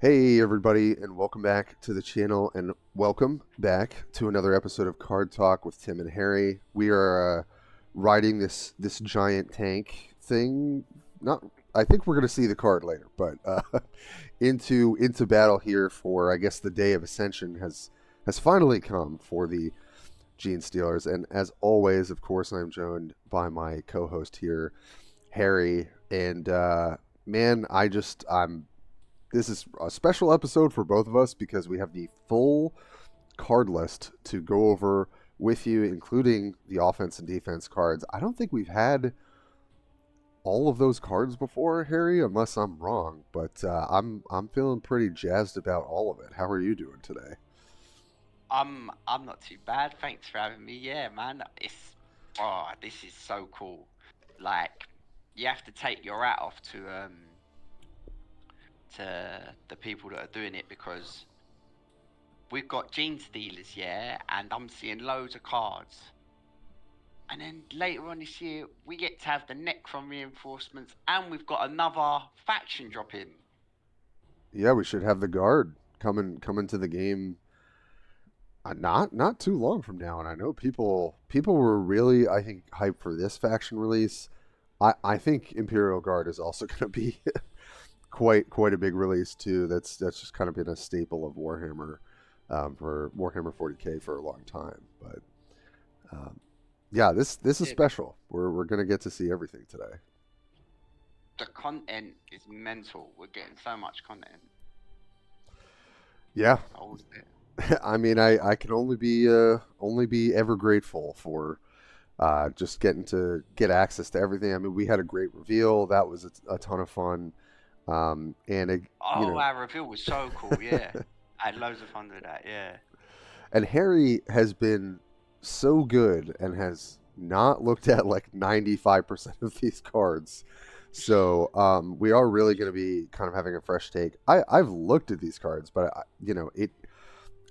Hey everybody, and welcome back to the channel, and welcome back to another episode of Card Talk with Tim and Harry. We are riding this giant tank thing. Not, I think we're going to see the card later, but into battle here for, I guess, the day of Ascension has finally come for the Genestealers, and as always, of course, I'm joined by my co-host here, Harry, and man, I'm this is a special episode for both of us because we have the full card list to go over with you, including the offense and defense cards. I don't think we've had all of those cards before, Harry, unless I'm wrong. But I'm feeling pretty jazzed about all of it. How are you doing today? I'm not too bad. Thanks for having me. Yeah, man. This is so cool. Like, you have to take your hat off to the people that are doing it, because we've got Genestealers, yeah, and I'm seeing loads of cards. And then later on this year, we get to have the Necron reinforcements, and we've got another faction drop in. Yeah, we should have the guard coming to the game. Not too long from now, and I know people were really, I think, hyped for this faction release. I think Imperial Guard is also going to be quite a big release too. That's just kind of been a staple of Warhammer, for Warhammer 40K for a long time. But yeah, this is special. We're gonna get to see everything today. The content is mental. We're getting so much content. Yeah, Oh, I mean, I can only be ever grateful for just getting to get access to everything. I mean, we had a great reveal. That was a ton of fun. And it, you know, our reveal was so cool. Yeah, I had loads of fun with that. Yeah. and Harry has been so good and has not looked at like 95% of these cards. So we are really going to be kind of having a fresh take. I've looked at these cards, but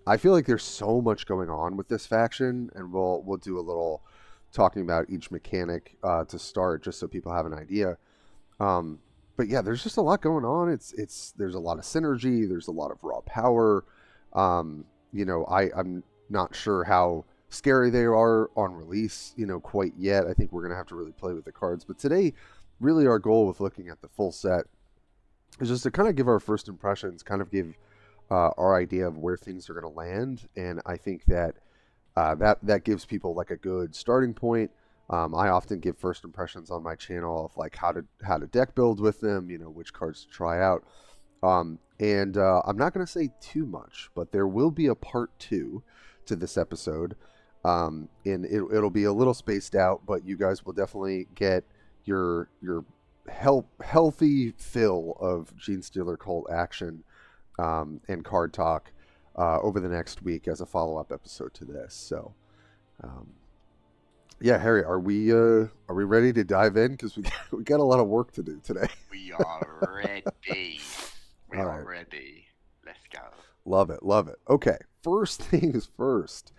I feel like there's so much going on with this faction, and we'll do a little talking about each mechanic to start, just so people have an idea. But yeah, there's just a lot going on. There's a lot of synergy. There's a lot of raw power. I'm not sure how scary they are on release, quite yet. I think we're gonna have to really play with the cards. But today, really, our goal with looking at the full set is just to kind of give our first impressions, kind of give our idea of where things are going to land, and I think that that gives people like a good starting point. I often give first impressions on my channel of like how to deck build with them, which cards to try out. And I'm not going to say too much, but there will be a part 2 to this episode, and it'll be a little spaced out, but you guys will definitely get your healthy fill of Genestealer Cult action and card talk over the next week as a follow-up episode to this. So, yeah, Harry, are we ready to dive in? Because we got a lot of work to do today. We are ready. We All are right. ready. Let's go. Love it, love it. Okay, first things first.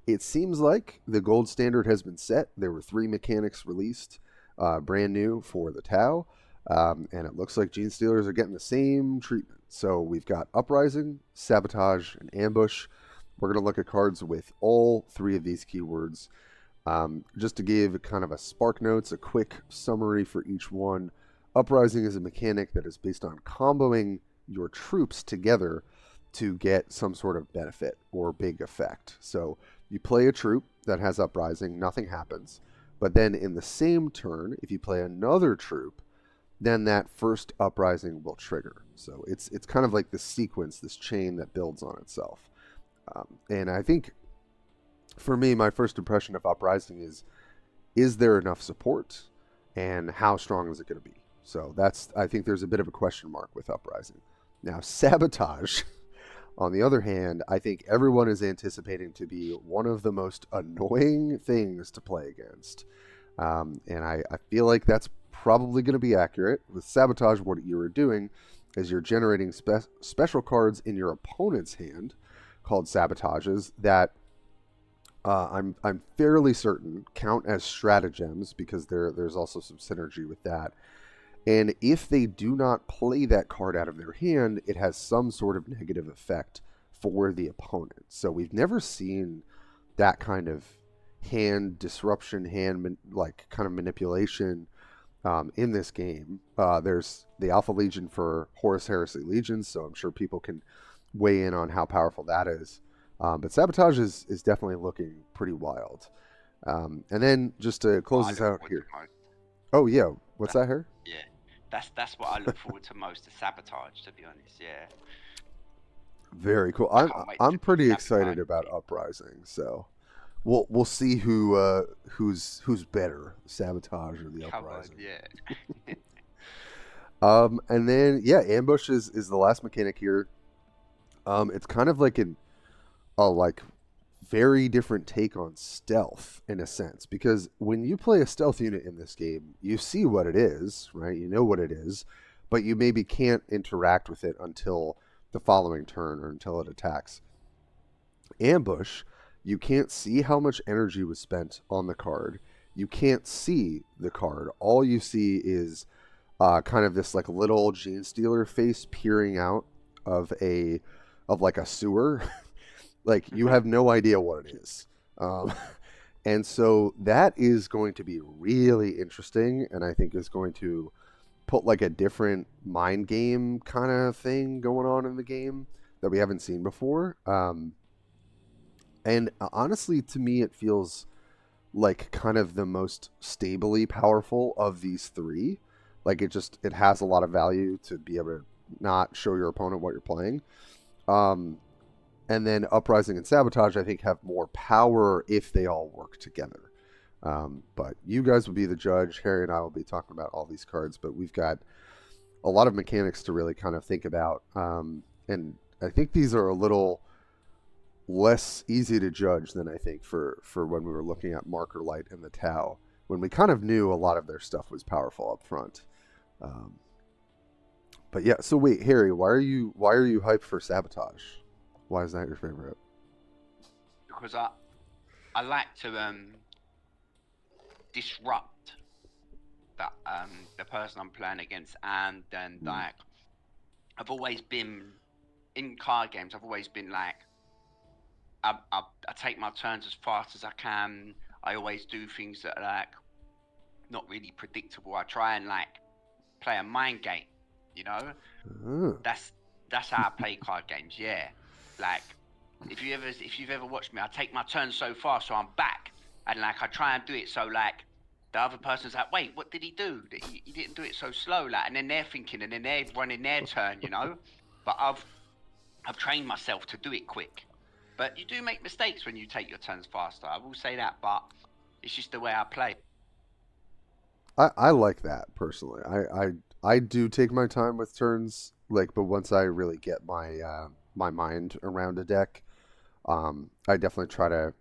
It seems like the gold standard has been set. There were 3 mechanics released, brand new for the Tau, and it looks like Genestealers are getting the same treatment. So we've got Uprising, Sabotage, and Ambush. We're going to look at cards with all 3 of these keywords. Just to give kind of a spark notes, a quick summary for each one. Uprising is a mechanic that is based on comboing your troops together to get some sort of benefit or big effect. So you play a troop that has Uprising, nothing happens. But then in the same turn, if you play another troop, then that first Uprising will trigger. So it's kind of like this sequence, this chain that builds on itself. And I think, for me, my first impression of Uprising is there enough support, and how strong is it going to be? So I think there's a bit of a question mark with Uprising. Now, Sabotage, on the other hand, I think everyone is anticipating to be one of the most annoying things to play against. And I feel like that's probably going to be accurate. With Sabotage, what you're doing is you're generating special cards in your opponent's hand called Sabotages that I'm fairly certain count as stratagems, because there's also some synergy with that. And if they do not play that card out of their hand, it has some sort of negative effect for the opponent. So we've never seen that kind of hand disruption, like kind of manipulation in this game. There's the Alpha Legion for Horus Heresy Legions, so I'm sure people can weigh in on how powerful that is. But Sabotage is definitely looking pretty wild. And then just to close this out here. Oh yeah, what's that here? Yeah, that's what I look forward to most, the Sabotage, to be honest. Yeah. Very cool. I'm pretty excited about Uprising, so we'll see who's better, Sabotage or the Uprising. Yeah. And then Ambush is the last mechanic here. It's kind of like a very different take on stealth in a sense, because when you play a stealth unit in this game, you see what it is, right? You know what it is, but you maybe can't interact with it until the following turn or until it attacks. Ambush, you can't see how much energy was spent on the card. You can't see the card. All you see is kind of this like little Genestealer face peering out of like a sewer. Like, you have no idea what it is. And so that is going to be really interesting, and I think is going to put like a different mind game kind of thing going on in the game that we haven't seen before. And honestly, to me, it feels like kind of the most stably powerful of these three. Like, it has a lot of value to be able to not show your opponent what you're playing. And then Uprising and Sabotage, I think, have more power if they all work together. But you guys will be the judge. Harry and I will be talking about all these cards, but we've got a lot of mechanics to really kind of think about. And I think these are a little less easy to judge than I think for when we were looking at Marker Light and the Tau, when we kind of knew a lot of their stuff was powerful up front. But yeah, so wait, Harry, why are you hyped for Sabotage? Why is that your favorite? Because I like to disrupt that the person I'm playing against, and then like I've always been in card games. I've always been like I take my turns as fast as I can. I always do things that are like not really predictable. I try and like play a mind game, you know. That's how I play card games. Yeah. Like, if you've ever watched me, I take my turn so fast, so I'm back, and like I try and do it so like the other person's like, wait, what did he do? He didn't do it so slow, like, and then they're thinking, and then they're running their turn, you know. But I've trained myself to do it quick. But you do make mistakes when you take your turns faster. I will say that, but it's just the way I play. I like that personally. I do take my time with turns, like, but once I really get my mind around a deck, I definitely try to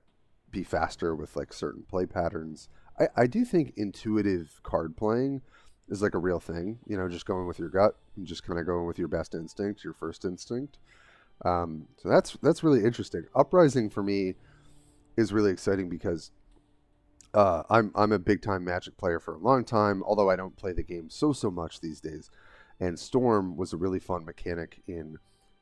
be faster with like certain play patterns. I do think intuitive card playing is like a real thing, you know, just going with your gut and just kind of going with your best instinct, your first instinct. So that's really interesting. Uprising for me is really exciting because I'm a big time Magic player for a long time, although I don't play the game so much these days. And Storm was a really fun mechanic in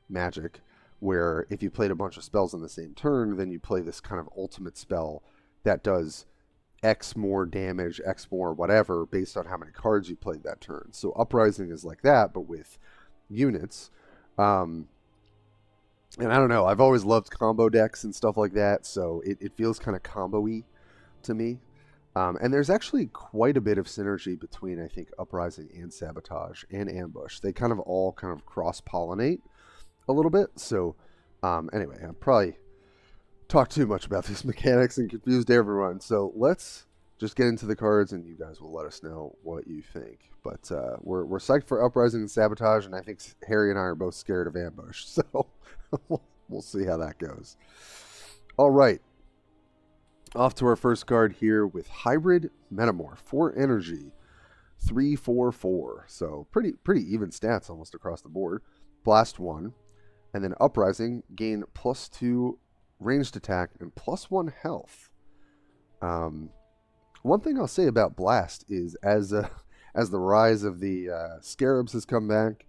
Magic, where if you played a bunch of spells in the same turn, then you play this kind of ultimate spell that does X more damage, X more whatever, based on how many cards you played that turn. So Uprising is like that, but with units. And I don't know, I've always loved combo decks and stuff like that, so it feels kind of combo-y to me. And there's actually quite a bit of synergy between, I think, Uprising and Sabotage and Ambush. They kind of all kind of cross-pollinate a little bit. So anyway, I probably talked too much about these mechanics and confused everyone. So let's just get into the cards, and you guys will let us know what you think. But we're psyched for Uprising and Sabotage, and I think Harry and I are both scared of Ambush. So we'll see how that goes. All right. Off to our first card here with Hybrid Metamorph. 4 energy, 3/4/4. So pretty even stats almost across the board. Blast 1. And then Uprising, gain +2 ranged attack and +1 health. One thing I'll say about Blast is as as the rise of the scarabs has come back,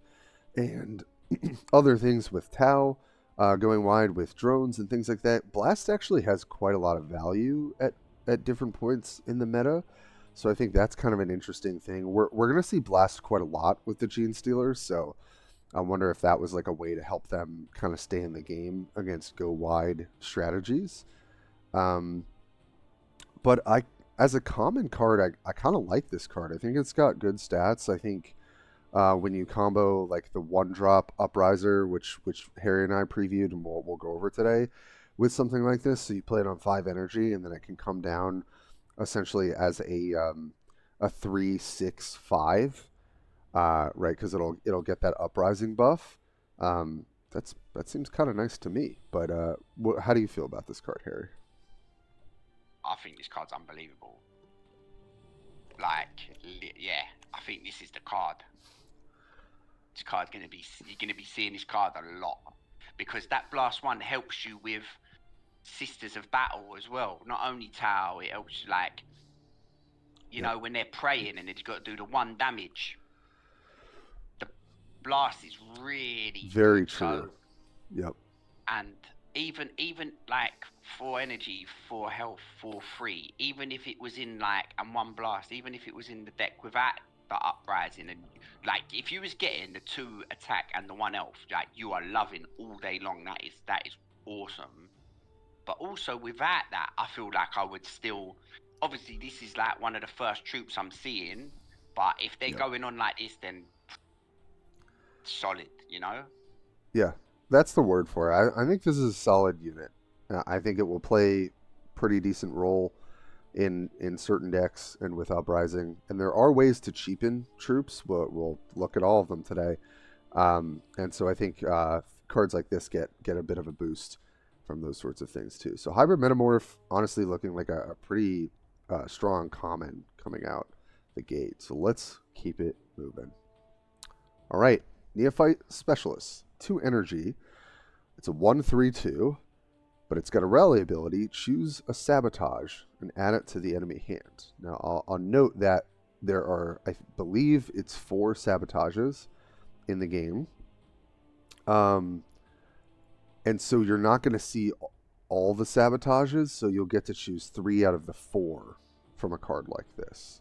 and other things with Tau going wide with drones and things like that. Blast actually has quite a lot of value at different points in the meta. So I think that's kind of an interesting thing. We're going to see Blast quite a lot with the Genestealers, so I wonder if that was like a way to help them kind of stay in the game against go wide strategies. Um, but as a common card, I kind of like this card. I think it's got good stats. I think when you combo like the 1-drop Upriser, which Harry and I previewed and we'll go over today, with something like this, so you play it on 5 energy, and then it can come down essentially as a 3/6/5, right? Because it'll get that uprising buff. That seems kind of nice to me. But how do you feel about this card, Harry? I think this card's unbelievable. Like, yeah, I think this is the card. This card's you're gonna be seeing this card a lot, because that blast 1 helps you with Sisters of Battle as well. Not only Tau, it helps you, like, you know, when they're praying and they've got to do the 1 damage. The blast is really very good, true. So, yep. And even like 4 energy, 4 health, 4/3, even if it was in like and 1 blast, even if it was in the deck without the uprising, and like if you was getting the 2 attack and the 1 health, like, you are loving all day long. That is awesome. But also without that, I feel like I would still, obviously this is like one of the first troops I'm seeing, but if they're going on like this, then solid, you know? Yeah, that's the word for it. I think this is a solid unit. I think it will play pretty decent role in certain decks and with Uprising. And there are ways to cheapen troops. We'll look at all of them today. And so I think cards like this get a bit of a boost from those sorts of things too. So Hybrid Metamorph, honestly looking like a pretty strong common coming out the gate. So let's keep it moving. All right, Neophyte Specialist, 2 energy. It's a 1/3/2, but it's got a rally ability. Choose a Sabotage and add it to the enemy hand. Now, I'll note that there are, I believe it's 4 Sabotages in the game. And so you're not going to see all the Sabotages, so you'll get to choose 3 out of the 4 from a card like this.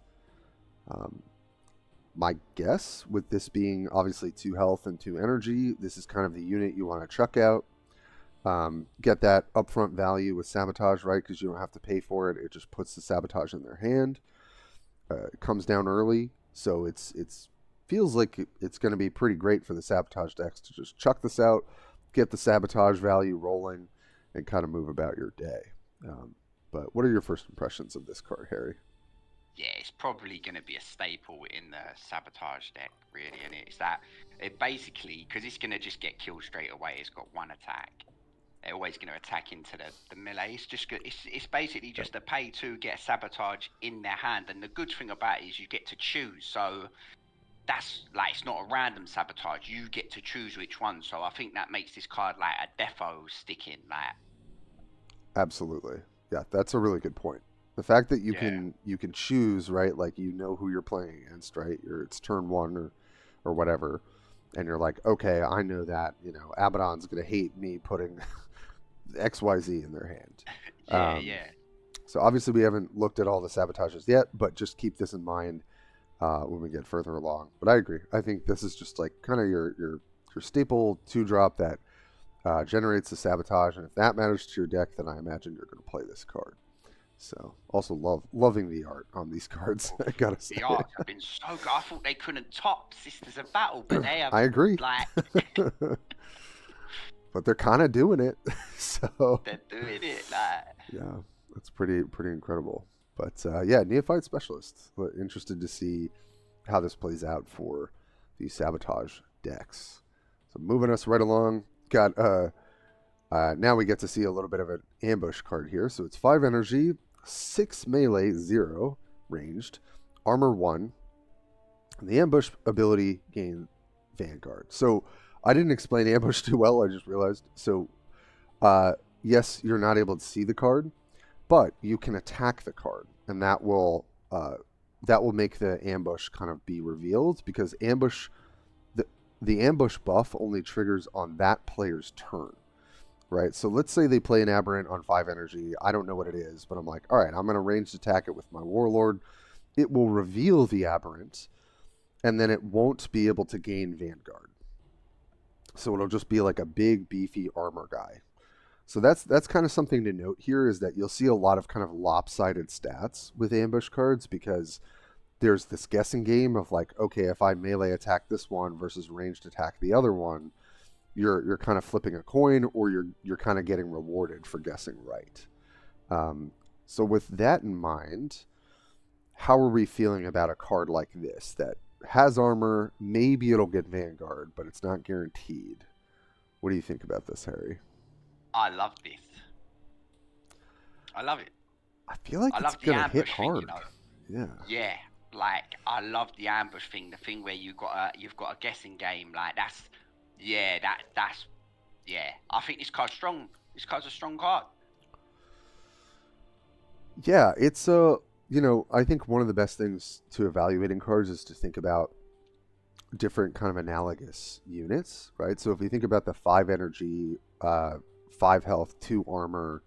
My guess, with this being obviously 2 health and 2 energy, this is kind of the unit you want to chuck out. Get that upfront value with Sabotage, right? Because you don't have to pay for it. It just puts the Sabotage in their hand. It comes down early, so it's feels like it's going to be pretty great for the Sabotage decks to just chuck this out, get the Sabotage value rolling, and kind of move about your day. But what are your first impressions of this card, Harry? Yeah, it's probably going to be a staple in the Sabotage deck, really, and it's that it basically, because it's going to just get killed straight away. It's got 1 attack. They're always going to attack into the melee. It's just good. It's basically just a pay to get a Sabotage in their hand, and the good thing about it is you get to choose. So that's like, it's not a random Sabotage. You get to choose which one. So I think that makes this card like a defo sticking. Like, absolutely, yeah, that's a really good point. The fact that you can choose, right? Like, you know who you're playing against, right? It's turn 1 or whatever, and you're like, okay, I know that, Abaddon's gonna hate me putting XYZ in their hand. yeah. So obviously we haven't looked at all the Sabotages yet, but just keep this in mind when we get further along. But I agree. I think this is just like kind of your staple 2-drop that generates the Sabotage, and if that matters to your deck, then I imagine you're going to play this card. So also loving the art on these cards. I gotta say, the arts have been so good. I thought they couldn't top Sisters of Battle, but they have. I agree. Like, but they're kind of doing it. So they're doing it. Like, yeah, that's pretty incredible. But yeah, Neophyte Specialist. Interested to see how this plays out for these Sabotage decks. So moving us right along, got now we get to see a little bit of an ambush card here. So it's 5 energy, 6 melee, 0 ranged, armor 1. And the ambush ability gain Vanguard. So I didn't explain ambush too well, I just realized. So yes, you're not able to see the card, but you can attack the card, and that will that will make the ambush kind of be revealed, because the ambush buff only triggers on that player's turn, right? So let's say they play an aberrant on 5 energy. I don't know what it is, but I'm like, all right, I'm going to ranged attack it with my warlord. It will reveal the aberrant, and then it won't be able to gain Vanguard. So it'll just be like a big, beefy armor guy. So that's kind of something to note here, is that you'll see a lot of kind of lopsided stats with ambush cards, because there's this guessing game of like, okay, if I melee attack this one versus ranged attack the other one, you're kind of flipping a coin, or you're kind of getting rewarded for guessing right. So with that in mind, how are we feeling about a card like this that has armor? Maybe it'll get Vanguard, but it's not guaranteed. What do you think about this, Harry? I love this. I love it. I feel like I it's love the gonna hit ambush thing, hard. you know. Yeah. Yeah, like I love the ambush thing. The thing where you've got a guessing game. Like that's yeah. I think this card's strong. This card's a strong card. Yeah, it's I think one of the best things to evaluating cards is to think about different kind of analogous units, right? So if we think about the 5 energy, 5 health, 2 armor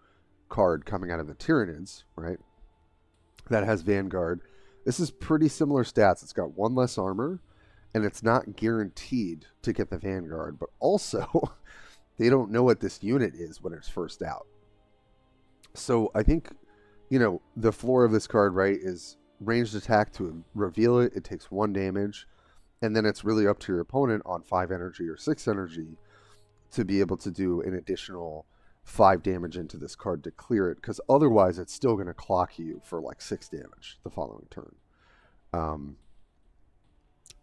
card coming out of the Tyranids, right? That has Vanguard. This is pretty similar stats. It's got 1 less armor, and it's not guaranteed to get the Vanguard, but also they don't know what this unit is when it's first out. So I think, the floor of this card, right, is ranged attack to reveal it. It takes 1 damage, and then it's really up to your opponent on 5 energy or 6 energy to be able to do an additional 5 damage into this card to clear it, because otherwise it's still going to clock you for like 6 damage the following turn.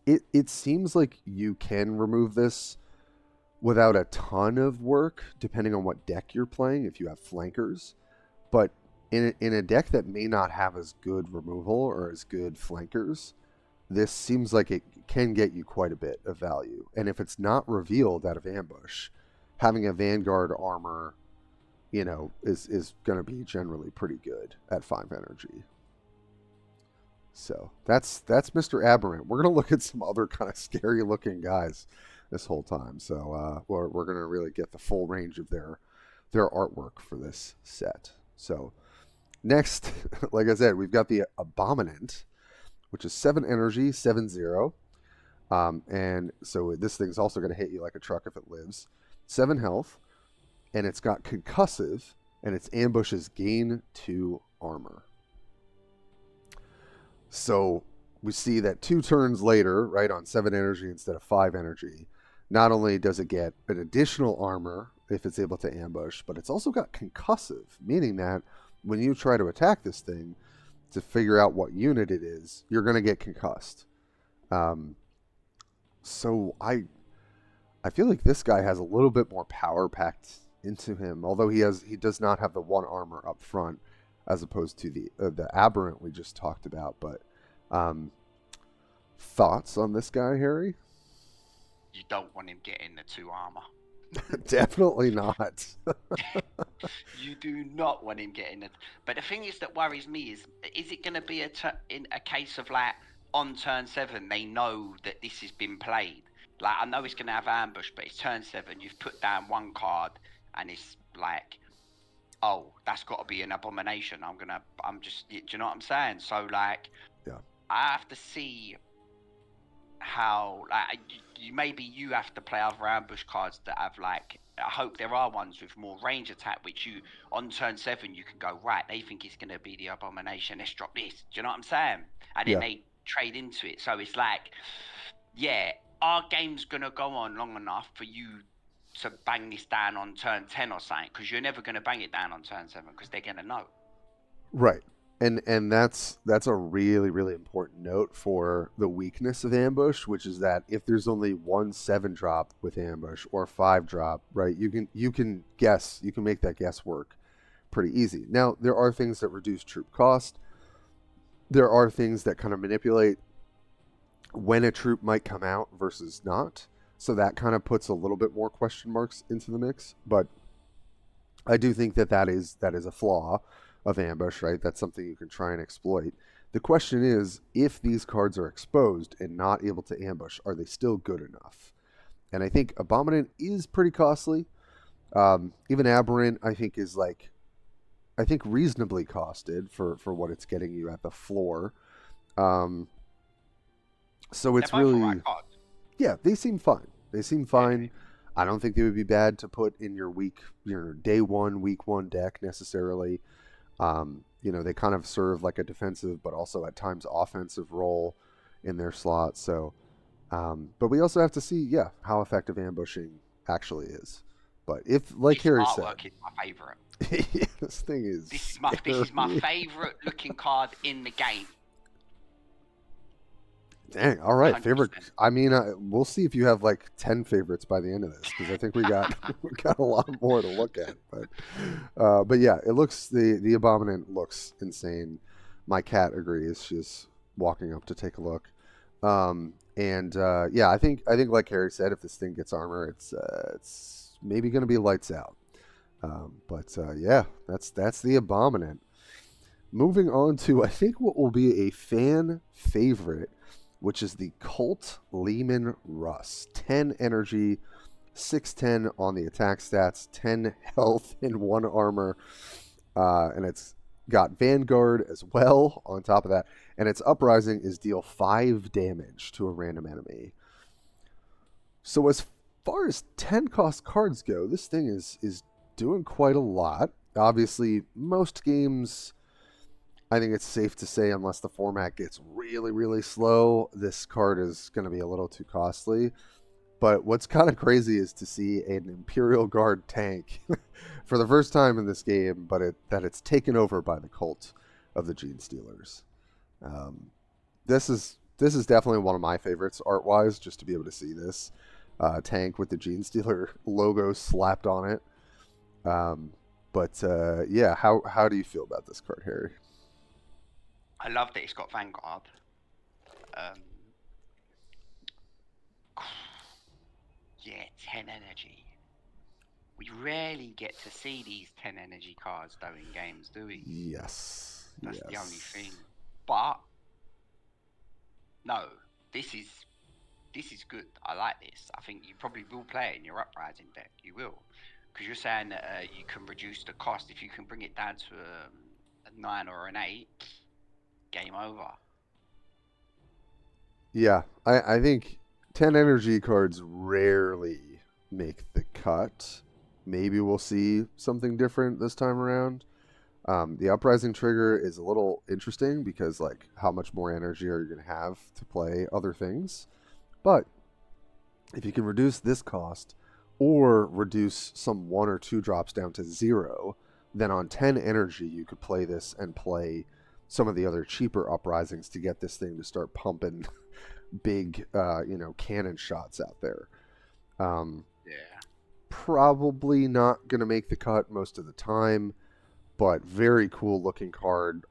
It seems like you can remove this without a ton of work, depending on what deck you're playing, if you have flankers. But in a deck that may not have as good removal or as good flankers, this seems like it can get you quite a bit of value. And if it's not revealed out of ambush, having a Vanguard armor, is going to be generally pretty good at 5 energy. So that's Mr. Aberrant. We're going to look at some other kind of scary looking guys this whole time. So we're going to really get the full range of their artwork for this set. So next, like I said, we've got the Abominant, which is 7 energy, 7/0. And so this thing's also going to hit you like a truck if it lives. 7 health, and it's got concussive, and its ambushes gain 2 armor. So we see that 2 turns later, right, on 7 energy instead of 5 energy, not only does it get an additional armor if it's able to ambush, but it's also got concussive, meaning that when you try to attack this thing to figure out what unit it is, you're going to get concussed. So I feel like this guy has a little bit more power packed into him, although he does not have the 1 armor up front as opposed to the Aberrant we just talked about. But thoughts on this guy, Harry? You don't want him getting the 2 armor. Definitely not. You do not want him getting it. But the thing is that worries me is it going to be in a case of like on turn 7 they know that this has been played? Like I know it's going to have ambush, but it's turn 7. You've put down 1 card, and it's like, oh, that's got to be an abomination. I'm just, do you know what I'm saying? So like, yeah, I have to see how like you have to play other ambush cards that have like, I hope there are ones with more range attack, which you on turn 7 you can go, right, they think it's going to be the abomination, let's drop this, do you know what I'm saying? And then they trade into it. So it's like, yeah, our game's going to go on long enough for you to bang this down on turn 10 or something, because you're never going to bang it down on turn 7 because they're going to know. Right. And that's a really, really important note for the weakness of ambush, which is that if there's only 1 7 drop with ambush or 5 drop, right, you can guess, you can make that guess work pretty easy. Now, there are things that reduce troop cost. There are things that kind of manipulate when a troop might come out versus not. So that kind of puts a little bit more question marks into the mix. But I do think that is a flaw of ambush, right? That's something you can try and exploit. The question is, if these cards are exposed and not able to ambush, are they still good enough? And I think Abominant is pretty costly. Even Aberrant, I think, is like, I think reasonably costed for what it's getting you at the floor. Um, so They're it's both alright really, cards. yeah, they seem fine. They seem Yeah. fine. I don't think they would be bad to put in your day one, week one deck necessarily. They kind of serve like a defensive, but also at times offensive role in their slot. So, but we also have to see, yeah, how effective ambushing actually is. But if, like This Harry said, artwork is my favourite. this thing is This is my scary. favourite looking card in the game. Dang, all right, favorite. 100%. I mean, we'll see if you have like 10 favorites by the end of this, because I think we got we got a lot more to look at. But yeah, it looks the Abominant looks insane. My cat agrees. She's walking up to take a look. And yeah, I think like Harry said, if this thing gets armor, it's maybe going to be lights out. But yeah, that's the Abominant. Moving on to, I think, what will be a fan favorite, which is the Cult Lehman Russ. 10 energy, 610 on the attack stats, 10 health, and 1 armor. And it's got Vanguard as well on top of that. And its uprising is deal 5 damage to a random enemy. So as far as 10 cost cards go, this thing is doing quite a lot. Obviously, most games, I think it's safe to say, unless the format gets really, really slow, this card is going to be a little too costly. But what's kind of crazy is to see an Imperial Guard tank for the first time in this game, but that it's taken over by the cult of the Genestealers. This is definitely one of my favorites art-wise, just to be able to see this tank with the Genestealer logo slapped on it. But yeah, how do you feel about this card, Harry? I love that it's got Vanguard. Um, yeah, 10 energy. We rarely get to see these 10 energy cards though in games, do we? Yes. That's the only Yes. thing. But no, this is good. I like this. I think you probably will play it in your uprising deck. You will, because you're saying that you can reduce the cost if you can bring it down to a 9 or an 8. Game over. Yeah, I think 10 energy cards rarely make the cut. Maybe we'll see something different this time around. The uprising trigger is a little interesting because, like, how much more energy are you going to have to play other things? But if you can reduce this cost or reduce some 1 or 2 drops down to 0, then on 10 energy you could play this and play some of the other cheaper uprisings to get this thing to start pumping big, cannon shots out there. Yeah. Probably not going to make the cut most of the time, but very cool looking card.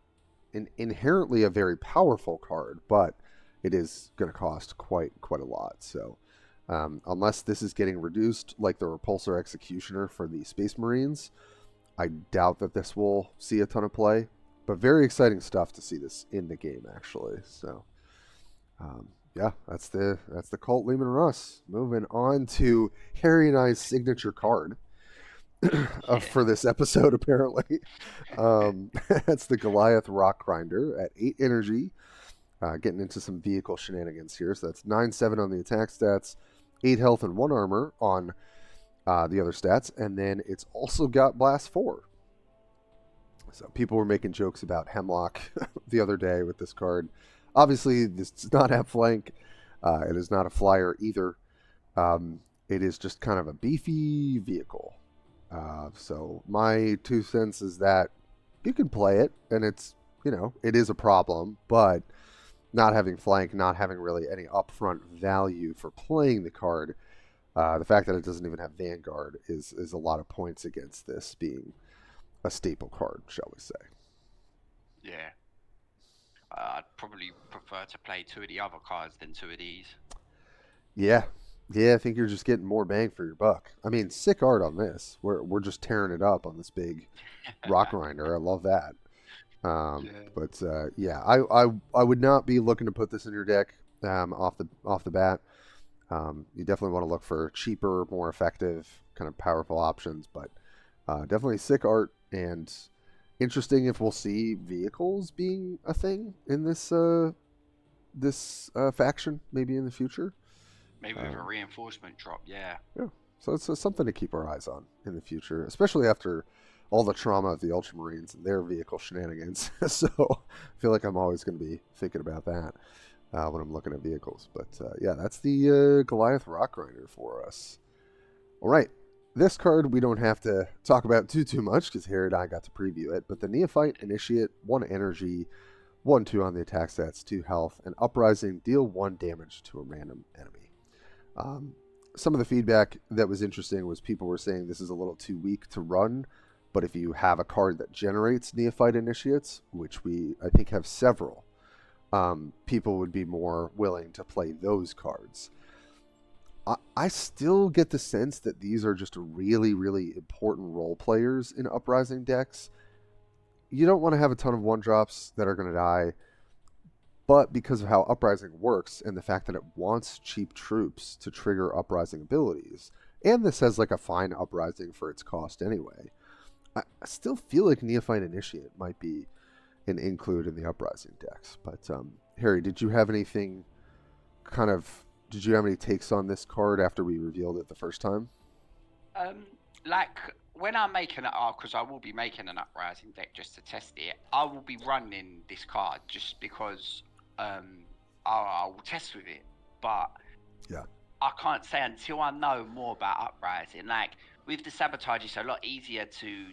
Inherently a very powerful card, but it is going to cost quite a lot. So unless this is getting reduced like the Repulsor Executioner for the Space Marines, I doubt that this will see a ton of play. But very exciting stuff to see this in the game, actually. So yeah, that's the Cult Lehman Russ. Moving on to Harry and I's signature card for this episode, apparently. That's the Goliath Rock Grinder at 8 energy. Getting into some vehicle shenanigans here. So that's 9/7 on the attack stats, 8 health and 1 armor on the other stats. And then it's also got Blast 4. So people were making jokes about Hemlock the other day with this card. Obviously, this does not have flank. It is not a flyer either. It is just kind of a beefy vehicle. So my 2 cents is that you can play it, and it's, it is a problem, but not having flank, not having really any upfront value for playing the card, the fact that it doesn't even have Vanguard is a lot of points against this being a staple card, shall we say. Yeah. I'd probably prefer to play 2 of the other cards than 2 of these. Yeah. I think you're just getting more bang for your buck. I mean, sick art on this. We're just tearing it up on this big rock grinder. I love that. Yeah. But yeah, I would not be looking to put this in your deck off the bat. You definitely want to look for cheaper, more effective, kind of powerful options. But definitely sick art and interesting if we'll see vehicles being a thing in this faction maybe in the future. Maybe with a Um, reinforcement drop, yeah. yeah, so it's something to keep our eyes on in the future, especially after all the trauma of the Ultramarines and their vehicle shenanigans. So I feel like I'm always going to be thinking about that when I'm looking at vehicles. But yeah, that's the Goliath Rock Grinder for us. All right. This card we don't have to talk about too much because Harry and I got to preview it. But the Neophyte Initiate, 1 energy, 1/2 on the attack stats, 2 health, and Uprising, deal 1 damage to a random enemy. Um, some of the feedback that was interesting was people were saying this is a little too weak to run, but if you have a card that generates Neophyte Initiates, which we I think have several, people would be more willing to play those cards. I still get the sense that these are just really, really important role players in Uprising decks. You don't want to have a ton of 1-drops that are going to die, but because of how Uprising works and the fact that it wants cheap troops to trigger Uprising abilities, and this has like a fine Uprising for its cost anyway, I still feel like Neophyte Initiate might be an include in the Uprising decks. But Harry, did you have anything kind of did you have any takes on this card after we revealed it the first time? Um, like when I'm making it up, because I will be making an Uprising deck just to test it, I will be running this card just because I'll test with it. But Yeah. I can't say until I know more about Uprising. Like with the Sabotage, it's a lot easier to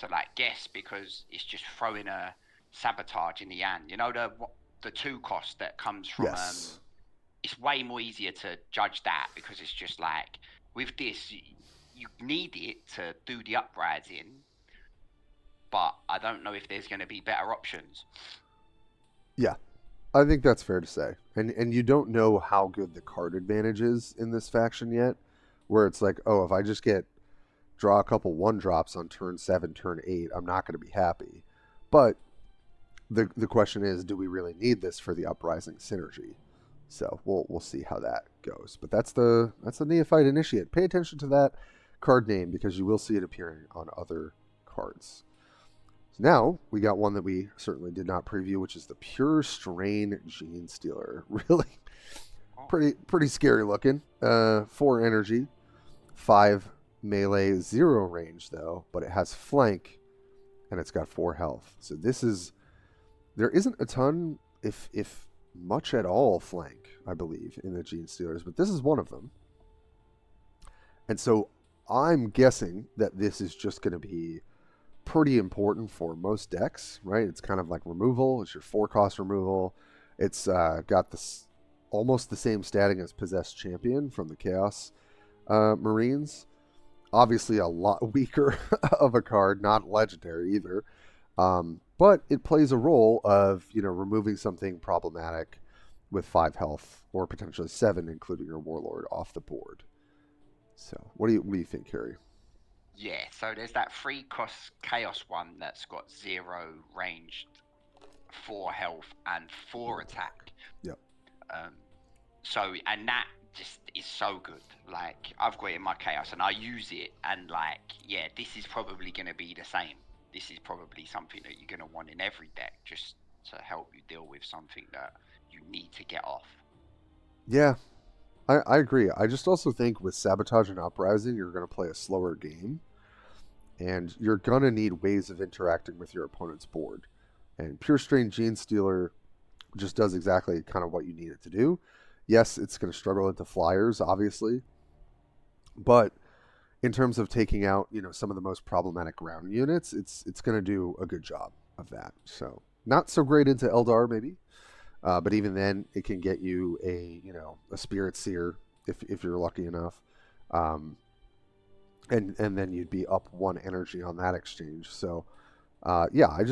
like guess because it's just throwing a Sabotage in the hand. You know the 2 cost that comes from Yes. it's way more easier to judge that because it's just like with this you need it to do the Uprising, but I don't know if there's going to be better options. Yeah. I think that's fair to say. And you don't know how good the card advantage is in this faction yet, where it's like, oh, if I just get draw a couple 1-drops on turn 7, turn 8, I'm not going to be happy. But the question is, do we really need this for the Uprising synergy? So we'll see how that goes. But that's the Neophyte Initiate. Pay attention to that card name because you will see it appearing on other cards. So now we got one that we certainly did not preview, which is the Pure Strain Genestealer. Really Oh, pretty scary looking. 4 energy, 5 melee, 0 range though, but it has flank and it's got 4 health. So there isn't a ton, if much at all, flank, I believe, in the Genestealers, but this is one of them. And so I'm guessing that this is just going to be pretty important for most decks, right? It's kind of like removal. It's your 4-cost removal. It's got this almost the same statting as Possessed Champion from the Chaos Marines. Obviously, a lot weaker of a card, not legendary either. But it plays a role of removing something problematic with 5 health or potentially 7, including your Warlord, off the board. So, what do you think, Harry? yeah, so there's that 3-cost Chaos one that's got 0 ranged, 4 health, and 4 attack. Yep. Um, and that just is so good. Like I've got it in my Chaos and I use it, and like yeah, this is probably going to be the same. This is probably something that you're going to want in every deck just to help you deal with something that you need to get off. Yeah, I agree. I just also think with Sabotage and Uprising, you're going to play a slower game, and you're going to need ways of interacting with your opponent's board. And Pure Strain Genestealer just does exactly kind of what you need it to do. Yes, it's going to struggle into flyers, obviously, but in terms of taking out some of the most problematic ground units, it's going to do a good job of that. So not so great into Eldar maybe, but even then it can get you a Spirit Seer if you're lucky enough, um, and then you'd be up 1 energy on that exchange. So yeah, I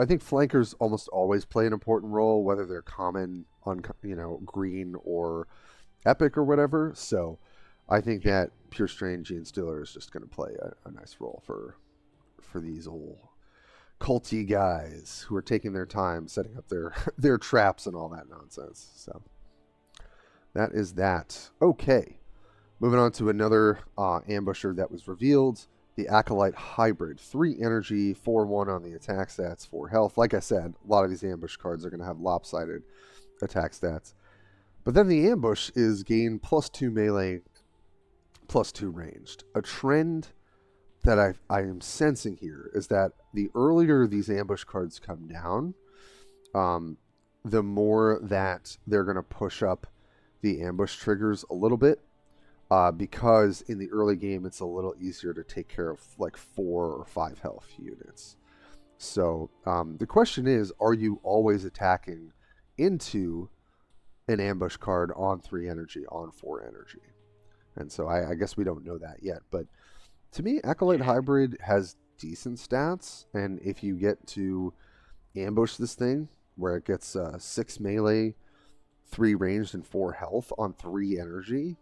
think flankers almost always play an important role, whether they're common on green or epic or whatever. So I think Yeah. that Pure Strain Genestealer is just going to play a nice role for these old culty guys who are taking their time setting up their their traps and all that nonsense. So that is that. Okay, moving on to another ambusher that was revealed. The Acolyte Hybrid. 3 energy, 4-1 on the attack stats, 4 health. Like I said, a lot of these ambush cards are going to have lopsided attack stats. But then the ambush is gain +2 melee, +2 ranged. A trend that I am sensing here is that the earlier these ambush cards come down, the more that they're going to push up the ambush triggers a little bit. Because in the early game, it's a little easier to take care of like 4 or 5 health units. So the question is, are you always attacking into an ambush card on 3 energy, on 4 energy? And so I guess we don't know that yet. But to me, Acolyte Hybrid has decent stats. And if you get to ambush this thing, where it gets 6 melee, 3 ranged, and 4 health on 3 energy,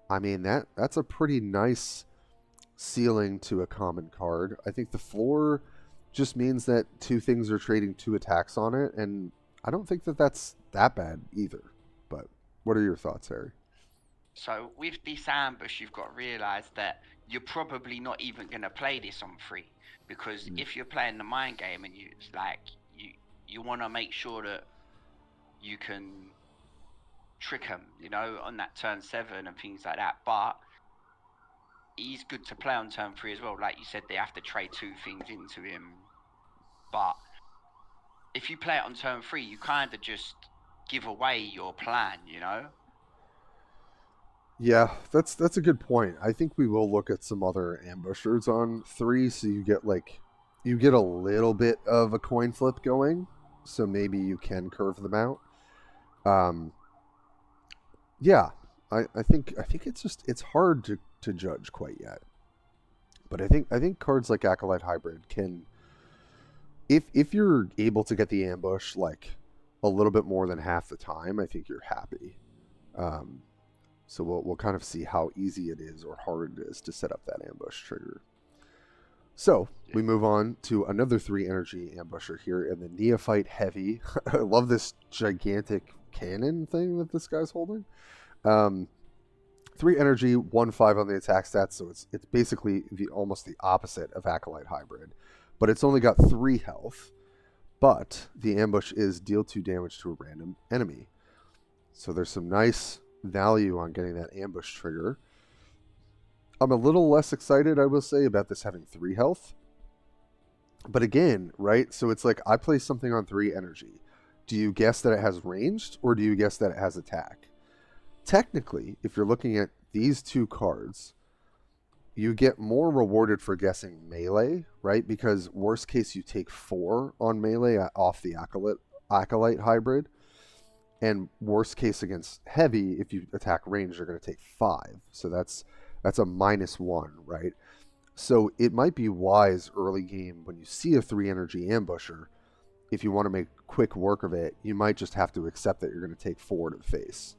I mean, that's a pretty nice ceiling to a common card. I think the floor just means that 2 things are trading 2 attacks on it, and I don't think that that's that bad either. But what are your thoughts, Harry? So with this ambush, you've got to realise that you're probably not even going to play this on 3, because if you're playing the mind game and you want to make sure that you can trick him, on that turn 7 and things like that. But he's good to play on turn 3 as well. Like you said, they have to trade 2 things into him. But if you play it on turn 3, you kind of just give away your plan, Yeah, that's a good point. I think we will look at some other ambushers on 3, so you get a little bit of a coin flip going, so maybe you can curve them out. Yeah, I think it's hard to judge quite yet. But I think cards like Acolyte Hybrid can, if you're able to get the ambush like a little bit more than half the time, I think you're happy. So we'll kind of see how easy it is or hard it is to set up that ambush trigger. So we move on to another 3 energy ambusher here in the Neophyte Heavy. I love this gigantic cannon thing that this guy's holding. 3 energy, 1/5 on the attack stats, so it's basically almost the opposite of Acolyte Hybrid. But it's only got 3 health, but the ambush is deal 2 damage to a random enemy. So there's some nice value on getting that ambush trigger. I'm a little less excited, I will say, about this having 3 health. But again, right, so it's like I play something on 3 energy. Do you guess that it has ranged, or do you guess that it has attack? Technically, if you're looking at these 2 cards, you get more rewarded for guessing melee, right? Because worst case, you take 4 on melee off the Acolyte Hybrid. And worst case against heavy, if you attack range, you're going to take 5. So that's a -1, right? So it might be wise early game when you see a 3 energy ambusher, if you want to make quick work of it, you might just have to accept that you're going to take 4 to the face.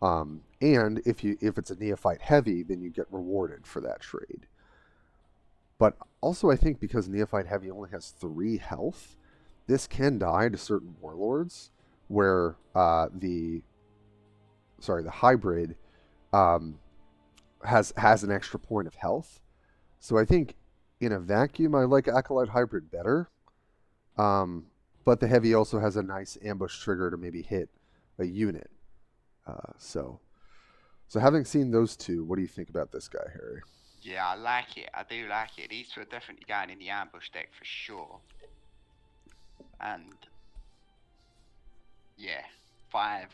And if it's a Neophyte Heavy, then you get rewarded for that trade. But also I think because Neophyte Heavy only has 3 health, this can die to certain warlords, where the hybrid has an extra point of health. So I think in a vacuum, I like Acolyte Hybrid better. But the heavy also has a nice ambush trigger to maybe hit a unit. So having seen those 2, what do you think about this guy, Harry? Yeah, I like it. I do like it. These 2 are definitely going in the ambush deck for sure. And yeah, 5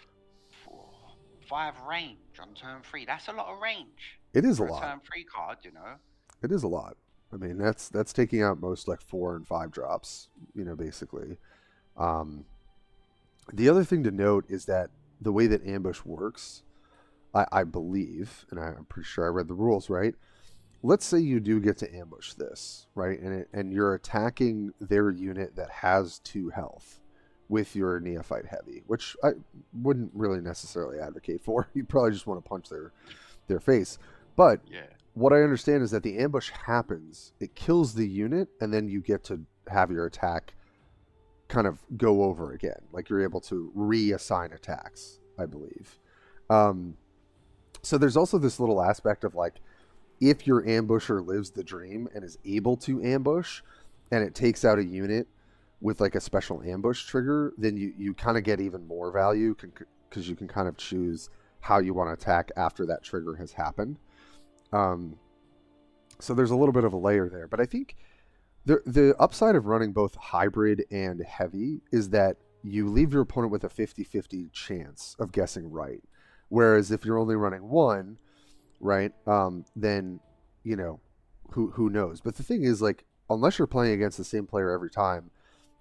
range on turn 3. That's a lot of range. It is a for lot. Turn 3 card, It is a lot. I mean, that's taking out most like 4 and 5 drops, basically. The other thing to note is that the way that ambush works, I believe, and I'm pretty sure I read the rules right. Let's say you do get to ambush this, right? And you're attacking their unit that has 2 health with your Neophyte Heavy, which I wouldn't really necessarily advocate for. You probably just want to punch their face. But what I understand is that the ambush happens, it kills the unit, and then you get to have your attack kind of go over again. Like you're able to reassign attacks, I believe. So there's also this little aspect of like, if your ambusher lives the dream and is able to ambush, and it takes out a unit with like a special ambush trigger, then you kind of get even more value because you can kind of choose how you want to attack after that trigger has happened. So there's a little bit of a layer there, but I think the upside of running both hybrid and heavy is that you leave your opponent with a 50-50 chance of guessing right. Whereas if you're only running one, right, then, you know, who knows? But the thing is, like, unless you're playing against the same player every time,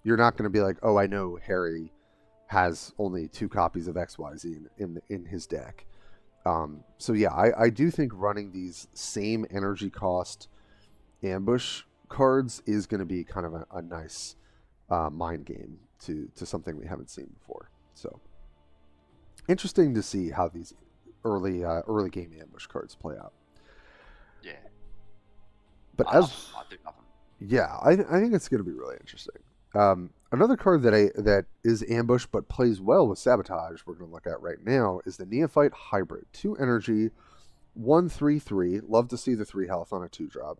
you're not going to be like, oh, I know Harry has only 2 copies of XYZ in his deck. So yeah, I do think running these same energy cost ambush cards is going to be kind of a nice mind game to something we haven't seen before. So interesting to see how these early game ambush cards play out. Yeah, but I do love them. Yeah, I think it's going to be really interesting. Another card that is ambush but plays well with sabotage, we're going to look at right now, is the Neophyte Hybrid. 2 energy, 1/3/3. Love to see the 3 health on a 2-drop.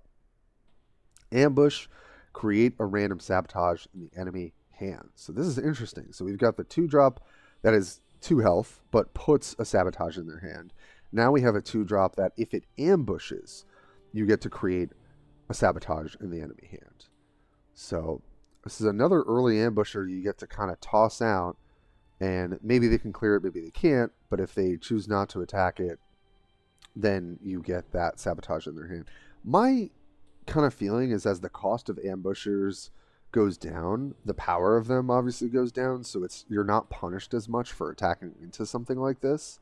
Ambush, create a random sabotage in the enemy hand. So this is interesting. So we've got the 2-drop that is 2 health, but puts a sabotage in their hand. Now we have a 2-drop that if it ambushes, you get to create a sabotage in the enemy hand. So this is another early ambusher you get to kind of toss out, and maybe they can clear it, maybe they can't, but if they choose not to attack it, then you get that sabotage in their hand. My kind of feeling is as the cost of ambushers goes down, the power of them obviously goes down, so you're not punished as much for attacking into something like this.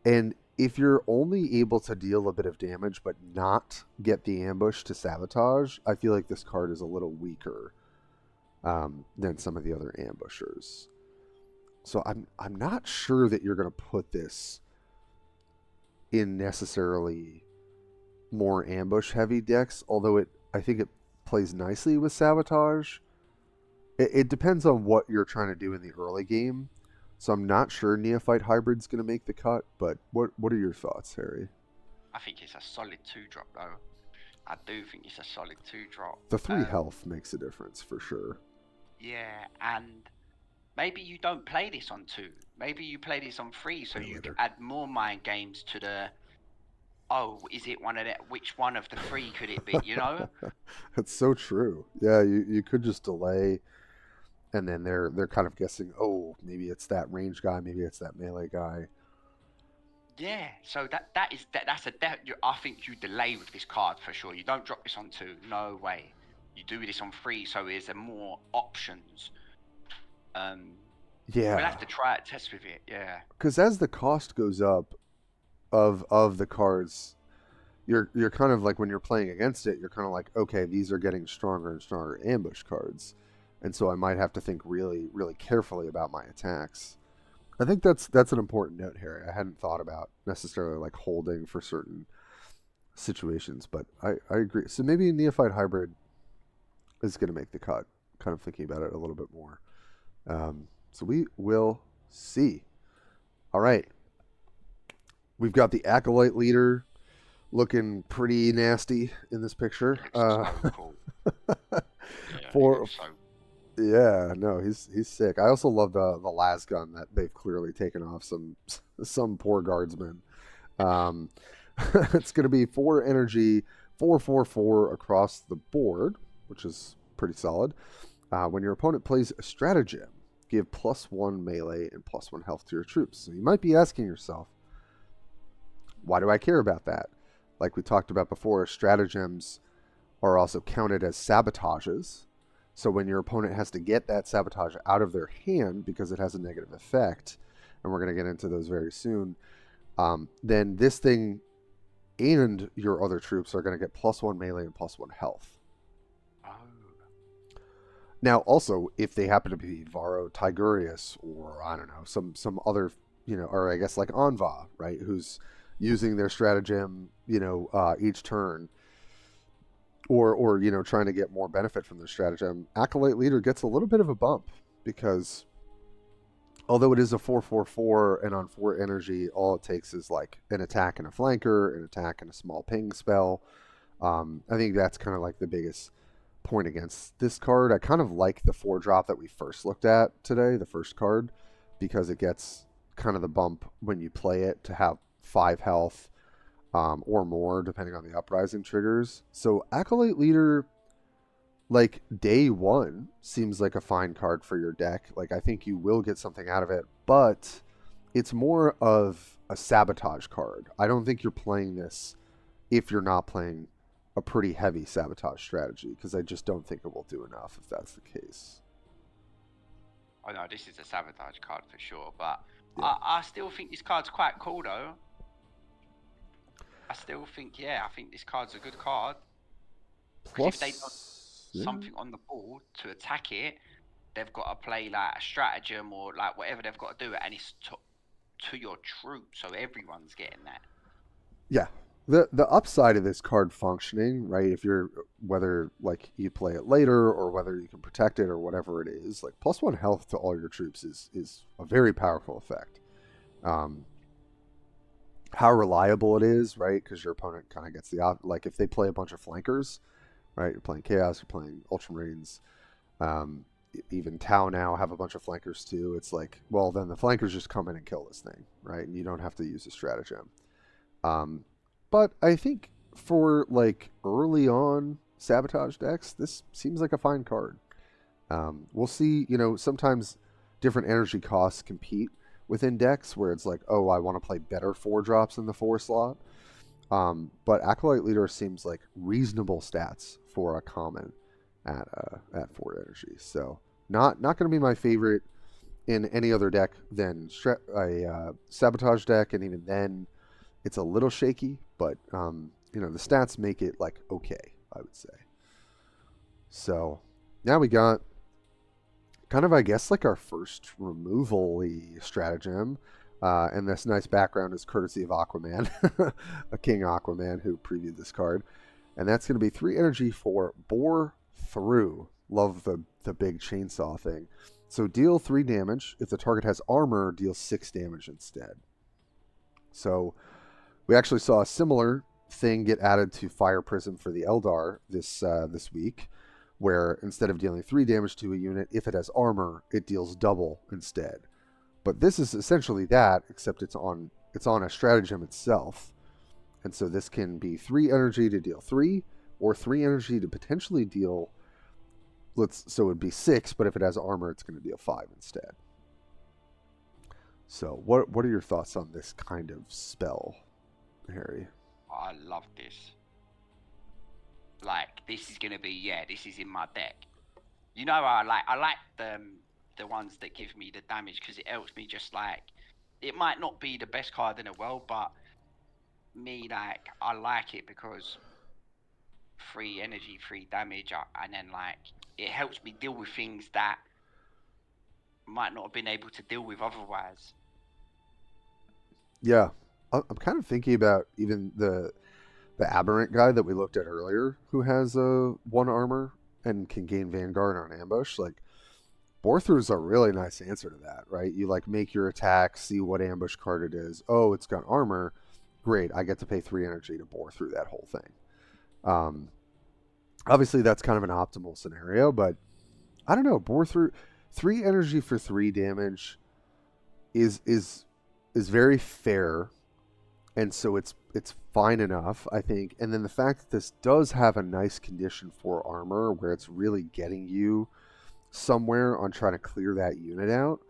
And if you're only able to deal a bit of damage but not get the ambush to sabotage, I feel like this card is a little weaker than some of the other ambushers. So I'm not sure that you're going to put this in necessarily more ambush heavy decks, although I think it plays nicely with sabotage. It depends on what you're trying to do in the early game. So I'm not sure Neophyte Hybrid's going to make the cut, but what are your thoughts, Harry? I think it's a solid 2-drop though. I do think it's a solid 2-drop. The 3 health makes a difference for sure. Yeah, and maybe you don't play this on 2. Maybe you play this on 3, so you can add more mind games to the, oh, is it one of that? Which one of the 3 could it be, you know? That's so true. Yeah, you could just delay, and then they're kind of guessing, oh, maybe it's that range guy, maybe it's that melee guy. Yeah, so I think you delay with this card for sure. You don't drop this on 2, no way. You do this on 3, so there's more options. Yeah, we'll have to try it, test with it. Yeah, because as the cost goes up of the cards, you're kind of like, when you're playing against it, you're kind of like, okay, these are getting stronger and stronger ambush cards, and so I might have to think really, really carefully about my attacks. I think that's an important note, Harry. I hadn't thought about necessarily like holding for certain situations, but I agree. So maybe Neophyte Hybrid is going to make the cut. Kind of thinking about it a little bit more. So we will see. All right. We've got the Acolyte leader looking pretty nasty in this picture. So cool. Yeah, no, he's sick. I also love the las gun that they've clearly taken off some poor guardsmen. It's going to be 4 energy, 4/4/4 across the board, which is pretty solid. When your opponent plays a stratagem, give +1 melee and +1 health to your troops. So you might be asking yourself, why do I care about that? Like we talked about before, stratagems are also counted as sabotages. So when your opponent has to get that sabotage out of their hand because it has a negative effect, and we're going to get into those very soon, then this thing and your other troops are going to get +1 melee and +1 health. Now, also, if they happen to be Varro Tigurius, or I don't know, some other, or I guess like Anva, right, who's using their stratagem, each turn, or trying to get more benefit from their stratagem, Acolyte Leader gets a little bit of a bump because although it is a 4/4/4 and on 4 energy, all it takes is like an attack and a flanker, an attack and a small ping spell. I think that's kind of like the biggest point against this card. I kind of like the 4-drop that we first looked at today, the first card, because it gets kind of the bump when you play it to have 5 health or more, depending on the uprising triggers. So Acolyte Leader, like day one, seems like a fine card for your deck. Like I think you will get something out of it, but it's more of a sabotage card. I don't think you're playing this if you're not playing a pretty heavy sabotage strategy, because I just don't think it will do enough if that's the case. I know this is a sabotage card for sure, but Yeah. I still think this card's quite cool though. I still think, I think this card's a good card. Because if they got something on the board to attack it, they've got to play like a stratagem or like whatever they've got to do, and it's to your troops, so everyone's getting that. Yeah. The upside of this card functioning, right, if you're, whether like you play it later or whether you can protect it or whatever it is, like +1 health to all your troops is a very powerful effect. How reliable it is, right, because your opponent kind of gets like if they play a bunch of flankers, right, you're playing Chaos, you're playing Ultramarines, even Tau now have a bunch of flankers too. It's like, well, then the flankers just come in and kill this thing, right, and you don't have to use a stratagem. But I think for like early on sabotage decks, this seems like a fine card. We'll see, sometimes different energy costs compete within decks where it's like, oh, I want to play better 4-drops in the 4 slot. But Acolyte Leader seems like reasonable stats for a common at 4 energy. So not going to be my favorite in any other deck than a sabotage deck, and even then it's a little shaky, but the stats make it like okay, I would say. So now we got kind of, I guess, like our first removal-y stratagem. And this nice background is courtesy of Aquaman, a King Aquaman who previewed this card. And that's going to be 3 energy for Bore Through. Love the big chainsaw thing. So deal 3 damage. If the target has armor, deal 6 damage instead. So we actually saw a similar thing get added to Fire Prism for the Eldar this week, where instead of dealing 3 damage to a unit, if it has armor, it deals double instead. But this is essentially that, except it's on a stratagem itself. And so this can be 3 energy to deal 3, or 3 energy to potentially deal, so it would be 6, but if it has armor, it's going to deal 5 instead. So what are your thoughts on this kind of spell, Harry? I love this. Like, this is going to be, this is in my deck. I like the ones that give me the damage, because it helps me just like, it might not be the best card in the world, but me, like, I like it because 3 energy, 3 damage, and then like, it helps me deal with things that might not have been able to deal with otherwise. Yeah, I'm kind of thinking about even the Aberrant guy that we looked at earlier, who has 1 armor and can gain Vanguard on ambush. Like, Bore Through is a really nice answer to that, right? You like make your attack, see what ambush card it is. Oh, it's got armor. Great, I get to pay 3 energy to bore through that whole thing. Obviously, that's kind of an optimal scenario, but I don't know. Bore Through 3 energy for 3 damage is very fair, and so it's fine enough, I think. And then the fact that this does have a nice condition for armor, where it's really getting you somewhere on trying to clear that unit out.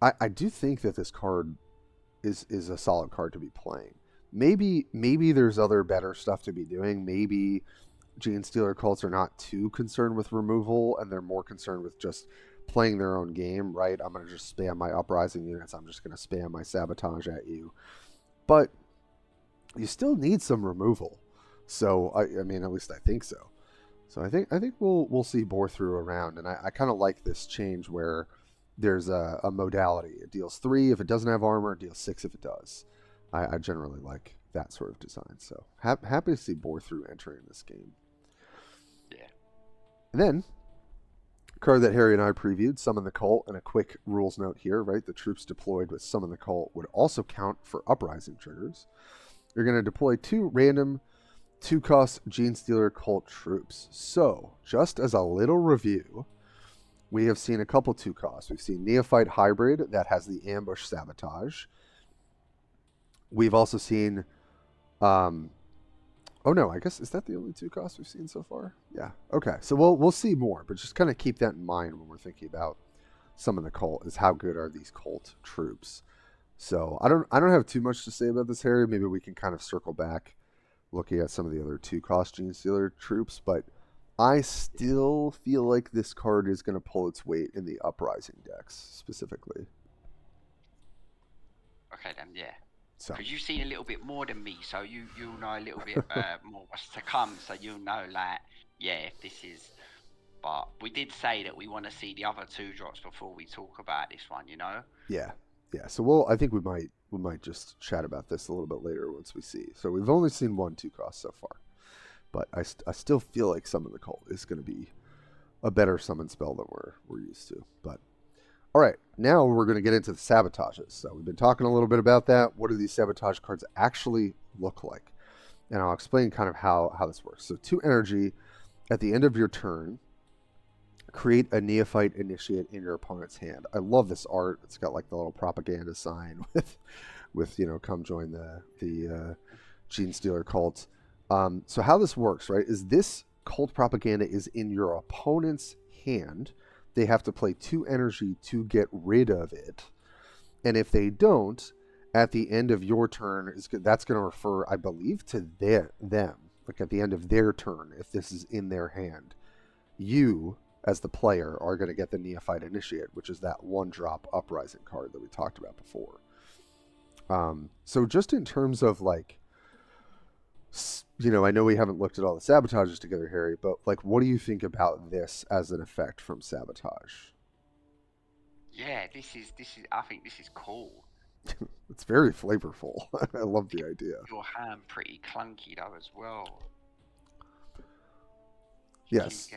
I do think that this card is a solid card to be playing. Maybe there's other better stuff to be doing. Maybe Genestealer Cults are not too concerned with removal, and they're more concerned with just playing their own game, right? I'm going to just spam my uprising units. I'm just going to spam my sabotage at you. But you still need some removal. So, I mean, at least I think so. So I think we'll see Bore Through around, and I kind of like this change where there's a modality. It deals 3 if it doesn't have armor, it deals 6 if it does. I generally like that sort of design. So happy to see Bore Through entering this game. And then, card that Harry and I previewed, Summon the Cult, and a quick rules note here, right? The troops deployed with Summon the Cult would also count for Uprising triggers. You're going to deploy 2 random 2-cost Genestealer Cult troops. So, just as a little review, we have seen a couple 2-costs. We've seen Neophyte Hybrid that has the Ambush Sabotage. We've also seen... oh no, I guess, is that the only 2 costs we've seen so far? Yeah. Okay. So we'll see more, but just kind of keep that in mind when we're thinking about Summon the Cult, is how good are these cult troops. So I don't have too much to say about this, Harry. Maybe we can kind of circle back looking at some of the other 2-cost Genestealer troops, but I still feel like this card is going to pull its weight in the Uprising decks specifically. Okay then, yeah. So because you've seen a little bit more than me, so you'll know a little bit more what's to come. So you'll know, like, yeah, if this is. But we did say that we want to see the other 2 drops before we talk about this one, you know. yeah. So I think we might just chat about this a little bit later once we see. So we've only seen 1 2-cost so far, but I still feel like Summon the Cult is going to be a better summon spell than we're used to. But all right, now we're going to get into the sabotages. So we've been talking a little bit about that. What do these sabotage cards actually look like? And I'll explain kind of how this works. So 2 energy, at the end of your turn, create a Neophyte Initiate in your opponent's hand. I love this art. It's got like the little propaganda sign with come join the Genestealer Cults. So how this works, right, is this cult propaganda is in your opponent's hand. They have to play 2 energy to get rid of it. And if they don't, at the end of your turn, that's going to refer, I believe, to them. Like at the end of their turn, if this is in their hand, you, as the player, are going to get the Neophyte Initiate, which is that 1-drop Uprising card that we talked about before. So just in terms of like, I know we haven't looked at all the sabotages together, Harry, but like, what do you think about this as an effect from sabotage? Yeah, this is. I think this is cool. It's very flavorful. I love the idea. Your hand pretty clunky though as well. Yes.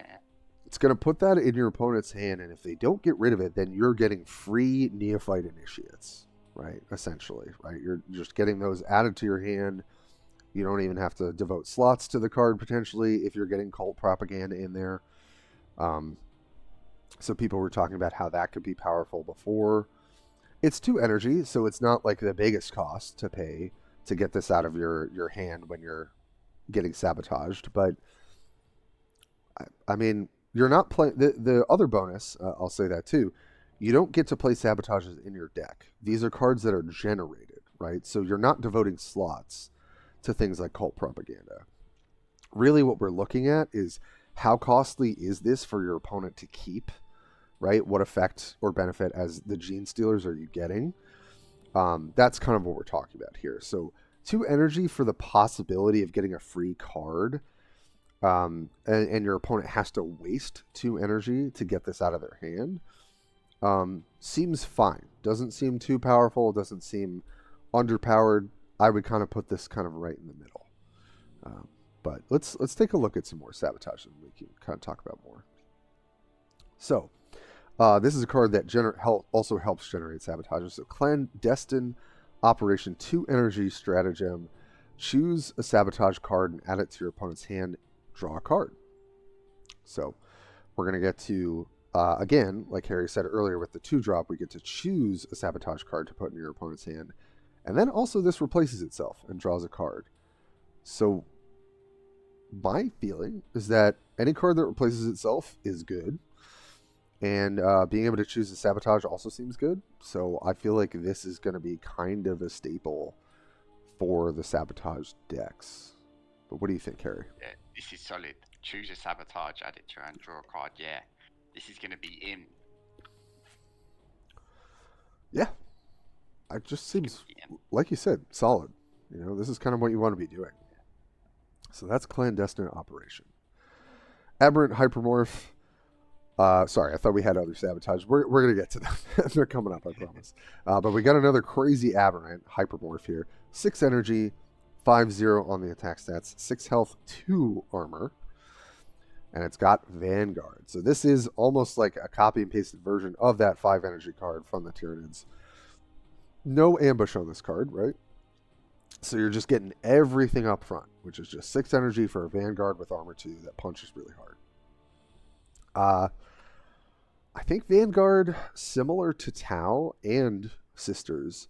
It's going to put that in your opponent's hand, and if they don't get rid of it, then you're getting free Neophyte Initiates, right? Essentially, right? You're just getting those added to your hand. You don't even have to devote slots to the card, potentially, if you're getting cult propaganda in there. So people were talking about how that could be powerful before. It's 2 energy, so it's not like the biggest cost to pay to get this out of your hand when you're getting sabotaged. But, I mean, you're not playing... The other bonus, I'll say that too, you don't get to play sabotages in your deck. These are cards that are generated, right? So you're not devoting slots to things like cult propaganda. Really what we're looking at is how costly is this for your opponent to keep, right? What effect or benefit as the Genestealers are you getting? That's kind of what we're talking about here. So 2 energy for the possibility of getting a free card, and your opponent has to waste 2 energy to get this out of their hand, seems fine. Doesn't seem too powerful, doesn't seem underpowered. I would kind of put this kind of right in the middle. But let's take a look at some more sabotage and we can kind of talk about more. So, this is a card that also helps generate sabotages. So, Clandestine Operation, 2 energy stratagem. Choose a sabotage card and add it to your opponent's hand. Draw a card. So, we're going to get to, again, like Harry said earlier, with the 2-drop, we get to choose a sabotage card to put in your opponent's hand. And then also this replaces itself and draws a card. So my feeling is that any card that replaces itself is good. And being able to choose a sabotage also seems good. So I feel like this is going to be kind of a staple for the sabotage decks. But what do you think, Harry? Yeah, this is solid. Choose a sabotage, add it to your hand, draw a card. Yeah, this is going to be in. Yeah. It just seems, like you said, solid. This is kind of what you want to be doing. So that's Clandestine Operation. Aberrant Hypermorph. Sorry, I thought we had other sabotage. We're going to get to them. They're coming up, I promise. But we got another crazy Aberrant Hypermorph here. 6 energy, 5/0 on the attack stats, 6 health, 2 armor. and it's got Vanguard. So this is almost like a copy and pasted version of that 5 energy card from the Tyranids. No ambush on this card, right? So you're just getting everything up front, which is just 6 energy for a Vanguard with armor 2 that punches really hard. I think Vanguard, similar to Tau and Sisters,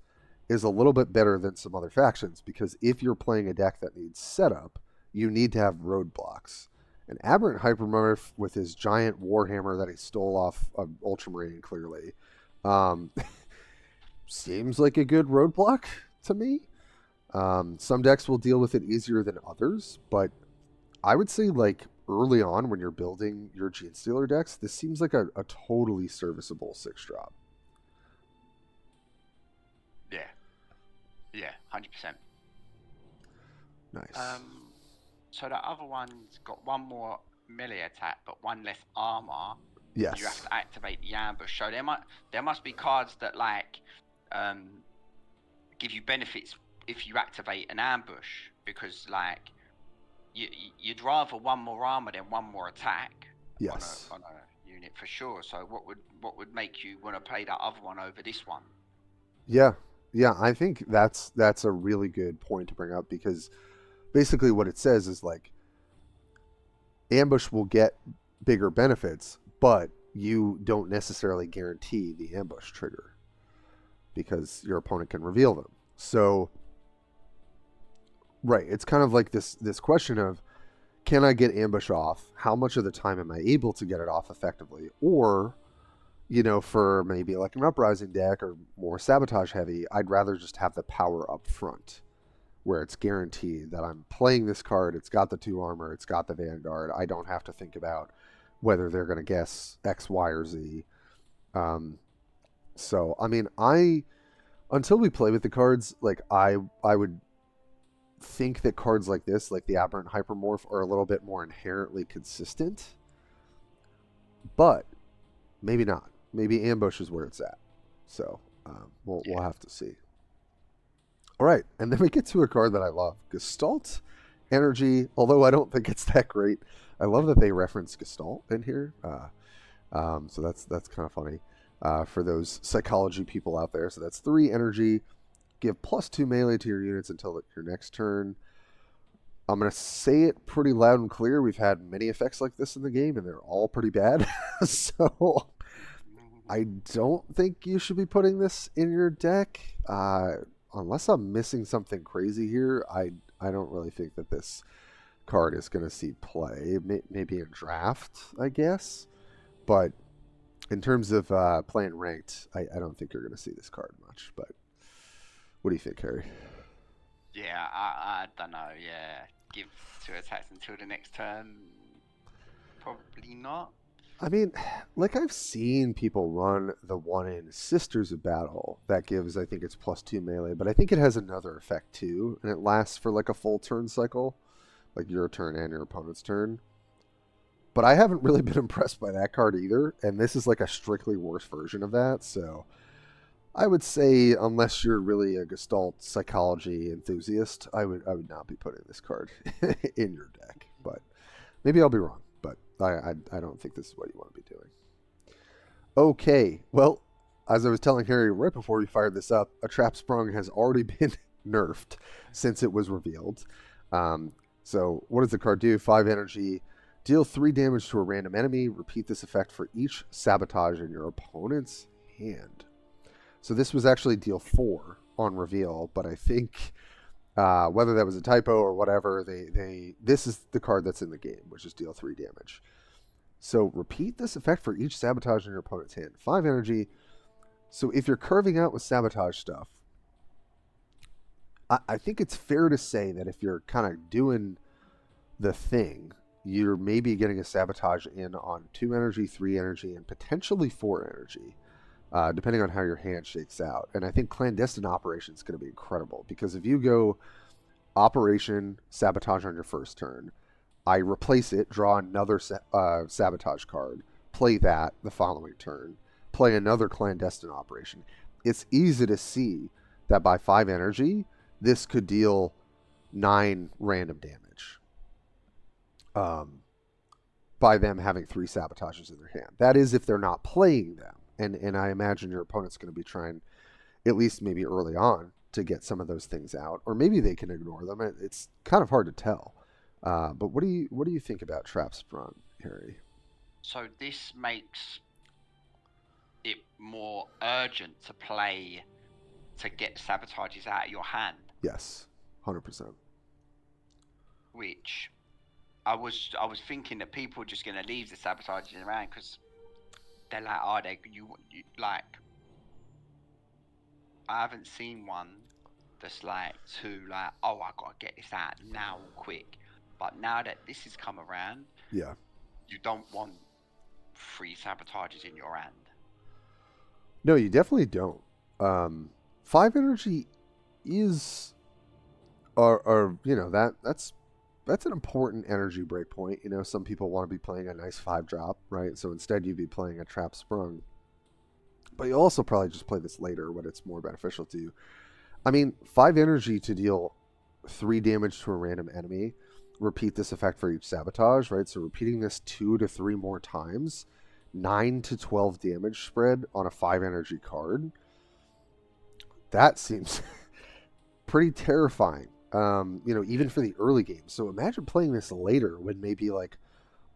is a little bit better than some other factions, because if you're playing a deck that needs setup, you need to have roadblocks. An Aberrant Hypermorph with his giant Warhammer that he stole off of Ultramarine, clearly, seems like a good roadblock to me. Some decks will deal with it easier than others, but I would say, like, early on when you're building your Genestealer decks, this seems like a totally serviceable 6-drop. Yeah, 100%. Nice. So the other one's got one more melee attack, but one less armor. Yes. You have to activate the ambush. So there must be cards that give you benefits if you activate an ambush, because you'd rather one more armor than one more attack. Yes. On a unit for sure. So what would make you want to play that other one over this one? Yeah, I think that's a really good point to bring up, because basically what it says is, like, ambush will get bigger benefits, but you don't necessarily guarantee the ambush trigger because your opponent can reveal them. So, right, it's kind of like this question of, can I get ambush off? How much of the time am I able to get it off effectively? Or, for maybe like an Uprising deck or more sabotage heavy, I'd rather just have the power up front, where it's guaranteed that I'm playing this card, it's got the 2 armor, it's got the Vanguard. I don't have to think about whether they're going to guess X, Y, or Z. So, I mean, until we play with the cards, like, I would think that cards like this, like the Aberrant Hypermorph, are a little bit more inherently consistent. But maybe not. Maybe ambush is where it's at. So, we'll have to see. All right, and then we get to a card that I love, Gestalt Energy. Although I don't think it's that great, I love that they reference Gestalt in here. So that's kind of funny for those psychology people out there. So that's 3 energy. Give +2 melee to your units until your next turn. I'm going to say it pretty loud and clear. We've had many effects like this in the game, and they're all pretty bad. So I don't think you should be putting this in your deck. Unless I'm missing something crazy here, I don't really think that this card is going to see play. Maybe in draft, I guess. But in terms of playing ranked, I don't think you're going to see this card much. But what do you think, Harry? Yeah, I don't know. Yeah, give 2 attacks until the next turn. Probably not. I mean, like, I've seen people run the one in Sisters of Battle that gives, I think it's +2 melee, but I think it has another effect too, and it lasts for like a full turn cycle, like your turn and your opponent's turn. But I haven't really been impressed by that card either, and this is like a strictly worse version of that. So I would say, unless you're really a Gestalt psychology enthusiast, I would not be putting this card in your deck. But maybe I'll be wrong. But I don't think this is what you want to be doing. Okay, well, as I was telling Harry right before we fired this up, a Trap Sprung has already been nerfed since it was revealed. So what does the card do? 5 energy. Deal 3 damage to a random enemy. Repeat this effect for each sabotage in your opponent's hand. So this was actually deal 4 on reveal, but I think whether that was a typo or whatever, this is the card that's in the game, which is deal 3 damage. So repeat this effect for each sabotage in your opponent's hand. 5 energy. So if you're curving out with sabotage stuff, I think it's fair to say that if you're kind of doing the thing, you're maybe getting a sabotage in on 2 energy, 3 energy, and potentially 4 energy, depending on how your hand shakes out. And I think Clandestine Operation is going to be incredible, because if you go Operation Sabotage on your first turn, I replace it, draw another sabotage card, play that the following turn, play another Clandestine Operation. It's easy to see that by 5 energy, this could deal 9 random damage. But by them having 3 sabotages in their hand. That is if they're not playing them. And I imagine your opponent's going to be trying, at least maybe early on, to get some of those things out, or maybe they can ignore them. It's kind of hard to tell. But what do you think about Trap Sprung, Harry? So this makes it more urgent to play to get sabotages out of your hand. Yes, 100%. Which I was thinking that people are just going to leave the sabotages around because they're like, oh, you like. I haven't seen one that's like too like, oh, I gotta get this out now quick. But now that this has come around, Yeah, you don't want 3 sabotages in your hand. no, you definitely don't. 5 energy is, or that's an important energy breakpoint. Some people want to be playing a nice 5-drop, right? So instead you'd be playing a Trap Sprung. But you also probably just play this later when it's more beneficial to you. I mean, 5 energy to deal 3 damage to a random enemy. Repeat this effect for each sabotage, right? So repeating this 2 to 3 more times, 9 to 12 damage spread on a 5 energy card. That seems pretty terrifying. Even for the early game. So imagine playing this later when maybe like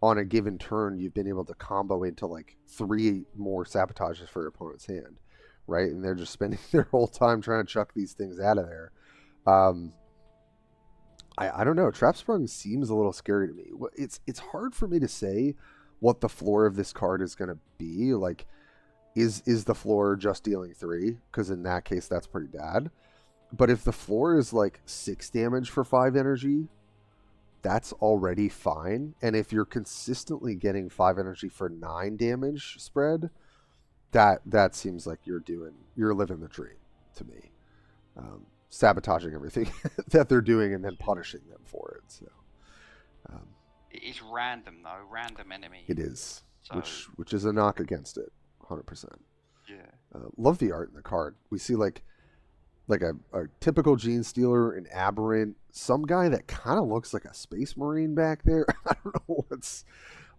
on a given turn you've been able to combo into like 3 more sabotages for your opponent's hand, right? And they're just spending their whole time trying to chuck these things out of there. I don't know. Trap Sprung seems a little scary to me. It's hard for me to say what the floor of this card is going to be. Like, is the floor just dealing 3? Because in that case, that's pretty bad. But if the floor is like 6 damage for 5 energy, that's already fine. And if you're consistently getting 5 energy for 9 damage spread, that seems like you're living the dream to me. Sabotaging everything that they're doing and then punishing them for it. So it is random though, random enemy. It is, so, which is a knock against it, 100%. Yeah. Love the art in the card. We see like a typical Genestealer, an Aberrant, some guy that kind of looks like a Space Marine back there. I don't know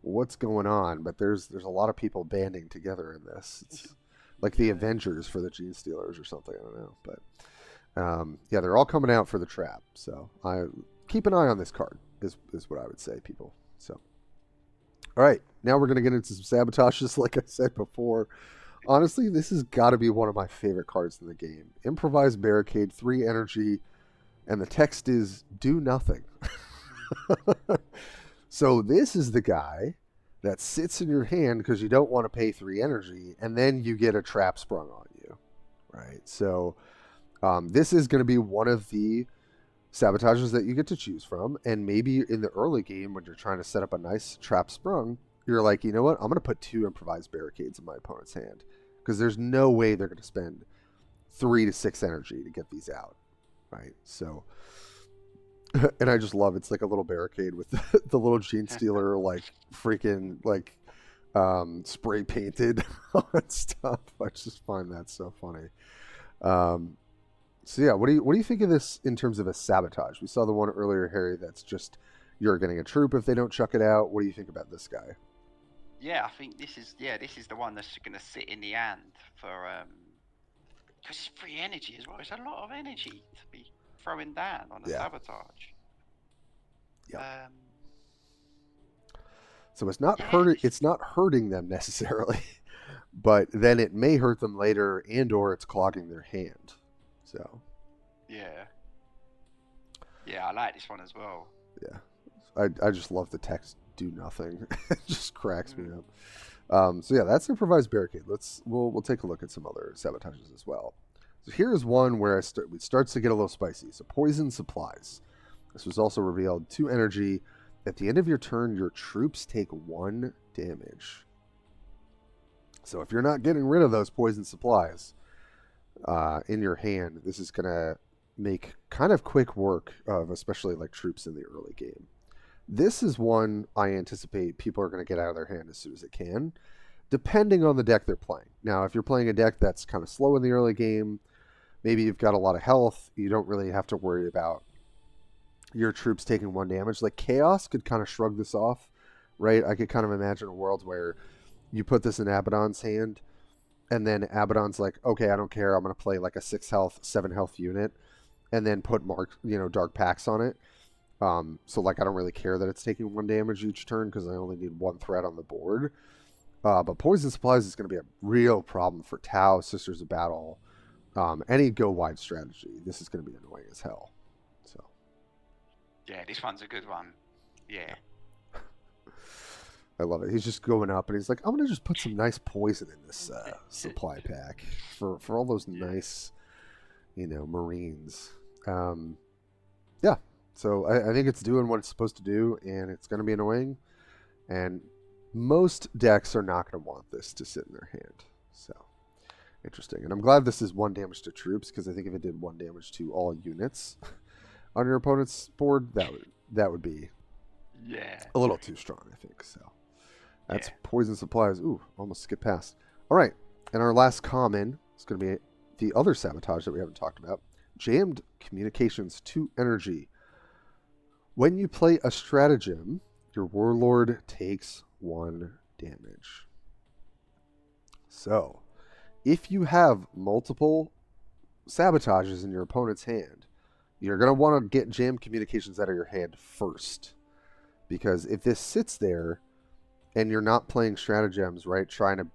what's going on, but there's a lot of people banding together in this. It's like the Avengers for the Genestealers or something. I don't know, but they're all coming out for the trap. So I keep an eye on this card is what I would say, people. So, all right, now we're gonna get into some sabotages. Like I said before, honestly, this has got to be one of my favorite cards in the game. Improvised Barricade, 3 energy, and the text is "Do nothing." So this is the guy that sits in your hand because you don't want to pay 3 energy, and then you get a trap sprung on you, right? So this is going to be one of the sabotages that you get to choose from, and maybe in the early game when you're trying to set up a nice trap sprung, you're like, you know what? I'm going to put 2 improvised barricades in my opponent's hand because there's no way they're going to spend 3 to 6 energy to get these out, right? So, and I just love it's like a little barricade with the little Genestealer like freaking like spray painted on stuff. I just find that so funny. So yeah, what do you think of this in terms of a sabotage? We saw the one earlier, Harry, that's just you're getting a troop if they don't chuck it out. What do you think about this guy? Yeah, I think this is the one that's going to sit in the hand for because it's free energy as well. It's a lot of energy to be throwing down on a sabotage. Yeah. So it's not hurting them necessarily, but then it may hurt them later, and/or it's clogging their hand. So. Yeah, I like this one as well. Yeah, I just love the text "Do nothing." It just cracks me up. So yeah, that's improvised barricade. We'll take a look at some other sabotages as well. So here's one where it starts to get a little spicy. So poison supplies. This was also revealed. 2 energy. At the end of your turn, your troops take 1 damage. So if you're not getting rid of those poison supplies in your hand, this is gonna make kind of quick work of especially like troops in the early game. This is one I anticipate people are going to get out of their hand as soon as it can, depending on the deck they're playing. Now, if you're playing a deck that's kind of slow in the early game, maybe you've got a lot of health, you don't really have to worry about your troops taking 1 damage. Like Chaos could kind of shrug this off right? I could kind of imagine a world where you put this in Abaddon's hand, and then Abaddon's like, okay, I don't care. I'm going to play like a 6 health, 7 health unit, and then put dark packs on it. So like I don't really care that it's taking 1 damage each turn because I only need 1 threat on the board. But Poison Supplies is going to be a real problem for Tau, Sisters of Battle, any go wide strategy. This is going to be annoying as hell. So Yeah, this one's a good one. Yeah. I love it. He's just going up and he's like, I'm going to just put some nice poison in this supply pack for all those nice, Marines. Yeah. So I think it's doing what it's supposed to do, and it's going to be annoying. And most decks are not going to want this to sit in their hand. So interesting. And I'm glad this is 1 damage to troops, because I think if it did 1 damage to all units on your opponent's board, that would be a little too strong, I think. So that's Poison Supplies. Ooh, almost skipped past. All right. And our last common is going to be the other sabotage that we haven't talked about. Jammed Communications 2 Energy. When you play a stratagem, your Warlord takes 1 damage. So, if you have multiple sabotages in your opponent's hand, you're going to want to get Jammed Communications out of your hand first. Because if this sits there and you're not playing stratagems, right, trying to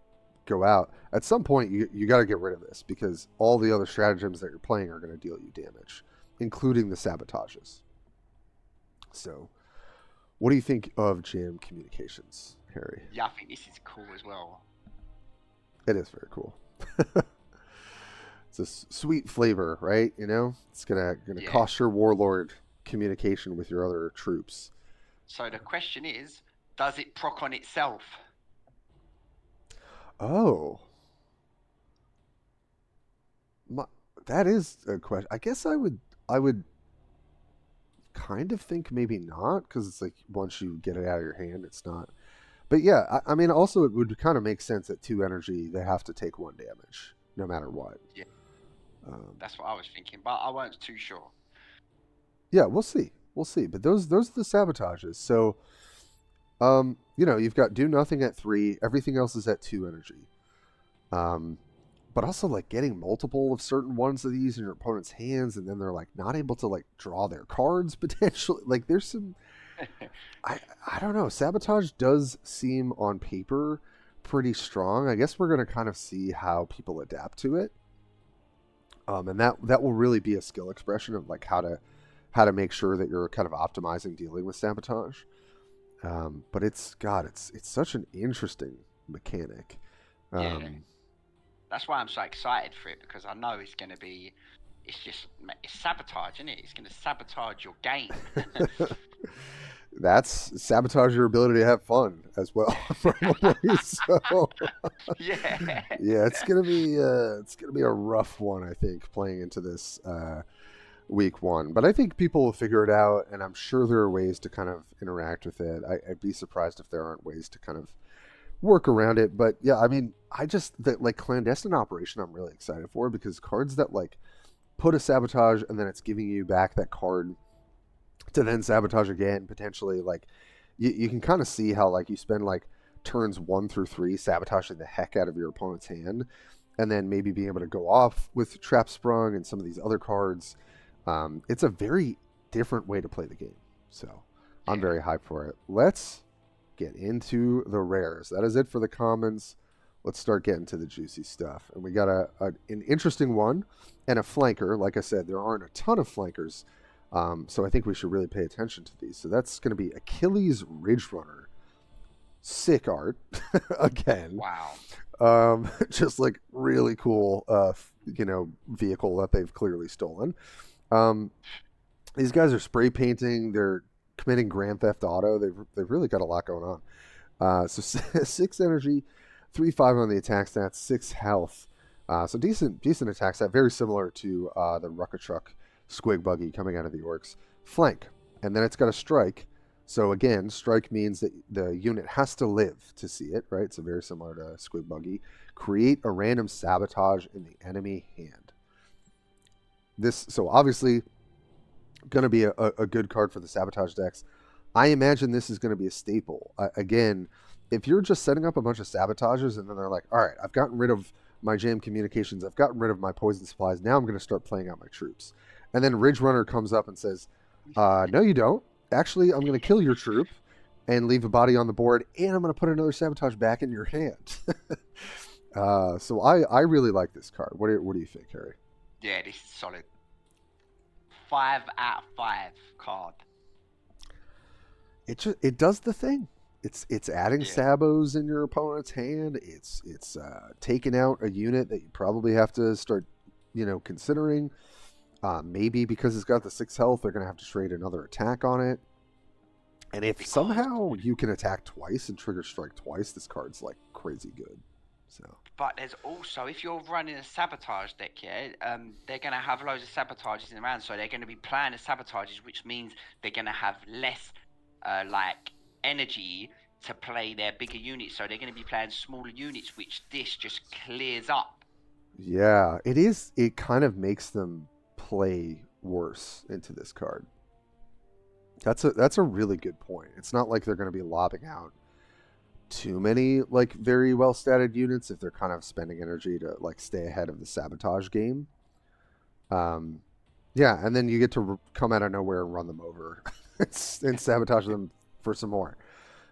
go out, at some point you got to get rid of this, because all the other stratagems that you're playing are going to deal you damage, including the sabotages. So, what do you think of Jammed Communications, Harry? Yeah, I think this is cool as well. It is very cool. It's a sweet flavor, right? It's gonna cost your Warlord communication with your other troops. So the question is, does it proc on itself? Oh. That is a question. I guess I would kind of think maybe not, because it's like once you get it out of your hand, it's not. But yeah, I mean, also it would kind of make sense at 2 energy they have to take 1 damage no matter what. Yeah, that's what I was thinking, but I wasn't too sure. Yeah, we'll see. But those are the sabotages. So, you've got do nothing at 3. Everything else is at 2 energy. But also like getting multiple of certain ones of these in your opponent's hands, and then they're like not able to like draw their cards potentially. Like there's some, I don't know. Sabotage does seem on paper pretty strong. I guess we're gonna kind of see how people adapt to it. And that will really be a skill expression of like how to make sure that you're kind of optimizing dealing with sabotage. But it's such an interesting mechanic. That's why I'm so excited for it, because I know it's going to be, it's sabotage, isn't it? It's going to sabotage your game. That's sabotage your ability to have fun as well, probably. So yeah, it's gonna be a rough one, I think, playing into this week 1. But I think people will figure it out, and I'm sure there are ways to kind of interact with it. I'd be surprised if there aren't ways to kind of work around it. But yeah, I mean, that clandestine operation I'm really excited for, because cards that like put a sabotage and then it's giving you back that card to then sabotage again potentially, like you can kind of see how like you spend like turns 1 through 3 sabotaging the heck out of your opponent's hand, and then maybe being able to go off with Trap Sprung and some of these other cards. It's a very different way to play the game, so I'm very hyped for it. Let's get into the rares. That is it for the commons. Let's start getting to the juicy stuff. And we got an interesting one and a flanker. Like I said, there aren't a ton of flankers, so I think we should really pay attention to these. So that's going to be Achilles Ridge Runner. Sick art again. Wow. Just like really cool, vehicle that they've clearly stolen. These guys are spray painting. They're committing Grand Theft Auto. They've really got a lot going on. So 6 energy, 3/5 on the attack stats, 6 health. So decent attack stat, very similar to the Rucka Truck Squig Buggy coming out of the Orcs. Flank, and then it's got a strike. So again, strike means that the unit has to live to see it, right? So very similar to Squig Buggy. Create a random sabotage in the enemy hand. So obviously going to be a good card for the sabotage decks. I imagine this is going to be a staple. Again, if you're just setting up a bunch of sabotages and then they're like, all right, I've gotten rid of my jam communications, I've gotten rid of my poison supplies, now I'm going to start playing out my troops. And then Ridge Runner comes up and says, no, you don't. Actually, I'm going to kill your troop and leave a body on the board, and I'm going to put another sabotage back in your hand. So I really like this card. What do you think, Harry? Yeah, this is solid. 5 out of 5 card. It does the thing. It's adding sabos in your opponent's hand. It's taking out a unit that you probably have to start, considering. Maybe because it's got the 6 health, they're gonna have to trade another attack on it. And if somehow you can attack twice and trigger strike twice, this card's like crazy good. So. But there's also, if you're running a sabotage deck, they're going to have loads of sabotages in the round, so they're going to be playing the sabotages, which means they're going to have less, energy to play their bigger units, so they're going to be playing smaller units, which this just clears up. Yeah, it is. It kind of makes them play worse into this card. That's a really good point. It's not like they're going to be lobbing out too many very well statted units if they're kind of spending energy to stay ahead of the sabotage game. Yeah, and then you get to come out of nowhere and run them over and sabotage them for some more.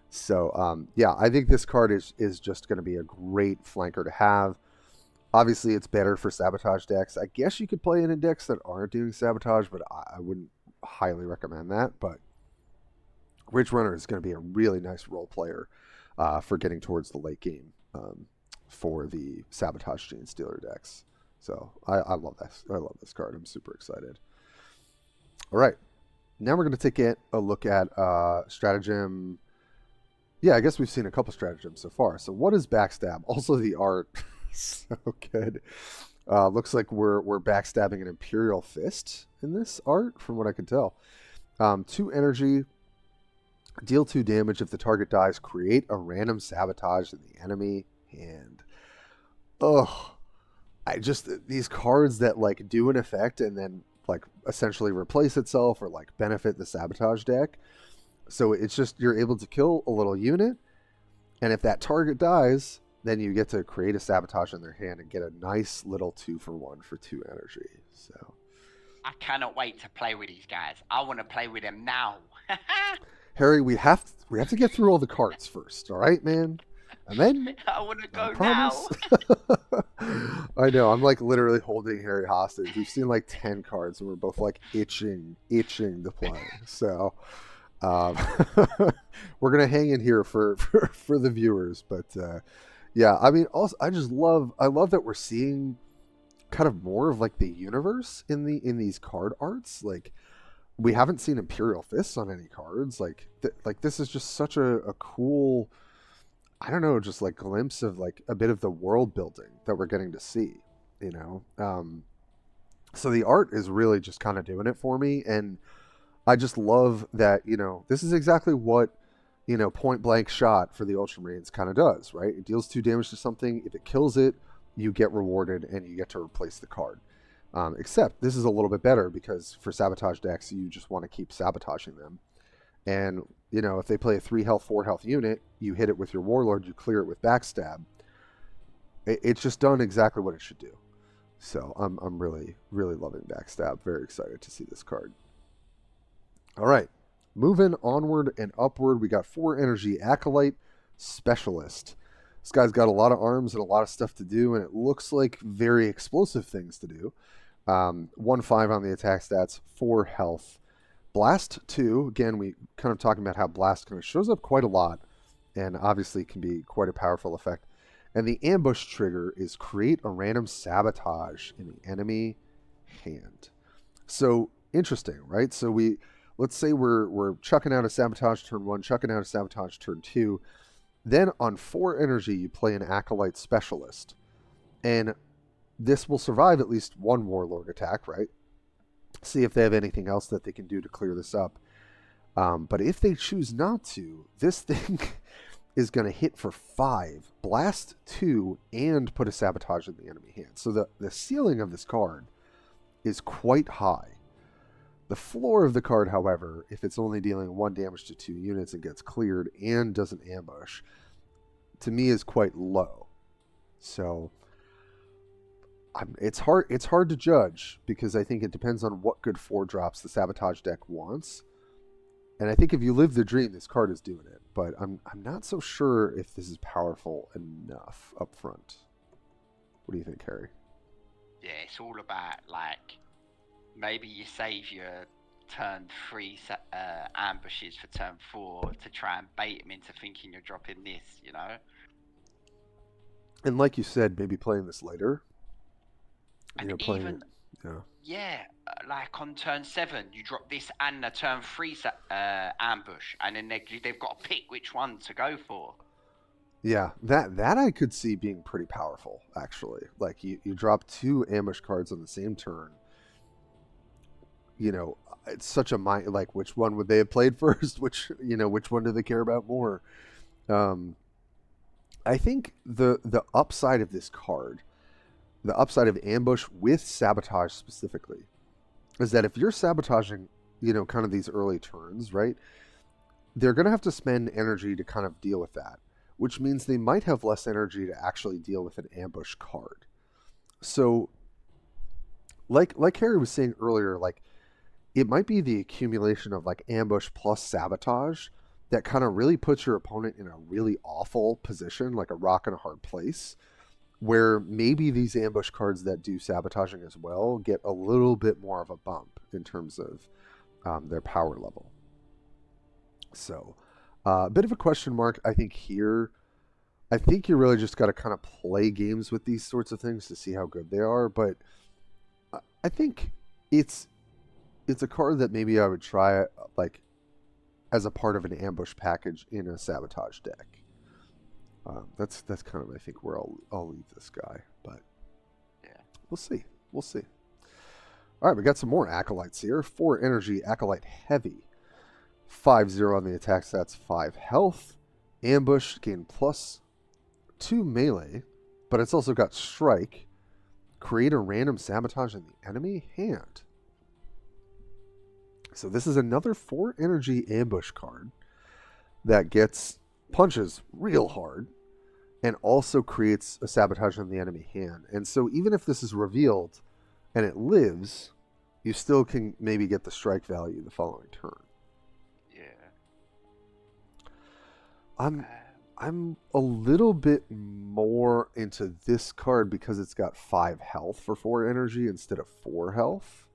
So yeah, I think this card is just going to be a great flanker to have. Obviously, it's better for sabotage decks. I guess you could play it in decks that aren't doing sabotage, but I wouldn't highly recommend that. But Ridge Runner is going to be a really nice role player for getting towards the late game for the sabotage Genestealer decks. So I love this. I love this card. I'm super excited. All right, now we're going to take a look at stratagem. Yeah, I guess we've seen a couple stratagems so far. So what is backstab? Also, the art so good. Looks like we're backstabbing an Imperial Fist in this art, from what I can tell. 2 energy. Deal 2 damage if the target dies. Create a random sabotage in the enemy hand. Ugh. These cards that do an effect and then essentially replace itself or benefit the sabotage deck. So it's just you're able to kill a little unit, and if that target dies, then you get to create a sabotage in their hand and get a nice little 2-for-1 for 2 energy. So I cannot wait to play with these guys. I want to play with them now. Harry, we have to get through all the cards first, all right, man? And then I want to go now. I know. I'm literally holding Harry hostage. We've seen 10 cards, and we're both itching to play. So we're gonna hang in here for the viewers. But yeah, I mean, also I love that we're seeing kind of more of the universe in these card arts. We haven't seen Imperial Fists on any cards. This is just such a cool, I don't know, just glimpse of a bit of the world building that we're getting to see, so the art is really just kind of doing it for me. And I just love that, this is exactly what, point blank shot for the Ultramarines kind of does, right? It deals 2 damage to something. If it kills it, you get rewarded and you get to replace the card. Except this is a little bit better because for sabotage decks, you just want to keep sabotaging them. And, if they play a 3 health, 4 health unit, you hit it with your Warlord, you clear it with backstab. It's just done exactly what it should do. So I'm really, really loving backstab. Very excited to see this card. All right, moving onward and upward, we got 4 energy Acolyte Specialist. This guy's got a lot of arms and a lot of stuff to do, and it looks like very explosive things to do. 1/5 on the attack stats, 4 health. Blast 2, again, we kind of talking about how Blast kind of shows up quite a lot, and obviously can be quite a powerful effect. And the ambush trigger is create a random sabotage in the enemy hand. So interesting, right? So let's say we're chucking out a sabotage turn 1, chucking out a sabotage turn 2. Then on 4 energy, you play an Acolyte Specialist. And this will survive at least 1 Warlord attack, right? See if they have anything else that they can do to clear this up. But if they choose not to, this thing is going to hit for 5, blast 2, and put a sabotage in the enemy hand. So the ceiling of this card is quite high. The floor of the card, however, if it's only dealing 1 damage to 2 units and gets cleared and doesn't ambush, to me is quite low. So it's hard to judge, because I think it depends on what good 4-drops the Sabotage deck wants. And I think if you live the dream, this card is doing it. But I'm not so sure if this is powerful enough up front. What do you think, Harry? Yeah, it's all about, like, maybe you save your turn 3 ambushes for turn 4 to try and bait him into thinking you're dropping this, you know? And like you said, maybe playing this later. And even, like on turn 7, you drop this and a turn 3 ambush, and then they've got to pick which one to go for. Yeah, that I could see being pretty powerful, actually. Like, you drop 2 ambush cards on the same turn. It's such a mind, like, which one would they have played first? Which one do they care about more? I think the upside of this card, the upside of ambush with sabotage specifically, is that if you're sabotaging, kind of these early turns, right, they're going to have to spend energy to kind of deal with that, which means they might have less energy to actually deal with an ambush card. So, like Harry was saying earlier, like, it might be the accumulation of, like, ambush plus sabotage that kind of really puts your opponent in a really awful position, like a rock in a hard place, where maybe these ambush cards that do sabotaging as well get a little bit more of a bump in terms of their power level. So, a bit of a question mark, I think, here. I think you really just got to kind of play games with these sorts of things to see how good they are, but I think it's a card that maybe I would try, like, as a part of an ambush package in a sabotage deck. That's kind of, I think, where I'll leave this guy, but yeah, we'll see. All right, we got some more acolytes here. 4 energy, acolyte heavy, 5/0 on the attack stats, 5 health, ambush, gain plus 2 melee, but it's also got strike. Create a random sabotage in the enemy hand. So this is another 4 energy ambush card that gets punches real hard and also creates a sabotage in the enemy hand. And so even if this is revealed and it lives, you still can maybe get the strike value the following turn. Yeah. I'm a little bit more into this card because it's got 5 health for 4 energy instead of 4 health.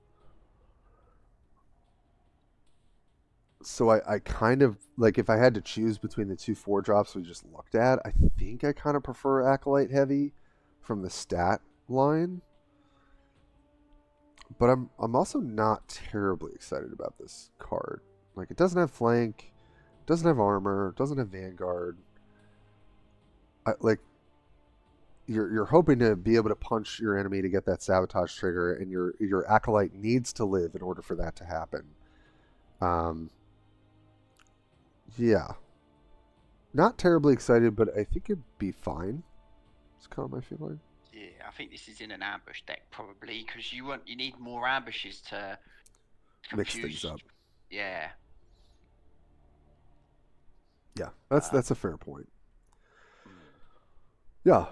So I kind of, like, if I had to choose between the 2 4-drops we just looked at, I think I kind of prefer Acolyte Heavy from the stat line. But I'm also not terribly excited about this card. Like, it doesn't have flank, doesn't have armor, doesn't have Vanguard. You're hoping to be able to punch your enemy to get that sabotage trigger, and your Acolyte needs to live in order for that to happen. Yeah. Not terribly excited, but I think it'd be fine. It's kind of my feeling. Yeah, I think this is in an ambush deck probably, because you need more ambushes to Mix things up. Yeah. Yeah, that's a fair point. Yeah.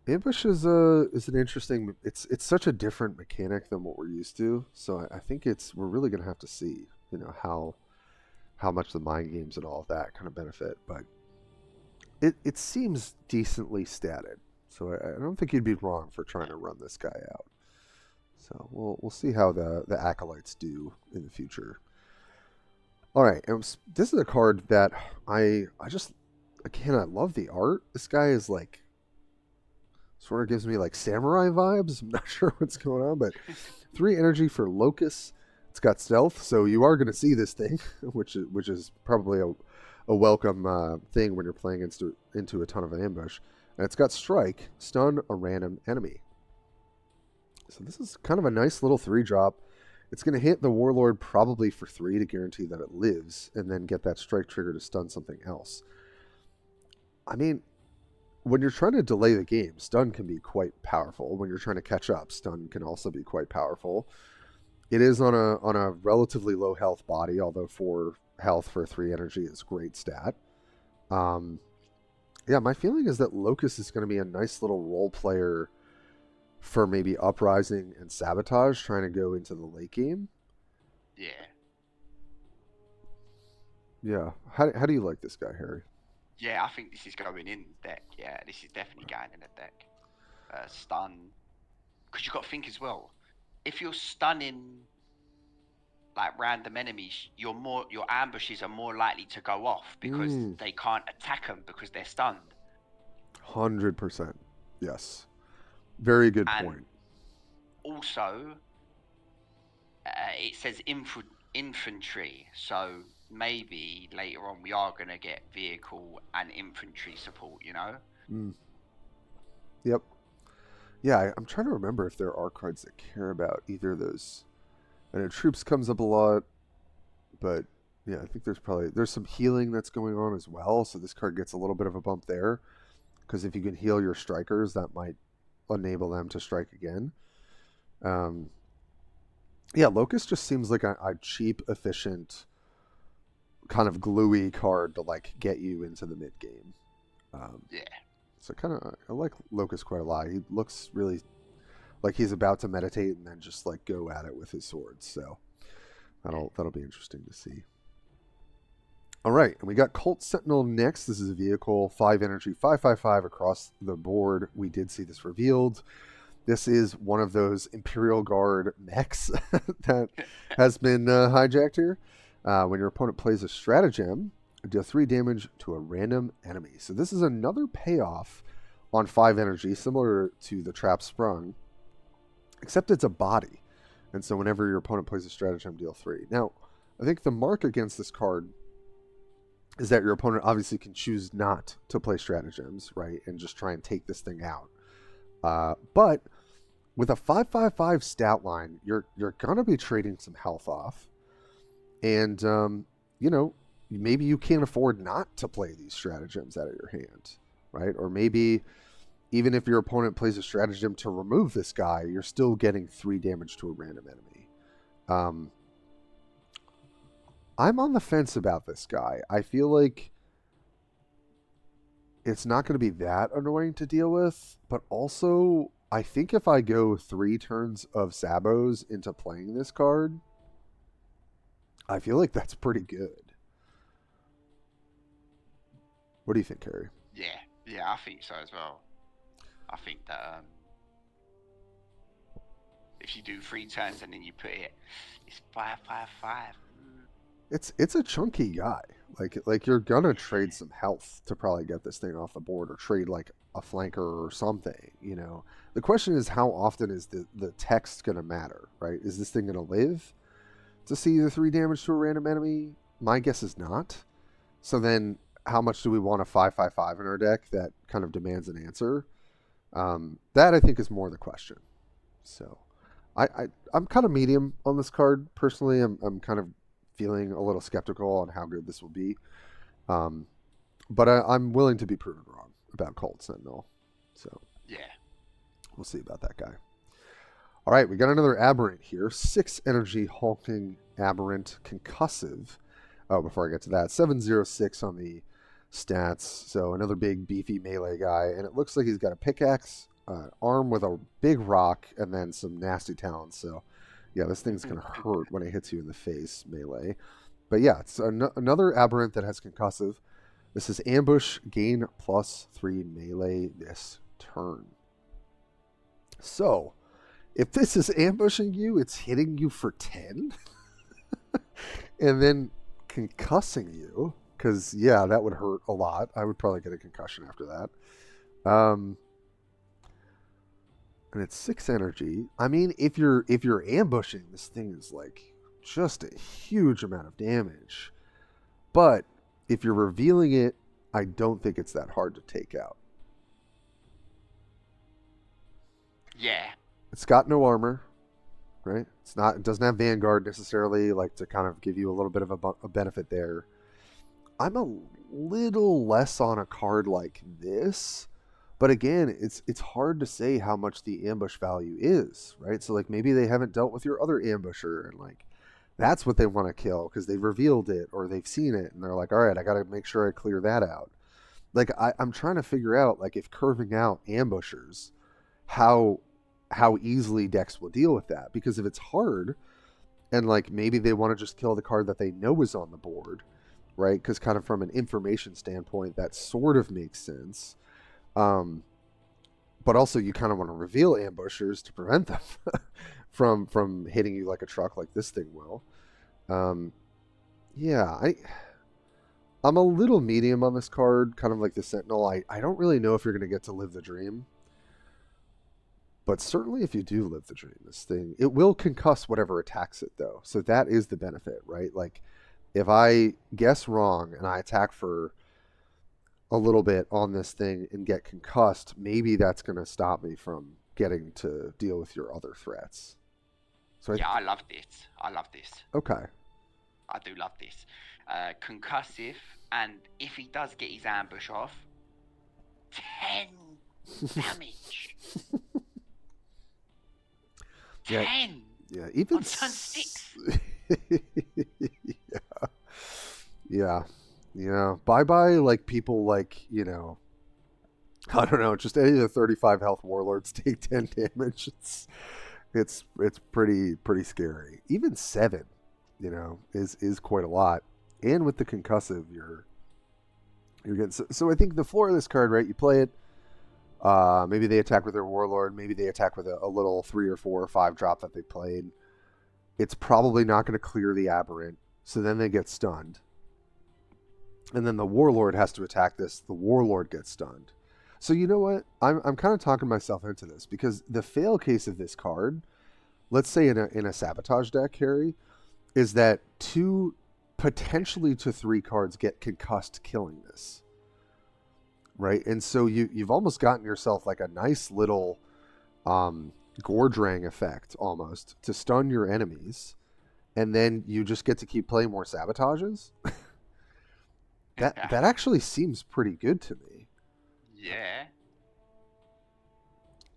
Ambush is an interesting. It's such a different mechanic than what we're used to. So I think we're really gonna have to see, how much the mind games and all of that kind of benefit. But it seems decently statted. So I don't think you'd be wrong for trying to run this guy out. So we'll see how the acolytes do in the future. All right, this is a card that I love the art. This guy is like, sort of gives me like samurai vibes. I'm not sure what's going on, but 3 energy for Locust. It's got stealth, so you are going to see this thing, which is probably a welcome thing when you're playing into a ton of ambush. And it's got strike, stun a random enemy. So this is kind of a nice little 3-drop. It's going to hit the Warlord probably for 3 to guarantee that it lives, and then get that strike trigger to stun something else. I mean, when you're trying to delay the game, stun can be quite powerful. When you're trying to catch up, stun can also be quite powerful. It is on a relatively low health body, although 4 health for 3 energy is a great stat. Um, yeah, my feeling is that Locust is going to be a nice little role player for maybe Uprising and Sabotage, trying to go into the late game. Yeah. Yeah. How do you like this guy, Harry? Yeah, I think this is going in the deck. Yeah, this is definitely going in the deck. Stun. Because you've got to think as well. If you're stunning like random enemies, your ambushes are more likely to go off because Mm, they can't attack them because they're stunned. 100%. Yes. Very good And point. also, it says infantry, so maybe later on we are going to get vehicle and infantry support. Mm, yep. Yeah, I'm trying to remember if there are cards that care about either of those. I know troops comes up a lot, but yeah, I think there's some healing that's going on as well. So this card gets a little bit of a bump there because if you can heal your strikers, that might enable them to strike again. Um, yeah, Locust just seems like a cheap, efficient, kind of gluey card to like get you into the mid game. Um, Yeah. so kind of I like Locust quite a lot. He looks really like he's about to meditate and then just like go at it with his swords. So that'll be interesting to see. All right, and we got Cult Sentinel next. This is a vehicle, 5 energy, 5/5/5 across the board. We did see this revealed. This is one of those Imperial Guard mechs that has been hijacked here. When your opponent plays a stratagem, deal 3 damage to a random enemy. So this is another payoff on 5 energy, similar to the Trap Sprung, except it's a body. And so whenever your opponent plays a stratagem, deal 3. Now, I think the mark against this card is that your opponent obviously can choose not to play stratagems, right, and just try and take this thing out. But with a 5/5/5 stat line, you're gonna be trading some health off, and you know maybe you can't afford not to play these stratagems out of your hand, right? Or maybe even if your opponent plays a stratagem to remove this guy, you're still getting 3 damage to a random enemy. Um, I'm on the fence about this guy. I feel like it's not going to be that annoying to deal with, but also I think if I go 3 turns of Sabos into playing this card, I feel like that's pretty good. What do you think, Harry? Yeah. Yeah, I think so as well. I think that if you do 3 turns and then you put it's 5/5/5. It's a chunky guy. Like you're gonna trade some health to probably get this thing off the board, or trade like a flanker or something. The question is how often is the text gonna matter, right? Is this thing gonna live to see the 3 damage to a random enemy? My guess is not. So then, how much do we want a 5/5/5 in our deck that kind of demands an answer? That I think is more the question. So, I'm kind of medium on this card personally. I'm kind of feeling a little skeptical on how good this will be, um, but I'm willing to be proven wrong about Cold Sentinel. So Yeah. we'll see about that guy. All right, we got another aberrant here. 6 energy hulking aberrant concussive. Oh, before I get to that, 706 on the stats. So another big beefy melee guy, and it looks like he's got a pickaxe, arm with a big rock, and then some nasty talons. So yeah, this thing's gonna hurt when it hits you in the face melee. But yeah, it's another aberrant that has concussive. This is ambush, gain +3 melee this turn. So if this is ambushing you, it's hitting you for 10 and then concussing you. Because, yeah, that would hurt a lot. I would probably get a concussion after that. And it's 6 energy. I mean, if you're ambushing, this thing is like just a huge amount of damage. But if you're revealing it, I don't think it's that hard to take out. Yeah. It's got no armor, right? It doesn't have Vanguard necessarily, like to kind of give you a little bit of a benefit there. I'm a little less on a card like this, But again, it's hard to say how much the ambush value is, right? So like maybe they haven't dealt with your other ambusher, and like that's what they want to kill because they've revealed it or they've seen it, and they're like, all right, I got to make sure I clear that out. Like I'm trying to figure out like if curving out ambushers, how how easily decks will deal with that. Because if it's hard, and like maybe they want to just kill the card that they know is on the board, right? Because kind of from an information standpoint, that sort of makes sense. Um, but also you kind of want to reveal ambushers to prevent them from hitting you like a truck like this thing will. Um, yeah, I'm a little medium on this card, kind of like the Sentinel. I don't really know if you're going to get to live the dream, but certainly if you do live the dream, this thing, it will concuss whatever attacks it though. So that is the benefit, right? Like if I guess wrong and I attack for a little bit on this thing and get concussed, maybe that's going to stop me from getting to deal with your other threats. So Yeah, I love this. I love this. Okay. I do love this. Concussive, and if he does get his ambush off, 10 damage. 10. Yeah, even on turn 6. Yeah. Bye bye, like people like, I don't know, just any of the 35 health warlords take 10 damage. It's pretty scary. Even 7, is quite a lot. And with the concussive, you're getting so I think the floor of this card, right? You play it. Maybe they attack with their warlord. Maybe they attack with a little 3 or 4 or 5 drop that they played. It's probably not going to clear the aberrant, so then they get stunned. And then the warlord has to attack this. The warlord gets stunned. So you know what? I'm kind of talking myself into this because the fail case of this card, let's say in a sabotage deck, Harry, is that 2 potentially to 3 cards get concussed killing this. Right? And so you've almost gotten yourself like a nice little Gordrang effect almost to stun your enemies, and then you just get to keep playing more sabotages. That actually seems pretty good to me. Yeah.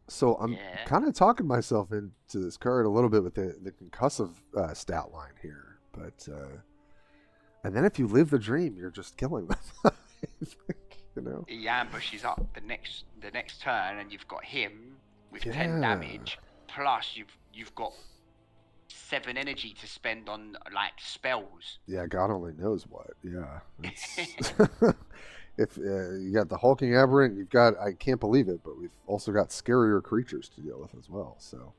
So I'm kind of talking myself into this card a little bit with the concussive stat line here, but and then if you live the dream, you're just killing them. He ambushes up the next turn, and you've got him with 10 damage. Plus, you've got 7 energy to spend on like spells. Yeah, God only knows what. Yeah, if you got the hulking aberrant, you've got, I can't believe it, but we've also got scarier creatures to deal with as well. So,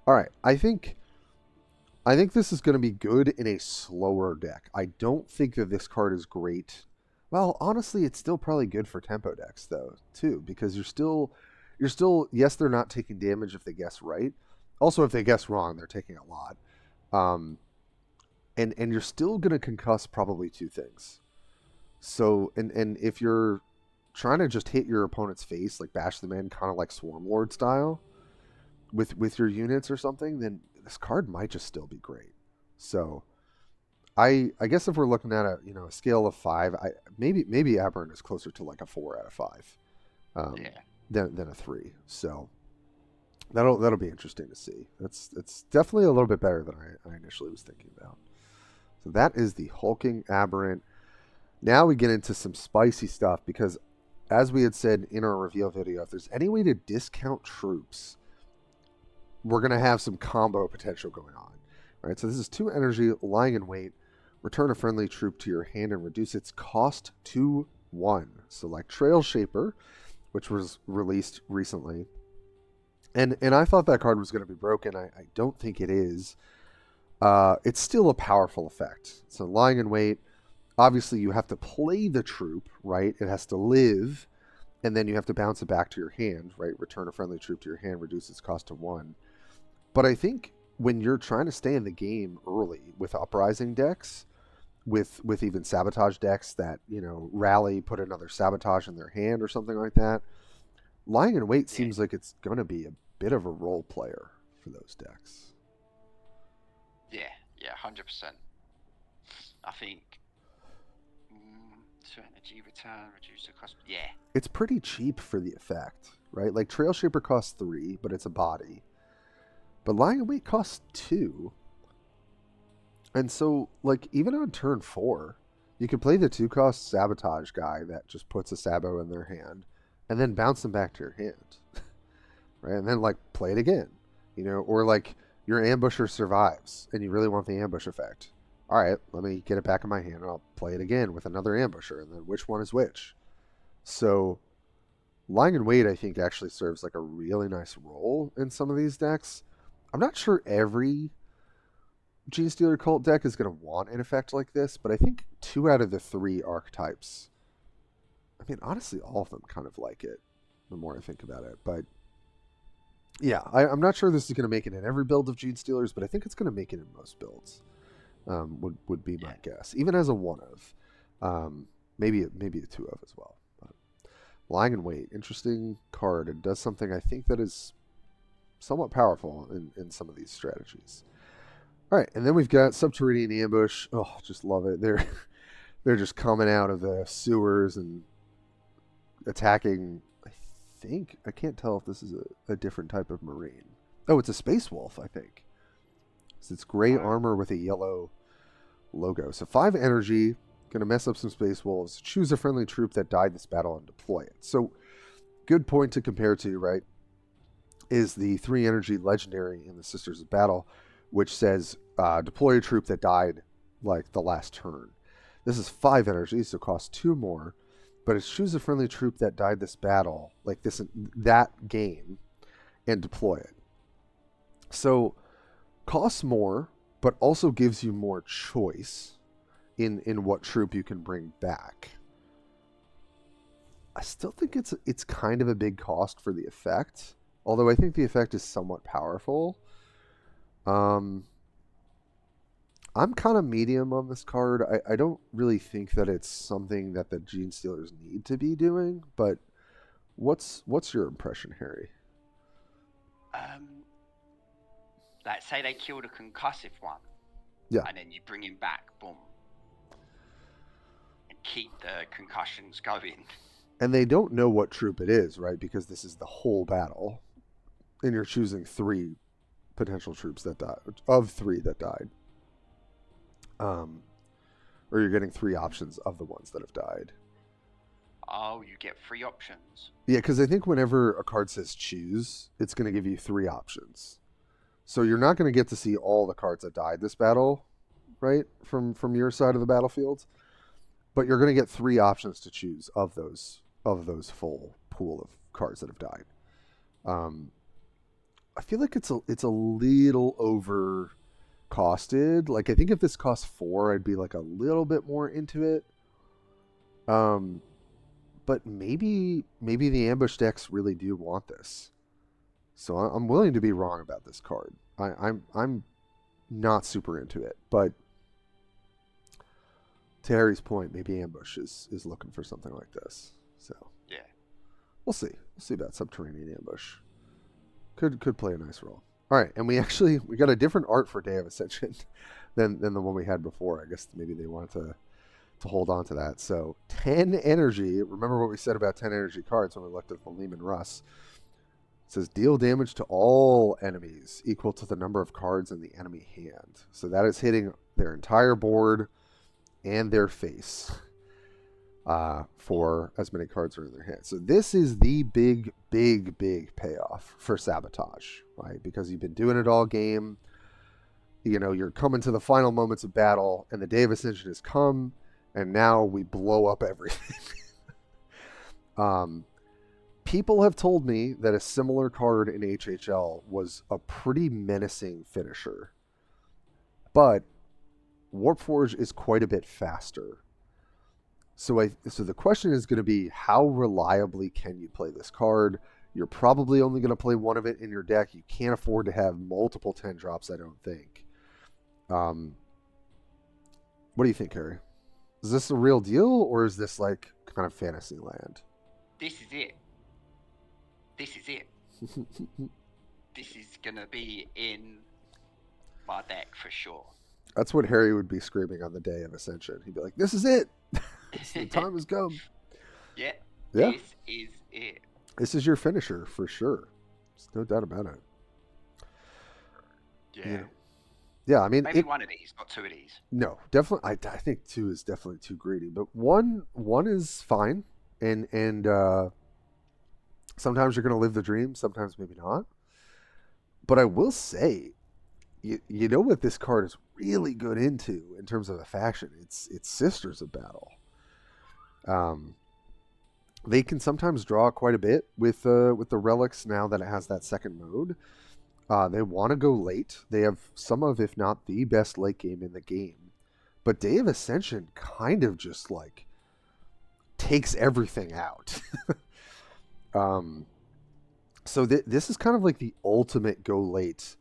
all right, I think this is going to be good in a slower deck. I don't think that this card is great. Well, honestly, it's still probably good for tempo decks though, too, because you're still yes, they're not taking damage if they guess right. Also, if they guess wrong, they're taking a lot. And you're still going to concuss probably 2 things. So, and if you're trying to just hit your opponent's face, like bash them in, kind of like Swarmlord style, with your units or something, then this card might just still be great. So, I guess if we're looking at a scale of 5, maybe Aberrant is closer to like a 4 out of 5, than a 3. So that'll be interesting to see. It's definitely a little bit better than I initially was thinking about. So that is the hulking aberrant. Now we get into some spicy stuff because, as we had said in our reveal video, if there's any way to discount troops, we're going to have some combo potential going on. All right, so this is 2 energy, lying in wait. Return a friendly troop to your hand and reduce its cost to 1. So like Trail Shaper, which was released recently. And I thought that card was going to be broken. I don't think it is. It's still a powerful effect. So lying in wait, obviously you have to play the troop, right? It has to live, and then you have to bounce it back to your hand, right? Return a friendly troop to your hand, reduce its cost to 1. But I think when you're trying to stay in the game early with Uprising decks, with even sabotage decks that, rally, put another sabotage in their hand or something like that, lying in wait seems like it's going to be a bit of a role player for those decks. Yeah, 100%. I think 2 energy return, reduce the cost. Yeah. It's pretty cheap for the effect, right? Like Trail Shaper costs 3, but it's a body. But Lying in Wait costs 2. And so, like, even on turn 4, you could play the 2-cost Sabotage guy that just puts a Sabo in their hand, and then bounce them back to your hand. Right? And then, like, play it again. Or, like, your Ambusher survives, and you really want the ambush effect. All right, let me get it back in my hand, and I'll play it again with another Ambusher, and then which one is which? So, Lying in Wait, I think, actually serves, like, a really nice role in some of these decks. I'm not sure every Genestealer Cult deck is going to want an effect like this, but I think 2 out of the 3 archetypes, I mean, honestly, all of them kind of like it, the more I think about it. But yeah, I'm not sure this is going to make it in every build of Genestealers, but I think it's going to make it in most builds, would be my guess. Even as a 1 of. Maybe a 2 of as well. But Lying in Wait, interesting card. It does something I think that is somewhat powerful in some of these strategies. All right, and then we've got Subterranean Ambush. Oh, just love it. They're just coming out of the sewers and attacking. I can't tell if this is a different type of Marine. Oh, it's a Space Wolf, I think. So it's gray armor with a yellow logo. So 5 energy, gonna mess up some Space Wolves. Choose a friendly troop that died this battle and deploy it. So good point to compare to, right? Is the 3 energy legendary in the Sisters of Battle, which says deploy a troop that died like the last turn. This is 5 energy, so costs 2 more, but it's choose a friendly troop that died this battle, like that game, and deploy it. So costs more, but also gives you more choice in what troop you can bring back. I still think it's kind of a big cost for the effect, although I think the effect is somewhat powerful. I'm kind of medium on this card. I don't really think that it's something that the Genestealers need to be doing, but what's your impression, Harry? Like, say they killed a concussive one. Yeah. And then you bring him back, boom. And keep the concussions going. And they don't know what troop it is, right? Because this is the whole battle. And you're choosing 3 potential troops that died, of 3 that died. Or you're getting 3 options of the ones that have died. Oh, you get 3 options. Yeah, because I think whenever a card says choose, it's going to give you 3 options. So you're not going to get to see all the cards that died this battle, right? From your side of the battlefield. But you're going to get 3 options to choose of those full pool of cards that have died. I feel like it's a little over costed. Like, I think if this cost 4, I'd be like a little bit more into it. But maybe the ambush decks really do want this. So I'm willing to be wrong about this card. I'm not super into it, but to Harry's point, maybe ambush is looking for something like this. So yeah, we'll see. We'll see about Subterranean Ambush. Could play a nice role. All right, and we got a different art for Day of Ascension than the one we had before. I guess maybe they wanted to hold on to that. So 10 energy. Remember what we said about 10 energy cards when we looked at the Lehman Russ. It says deal damage to all enemies equal to the number of cards in the enemy hand. So that is hitting their entire board and their face for as many cards are in their hand. So this is the big payoff for Sabotage, right? Because you've been doing it all game. You know, you're coming to the final moments of battle, and the Day of Ascension has come, and now we blow up everything. People have told me that a similar card in HHL was a pretty menacing finisher. But Warpforge is quite a bit faster. So the question is going to be, how reliably can you play this card? You're probably only going to play one of it in your deck. You can't afford to have multiple 10 drops, I don't think. What do you think, Harry? Is this a real deal, or is this like kind of fantasy land? This is it. This is going to be in my deck for sure. That's what Harry would be screaming on the Day of Ascension. He'd be like, this is it. The time has come. Yeah, Yeah, this is it. this is your finisher for sure. There's no doubt about it. You Yeah. know, yeah. I mean, Maybe it. one of these, not two of these. No, definitely. I think two is definitely too greedy, but one is fine, and sometimes you're gonna live the dream, sometimes maybe not. But I will say, you know what this card is really good into in terms of a faction. It's Sisters of Battle. Um, they can sometimes draw quite a bit with the relics now that it has that second mode. They want to go late. They have some of, if not the best late game in the game. But Day of Ascension kind of just like takes everything out. um, so this is kind of like the ultimate go late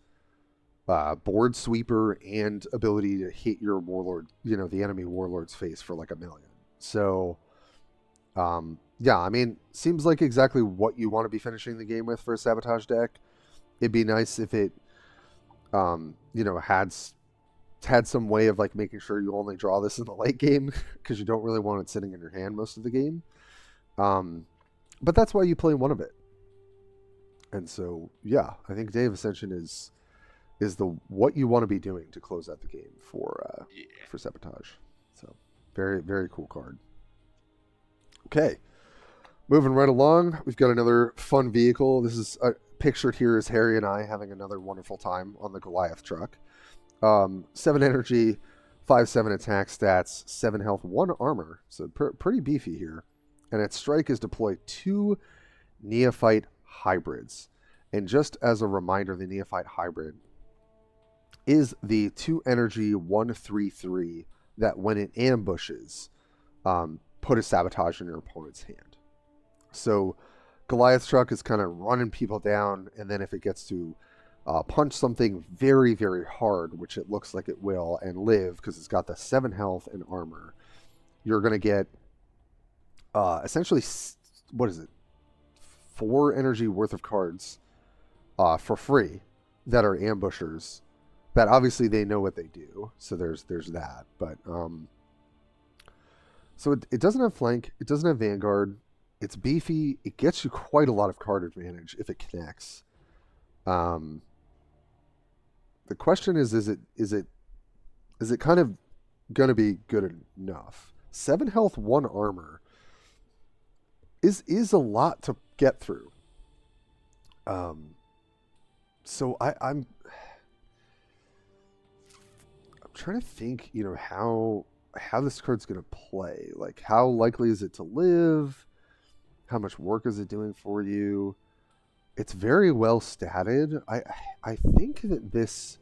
board sweeper and ability to hit your warlord, the enemy warlord's face for like a million. So, yeah, I mean, seems like exactly what you want to be finishing the game with for a sabotage deck. It'd be nice if it, had some way of like making sure you only draw this in the late game because you don't really want it sitting in your hand most of the game. But that's why you play one of it. And so, yeah, I think Day of Ascension is the what you want to be doing to close out the game for sabotage. So, very very cool card. Okay, moving right along, we've got another fun vehicle. This is pictured here as Harry and I having another wonderful time on the Goliath truck. 7 energy, 5/7 attack stats, 7 health, 1 armor. So pretty beefy here. And its strike is deploy 2 Neophyte hybrids. And just as a reminder, the Neophyte hybrid is the 2 energy 1/3/3 that when it ambushes, put a sabotage in your opponent's hand. So Goliath truck is kind of running people down, and then if it gets to punch something very, very hard, which it looks like it will, and live because it's got the 7 health and armor, you're going to get essentially, what is it? 4 energy worth of cards for free that are ambushers. That obviously they know what they do, so there's that. But so it doesn't have flank, it doesn't have vanguard. It's beefy. It gets you quite a lot of card advantage if it connects. The question is it kind of going to be good enough? 7 health, 1 armor is a lot to get through. So I'm trying to think, how this card's going to play. Like, how likely is it to live? How much work is it doing for you? It's very well statted. I think that this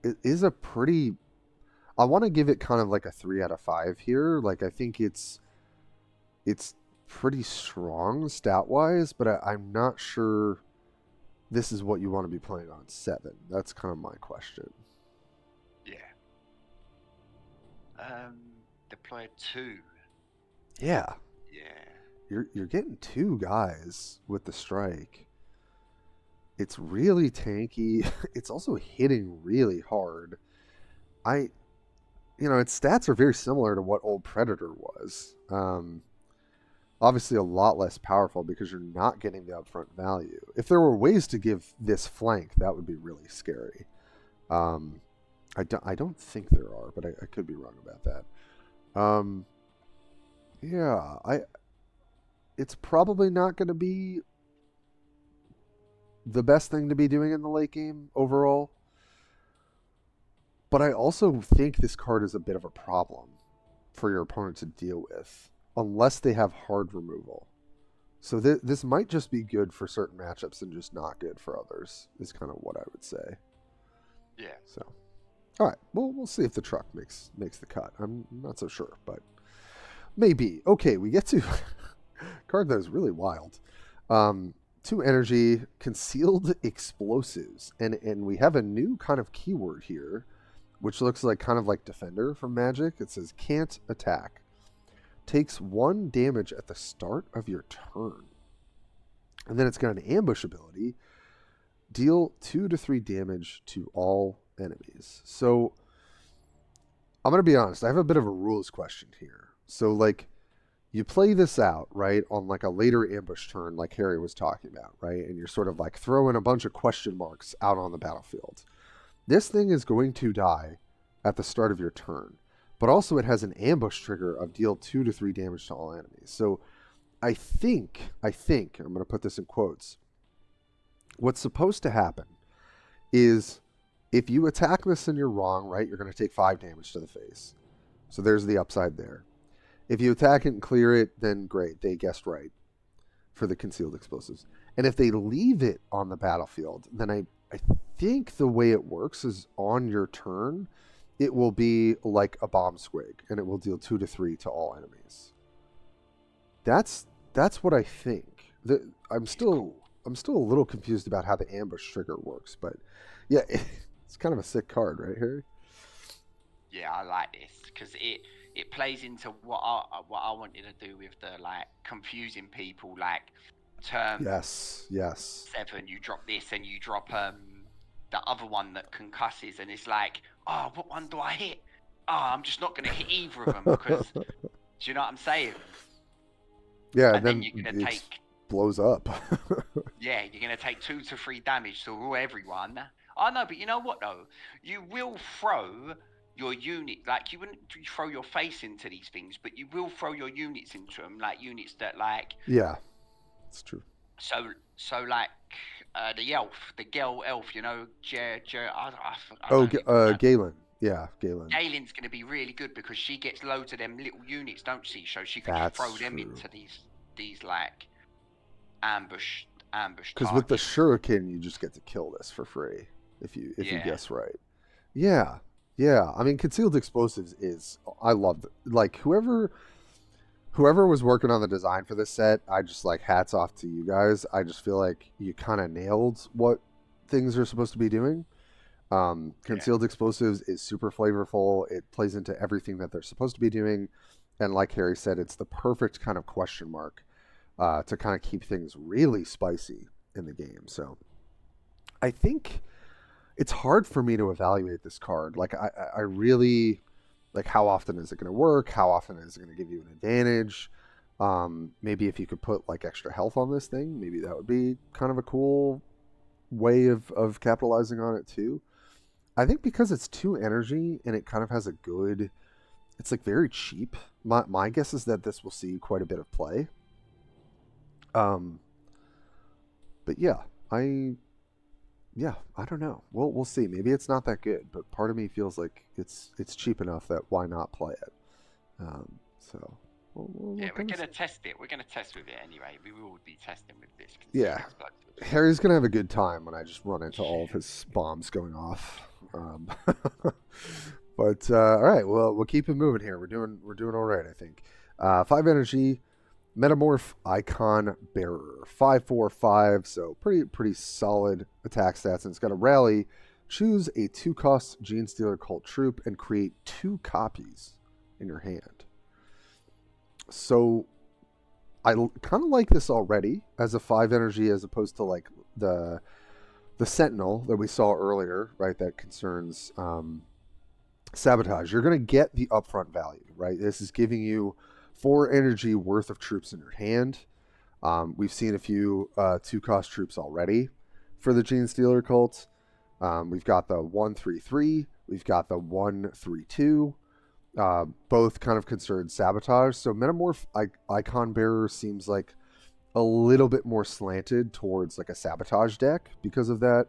is a pretty... I want to give it kind of like a 3 out of 5 here. Like, I think it's pretty strong stat-wise, but I'm not sure this is what you want to be playing on 7. That's kind of my question. Yeah. Deploy 2. Yeah. Yeah. You're getting 2 guys with the strike. It's really tanky. It's also hitting really hard. Its stats are very similar to what old Predator was. Obviously a lot less powerful because you're not getting the upfront value. If there were ways to give this flank, that would be really scary. I don't think there are, but I could be wrong about that. It's probably not going to be the best thing to be doing in the late game overall. But I also think this card is a bit of a problem for your opponent to deal with, unless they have hard removal. So this might just be good for certain matchups and just not good for others, is kind of what I would say. Yeah. So, all right, we'll see if the truck makes the cut. I'm not so sure, but maybe. Okay, we get to card that is really wild. 2 energy, concealed explosives, and we have a new kind of keyword here, which looks like kind of like Defender from Magic. It says can't attack. Takes 1 damage at the start of your turn. And then it's got an ambush ability. Deal 2 to 3 damage to all enemies. So I'm gonna be honest. I have a bit of a rules question here. So like, you play this out right on like a later ambush turn, like Harry was talking about, right? And you're sort of like throwing a bunch of question marks out on the battlefield. This thing is going to die at the start of your turn, but also it has an ambush trigger of deal 2 to 3 damage to all enemies. So I think I'm going to put this in quotes. What's supposed to happen is if you attack this and you're wrong, right, you're going to take 5 damage to the face. So there's the upside there. If you attack it and clear it, then great, they guessed right for the concealed explosives. And if they leave it on the battlefield, then I think the way it works is on your turn, it will be like a bomb squig, and it will deal 2 to 3 to all enemies. That's what I think. I'm still I'm still a little confused about how the ambush trigger works, but yeah, it's kind of a sick card, right, Harry? Yeah, I like this because it plays into what I wanted to do with the like confusing people. Like turn Yes. 7, you drop this, and you drop the other one that concusses, and it's like, oh, what one do I hit? Oh, I'm just not going to hit either of them because, do you know what I'm saying? Yeah, And then then you're going to it take, blows up. yeah, you're going to take 2 to 3 damage to rule everyone. I know, but you know what though? You will throw your unit, like you wouldn't throw your face into these things, but you will throw your units into them, like units that like, Yeah, it's true. so like the girl elf, you know, I Oh, don't even know. Galen. Yeah, Galen. Galen's going to be really good because she gets loads of them little units, don't she? So she could just That's throw them true. into these like ambush Because with the targets. shuriken, you just get to kill this for free if you Yeah, guess right. Yeah, yeah. I mean, concealed explosives is I love it. Like whoever was working on the design for this set, I just like hats off to you guys. I just feel like you kind of nailed what things are supposed to be doing. yeah, Concealed explosives is super flavorful. It plays into everything that they're supposed to be doing, and like Harry said, it's the perfect kind of question mark to kind of keep things really spicy in the game. So I think it's hard for me to evaluate this card. Like I really like how often is it going to work? How often is it going to give you an advantage? Maybe if you could put like extra health on this thing, maybe that would be kind of a cool way of capitalizing on it too. I think because it's 2 energy and it kind of has a good, it's like very cheap. My guess is that this will see quite a bit of play. Um, but I don't know. We'll see. Maybe it's not that good, but part of me feels like it's cheap enough that why not play it? So we'll yeah. We're kind of gonna test it. We're gonna test with it anyway. We will be testing with this concealed yeah. explosives. Harry's gonna have a good time when I just run into all of his bombs going off. Um, but all right, well we'll keep it moving here. We're doing all right, I think. 5 energy, Metamorph Icon Bearer, 5/4/5, so pretty solid attack stats. And it's got a rally. Choose a 2-cost Genestealer Cult troop and create 2 copies in your hand. So I kind of like this already as a 5 energy, as opposed to like the Sentinel that we saw earlier, right? That concerns sabotage. You're going to get the upfront value, right? This is giving you 4 energy worth of troops in your hand. We've seen a few 2-cost troops already for the Genestealer Cult. We've got the 1/3/3. We've got the 1/3/2. Both kind of concerned sabotage. So Metamorph Icon Bearer seems like a little bit more slanted towards like a sabotage deck because of that,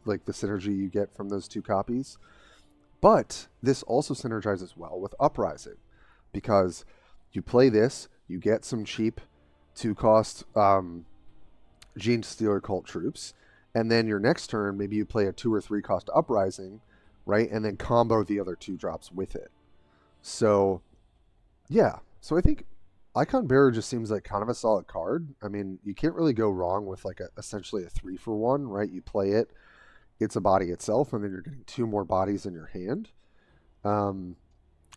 like the synergy you get from those 2 copies. But this also synergizes well with Uprising because you play this, you get some cheap 2-cost Genestealer Cult troops, and then your next turn, maybe you play a 2 or 3-cost Uprising, right? And then combo the other 2 drops with it. So, yeah. So I think Icon Bearer just seems like kind of a solid card. I mean, you can't really go wrong with like essentially a 3-for-1, right? You play it, it's a body itself, and then you're getting 2 more bodies in your hand. Um,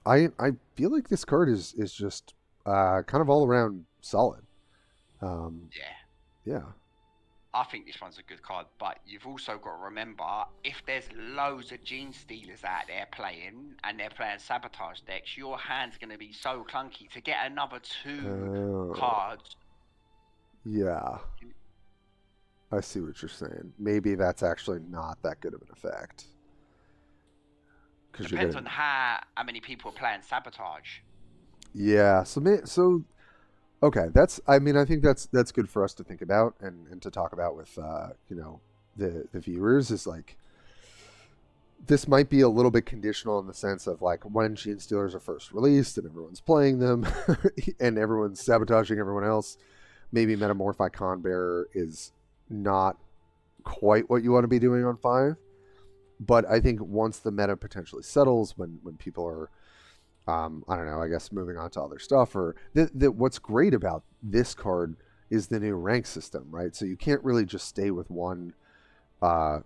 I feel like this card is just kind of all around solid. Um, Yeah, yeah. I think this one's a good card, but you've also got to remember, if there's loads of Genestealers out there playing, and they're playing Sabotage decks, your hand's going to be so clunky to get another 2 Oh, cards. yeah. I see what you're saying. Maybe that's actually not that good of an effect. Because you're Depends on getting. how many people are playing Sabotage. Yeah. So okay, that's. I mean, I think that's good for us to think about and to talk about with the viewers is like this might be a little bit conditional in the sense of like when Genestealers are first released and everyone's playing them and everyone's sabotaging everyone else. Maybe Metamorph Icon Bearer is not quite what you want to be doing on 5. But I think once the meta potentially settles, when people are, I don't know, I guess moving on to other stuff, or what's great about this card is the new rank system, right? So you can't really just stay with one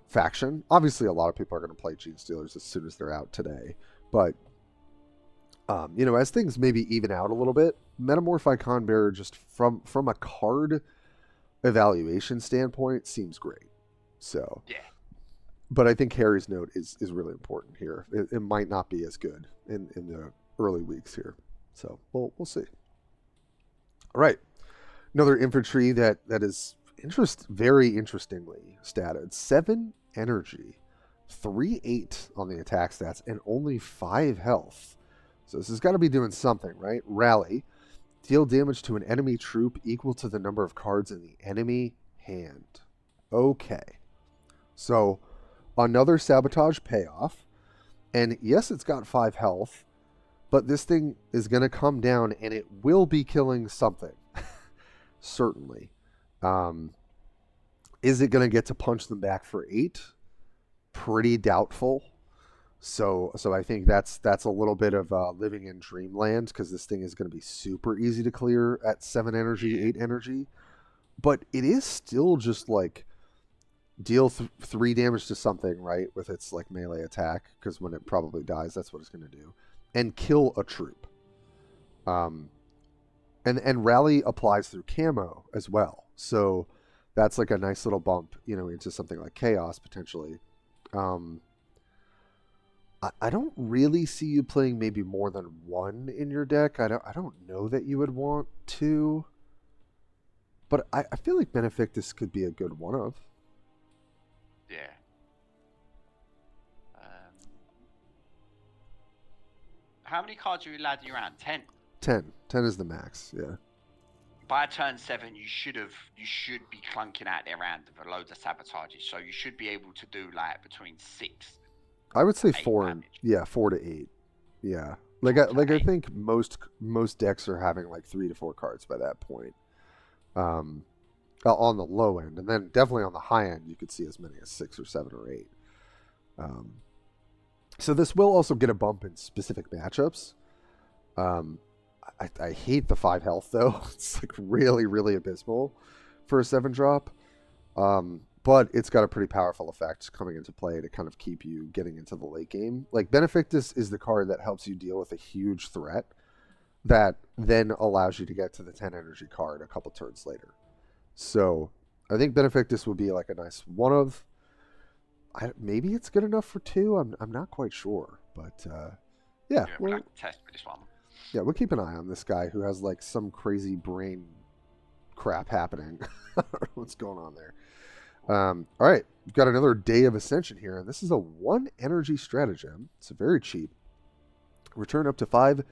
faction. Obviously, a lot of people are going to play Genestealers as soon as they're out today, but as things maybe even out a little bit, Metamorph Icon Bearer just from a card evaluation standpoint seems great. So Yeah. but I think Harry's note is really important here. It might not be as good in the early weeks here, so we'll see. All right, another infantry that is very interestingly statted 7 energy, 3/8 on the attack stats, and only 5 health. So this has got to be doing something, right? Rally, deal damage to an enemy troop equal to the number of cards in the enemy hand. Okay, so another sabotage payoff. And yes, it's got 5 health, but this thing is going to come down and it will be killing something. Certainly. Is it going to get to punch them back for 8? Pretty doubtful. So I think that's a little bit of living in dreamland because this thing is going to be super easy to clear at 7 energy, 8 energy. But it is still just like deal 3 damage to something, right, with its like melee attack, because when it probably dies, that's what it's going to do, and kill a troop. And rally applies through camo as well, so that's like a nice little bump, into something like chaos potentially. I don't really see you playing maybe more than 1 in your deck. I don't know that you would want to, but I feel like Benefactus could be a good one of. Yeah. How many cards are you allowed in your hand? 10. 10 is the max. Yeah. By turn 7, you should be clunking out their hand with loads of sabotages. So you should be able to do like between 6. I would say 8 4 damage. 4 to 8. Yeah. 4 to I 8. think most decks are having like 3 to 4 cards by that point. On the low end, and then definitely on the high end, you could see as many as 6 or 7 or 8. So this will also get a bump in specific matchups. I hate the 5 health though. It's like really, really abysmal for a 7 drop. But it's got a pretty powerful effect coming into play to kind of keep you getting into the late game. Like Benefactus is the card that helps you deal with a huge threat that then allows you to get to the 10 energy card a couple turns later. So I think Benefactus would be like a nice one of. Maybe it's good enough for 2. I'm not quite sure, but yeah, we'll have to test for this one. Yeah, we'll keep an eye on this guy who has like some crazy brain crap happening. I don't know what's going on there. All right, we've got another Day of Ascension here, and this is a 1 energy stratagem. It's very cheap. Return up to 5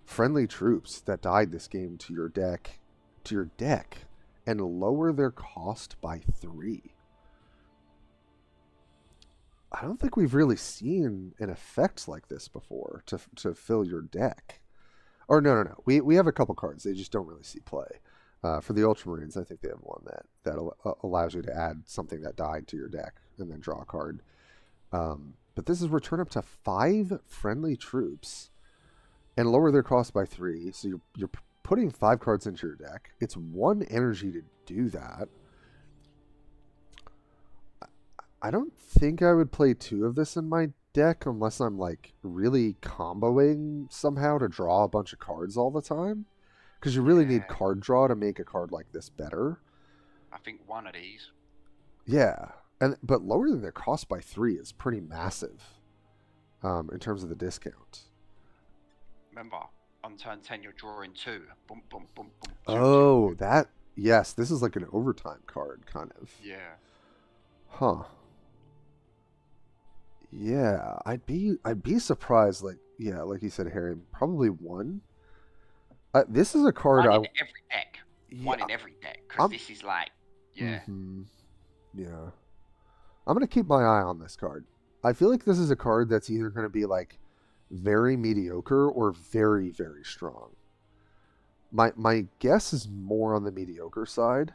friendly troops that died this game to your deck, and lower their cost by 3. I don't think we've really seen an effect like this before to fill your deck. Or no. We have a couple cards. They just don't really see play. For the Ultramarines, I think they have one that allows you to add something that died to your deck and then draw a card. But this is return up to 5 friendly troops and lower their cost by 3. So you're putting 5 cards into your deck. It's 1 energy to do that. I don't think I would play 2 of this in my deck unless I'm like really comboing somehow to draw a bunch of cards all the time. Because you really need card draw to make a card like this better. I think 1 of these. Yeah, but lowering their cost by 3 is pretty massive in terms of the discount. Remember, on turn 10, you're drawing 2. Boom, boom, boom, boom. 2, 2. Oh, that yes, this is like an overtime card, kind of. Yeah. Huh. Yeah, I'd be surprised. Like yeah, like you said, Harry, probably one. This is a card One I in every deck. One yeah in every deck. Because I'm. this is like, yeah. Hmm. Yeah, I'm gonna keep my eye on this card. I feel like this is a card that's either gonna be like very mediocre or very very strong. My guess is more on the mediocre side,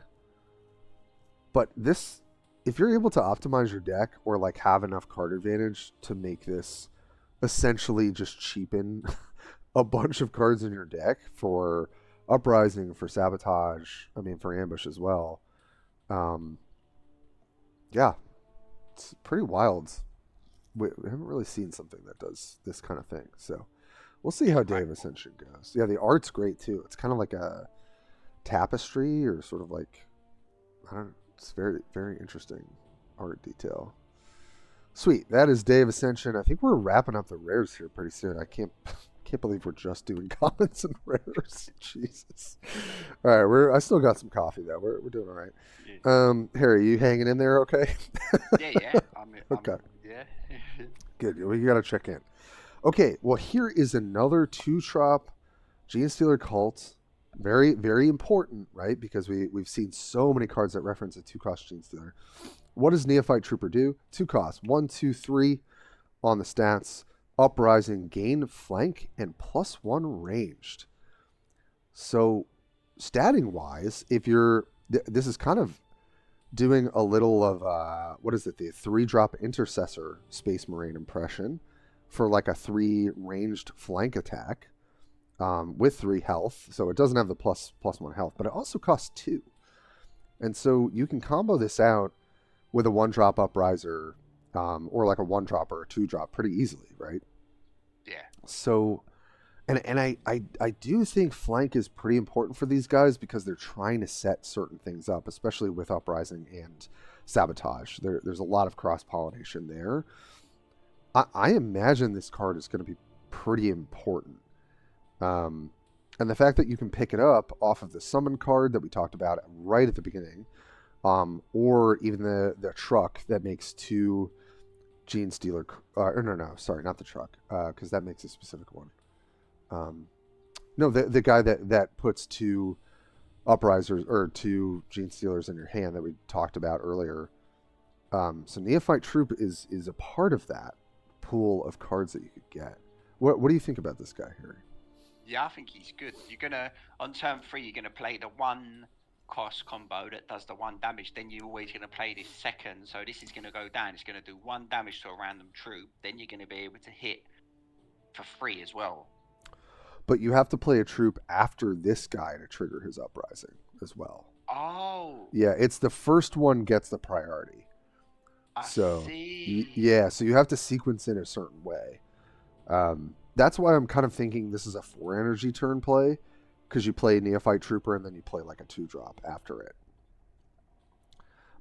but this if you're able to optimize your deck or like have enough card advantage to make this essentially just cheapen a bunch of cards in your deck for uprising, for sabotage, I mean for ambush as well. Um, yeah, it's pretty wild. We haven't really seen something that does this kind of thing, so we'll see how Day of Ascension goes. Yeah, the art's great too. It's kind of like a tapestry or sort of like I don't know. It's very very interesting art detail. Sweet. That is Day of Ascension. I think we're wrapping up the rares here pretty soon. I can't believe we're just doing commons and rares. Jesus. All right, I still got some coffee though. We're doing all right. Yeah, Harry, you hanging in there? Okay. yeah. Okay. Yeah. Good. We got to check in. Okay. Well, here is another 2-drop Genestealer Cults. Very very important, right? Because we've seen so many cards that reference a 2-cost Genestealer. What does Neophyte Trooper do? 2 costs. 1, 2, 3 on the stats. Uprising, gain flank, and +1 ranged. So, statting wise, if you're. This is kind of doing a little of. What is it? The 3-drop Intercessor Space Marine impression for like a 3 ranged flank attack with 3 health. So, it doesn't have the +1 health, but it also costs 2. And so, you can combo this out with a 1-drop upriser, or like a 1-drop or a 2-drop pretty easily, right? Yeah. So, and I do think flank is pretty important for these guys because they're trying to set certain things up, especially with uprising and sabotage. There's a lot of cross pollination there. I imagine this card is going to be pretty important. And the fact that you can pick it up off of the summon card that we talked about right at the beginning, or even the truck that makes 2 Genestealer. No, sorry, not the truck, because that makes a specific one. No, the guy that puts 2 uprisers or 2 Genestealers in your hand that we talked about earlier. So Neophyte Troop is a part of that pool of cards that you could get. What do you think about this guy, Harry? Yeah, I think he's good. You're gonna on turn 3. You're gonna play the 1-cost combo that does the 1 damage. Then you're always gonna play this second. So this is gonna go down. It's gonna do 1 damage to a random troop. Then you're gonna be able to hit for free as well. But you have to play a troop after this guy to trigger his uprising as well. Oh. Yeah, it's the first one gets the priority. I So see. yeah, so you have to sequence in a certain way. That's why I'm kind of thinking this is a 4 energy turn play, because you play Neophyte Trooper and then you play like a 2-drop after it.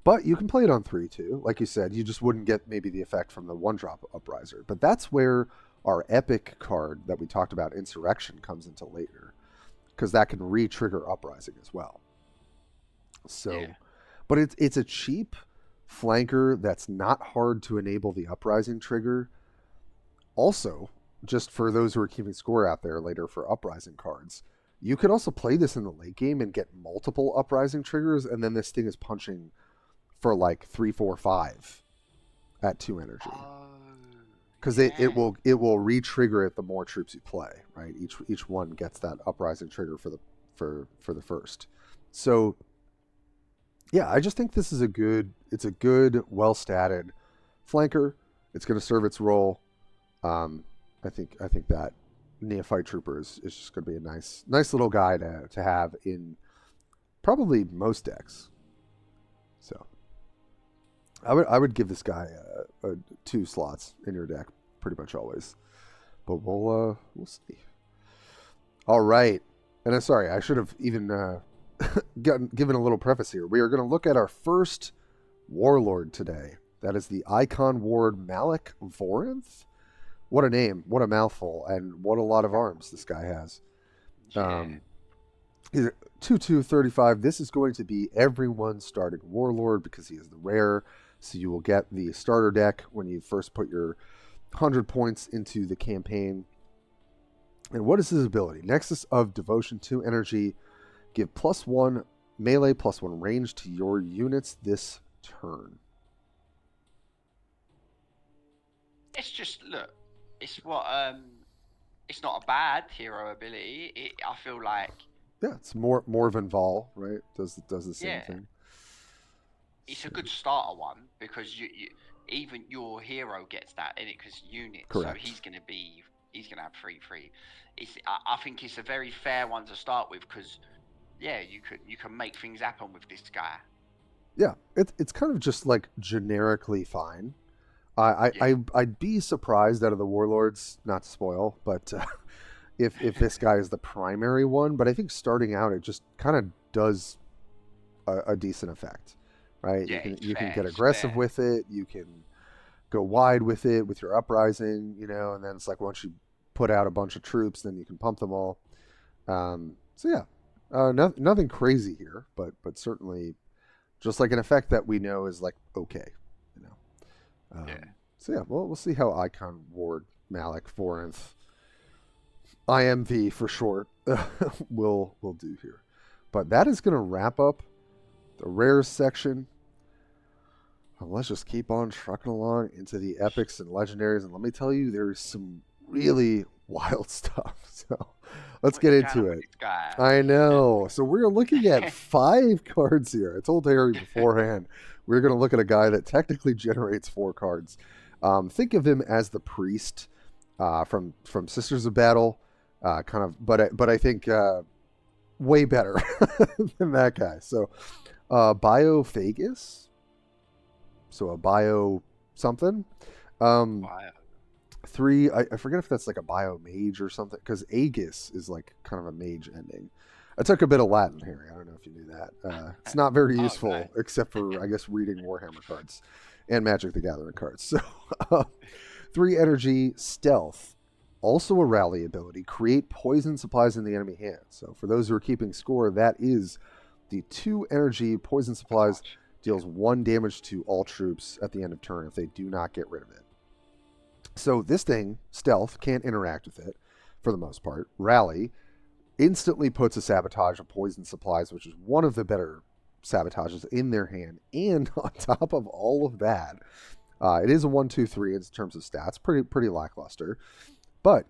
But you can play it on 3 too. Like you said, you just wouldn't get maybe the effect from the 1-drop upriser. But that's where our epic card that we talked about, Insurrection, comes into later, because that can re-trigger uprising as well. So, Yeah. but it's a cheap flanker that's not hard to enable the uprising trigger. Also, just for those who are keeping score out there later for uprising cards, you could also play this in the late game and get multiple uprising triggers, and then this thing is punching for like 3, 4, 5 at 2 energy. Because it will re-trigger it the more troops you play, right? Each one gets that uprising trigger for the first. So yeah, I just think this is a good well-statted flanker. It's going to serve its role. I think that Neophyte Trooper is just going to be a nice little guy to have in probably most decks. So I would give this guy 2 slots in your deck pretty much always, but we'll see. All right, and I'm sorry, I should have even given a little preface here. We are going to look at our first Warlord today. That is the Icon Ward Malik Vorinth. What a name, what a mouthful, and what a lot of arms this guy has. Yeah. He's 2/2/35. This is going to be everyone's starting Warlord because he is the rare. So you will get the starter deck when you first put your 100 points into the campaign. And what is his ability? Nexus of Devotion 2 energy. Give +1 melee +1 range to your units this turn. It's just look. It's what It's not a bad hero ability. I feel like Yeah, it's more than Vol, right? Does the same yeah, thing. it's a good starter one because you even your hero gets that in it because unit. So Correct. he's gonna have 3/3. I think it's a very fair one to start with because yeah, you can make things happen with this guy. Yeah, it's kind of just like generically fine. Yeah. I'd be surprised out of the Warlords, not to spoil, but if this guy is the primary one. But I think starting out, it just kind of does a decent effect, right? Yeah, You can fair. get It's aggressive fair. with it. You can go wide with it with your uprising, and then it's like once you put out a bunch of troops, then you can pump them all. So yeah, nothing crazy here, but certainly just like an effect that we know is like okay, you know. Yeah. So yeah, we'll see how Icon Ward Malik Vorinth IMV for short will do here. But that is going to wrap up the rares section. Let's just keep on trucking along into the epics and legendaries, and let me tell you, there's some really wild stuff. So let's get into it. This guy. I know. So we're looking at 5 cards here. I told Harry beforehand we're going to look at a guy that technically generates 4 cards. Think of him as the priest from Sisters of Battle, kind of, but I think way better than that guy. So Biophagus, so a bio something. Wow. 3, I forget if that's like a bio mage or something, because Aegis is like kind of a mage ending. I took a bit of Latin, Harry. I don't know if you knew that. It's not very useful, No. except for, I guess, reading Warhammer cards and Magic the Gathering cards. So, 3 energy, stealth, also a rally ability, create poison supplies in the enemy hand. So, for those who are keeping score, that is the 2 energy poison supplies, deals 1 damage to all troops at the end of turn if they do not get rid of it. So this thing, stealth, can't interact with it for the most part. Rally instantly puts a sabotage of poison supplies, which is one of the better sabotages in their hand. And on top of all of that, it is a 1/2/3 in terms of stats, pretty lackluster. But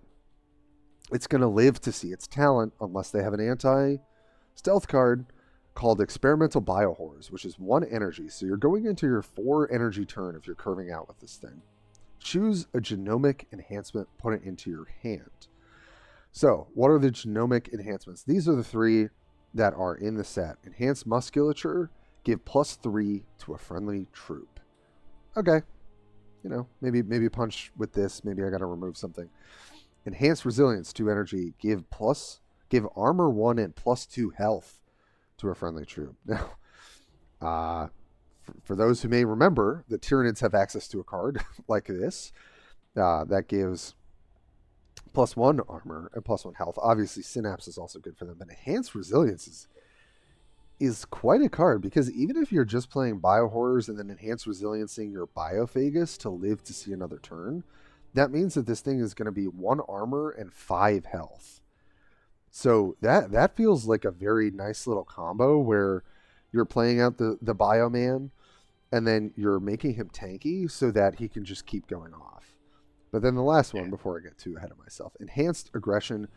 it's going to live to see its talent unless they have an anti-stealth card called Experimental Biohorrors, which is 1 energy. So you're going into your 4 energy turn if you're curving out with this thing. Choose a genomic enhancement, put it into your hand. So, what are the genomic enhancements? These are the 3 that are in the set. Enhanced musculature, give +3 to a friendly troop. Okay, maybe punch with this. Maybe I got to remove something. Enhanced resilience, 2 energy, give armor 1 and +2 health to a friendly troop. Now, for those who may remember, the Tyranids have access to a card like this that gives +1 armor and +1 health. Obviously, Synapse is also good for them, but Enhanced Resilience is quite a card because even if you're just playing Biohorrors and then Enhanced Resiliencing your Biophagus to live to see another turn, that means that this thing is going to be 1 armor and 5 health. So that feels like a very nice little combo where you're playing out the Bioman, and then you're making him tanky so that he can just keep going off. But then the last one, before I get too ahead of myself, enhanced aggression.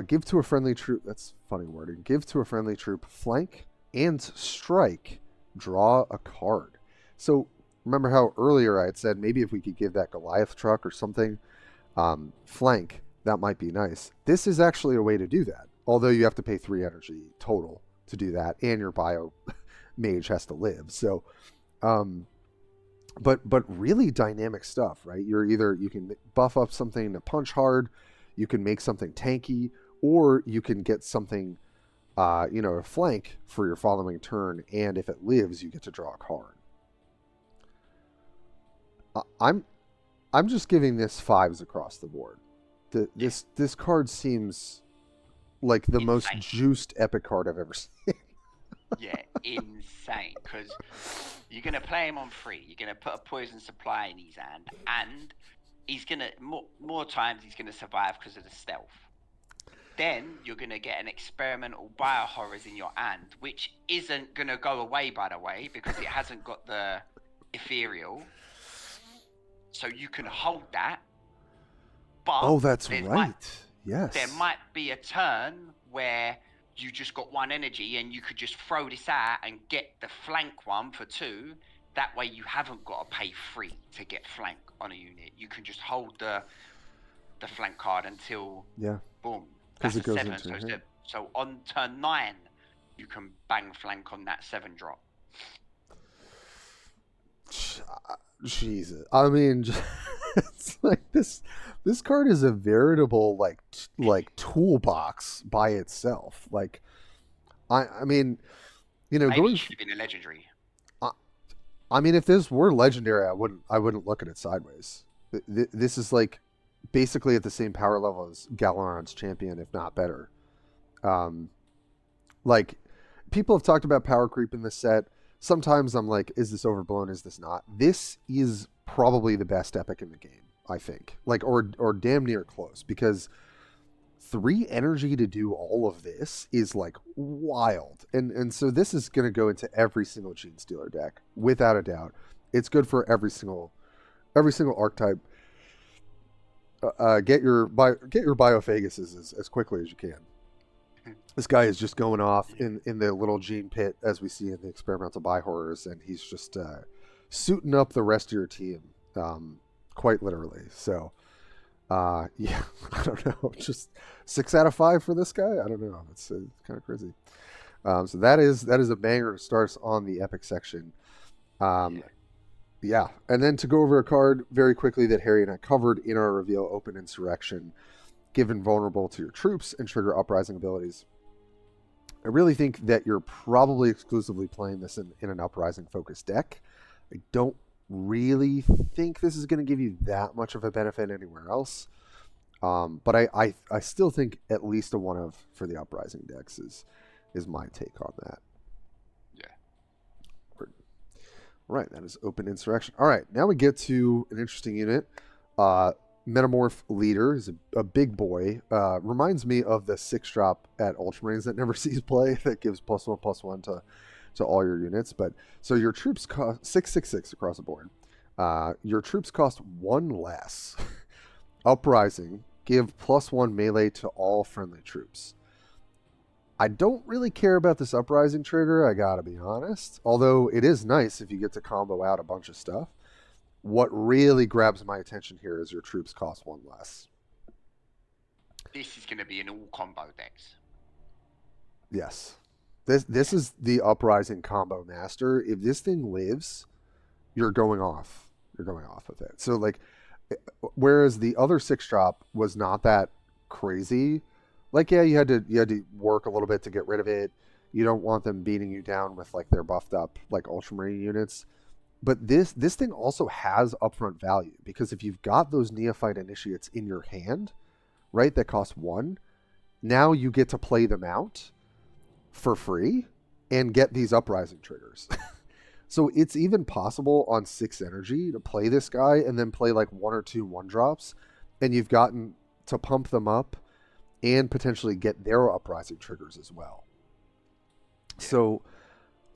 Give to a friendly troop. That's funny wording. Give to a friendly troop flank and strike. Draw a card. So remember how earlier I had said maybe if we could give that Goliath truck or something flank, that might be nice. This is actually a way to do that. Although you have to pay 3 energy total to do that, and your bio mage has to live. So, but really dynamic stuff, right? You can buff up something to punch hard, you can make something tanky, or you can get something, a flank for your following turn, and if it lives, you get to draw a card. I'm I'm just giving this fives across the board. This card seems like the most Insane. juiced epic card I've ever seen. Yeah, insane. Because you're gonna play him on 3. You're gonna put a poison supply in his hand, and he's gonna more times he's gonna survive because of the stealth. Then you're gonna get an experimental biohorrors in your hand, which isn't gonna go away, by the way, because it hasn't got the ethereal. So you can hold that. But Oh, that's right. Yes. there might be a turn where you just got 1 energy and you could just throw this out and get the flank one for 2. That way you haven't got to pay 3 to get flank on a unit. You can just hold the flank card until boom. That's it goes 7. into So on turn 9 you can bang flank on that 7 drop. Jesus. I mean, it's like this card is a veritable like toolbox by itself. Like I mean, Maybe going it should have been a legendary. I mean, if this were legendary, I wouldn't look at it sideways. This is like basically at the same power level as Galaron's champion, if not better. Like people have talked about power creep in this set. Sometimes I'm like, is this overblown? Is this not? This is probably the best epic in the game, I think. Like, or damn near close, because 3 energy to do all of this is like wild. And so this is going to go into every single Genestealer deck, without a doubt. It's good for every single archetype. Get your biophaguses as quickly as you can. This guy is just going off in the little gene pit, as we see in the experimental buy horrors, and he's just suiting up the rest of your team, quite literally. So, yeah, I don't know, just 6 out of 5 for this guy. I don't know, it's kind of crazy. So that is a banger to start us on the epic section. Yeah, and then to go over a card very quickly that Harry and I covered in our reveal: Open Insurrection. Given vulnerable to your troops and trigger uprising abilities. I really think that you're probably exclusively playing this in an uprising focused deck. I don't really think this is going to give you that much of a benefit anywhere else. But I still think at least a 1 of for the uprising decks is my take on that. Yeah. All right, that is Open Insurrection. All right, now we get to an interesting unit. Metamorph Leader is a big boy. Reminds me of the 6-drop at Ultramarines that never sees play that gives +1/+1 to all your units. But so your troops cost 6/6/6 across the board. Your troops cost 1 less. Uprising, give +1 melee to all friendly troops. I don't really care about this Uprising trigger, I gotta be honest. Although it is nice if you get to combo out a bunch of stuff. What really grabs my attention here is your troops cost 1 less. This is going to be in all combo decks. Yes. This is the Uprising combo master. If this thing lives, you're going off. You're going off with it. So like, whereas the other 6-drop was not that crazy. Like, yeah, you had to work a little bit to get rid of it. You don't want them beating you down with like their buffed up like Ultramarine units. But this thing also has upfront value, because if you've got those Neophyte Initiates in your hand, right, that cost 1, now you get to play them out for free and get these Uprising triggers. So it's even possible on 6 energy to play this guy and then play like 1 or 2 1-drops, and you've gotten to pump them up and potentially get their Uprising triggers as well. So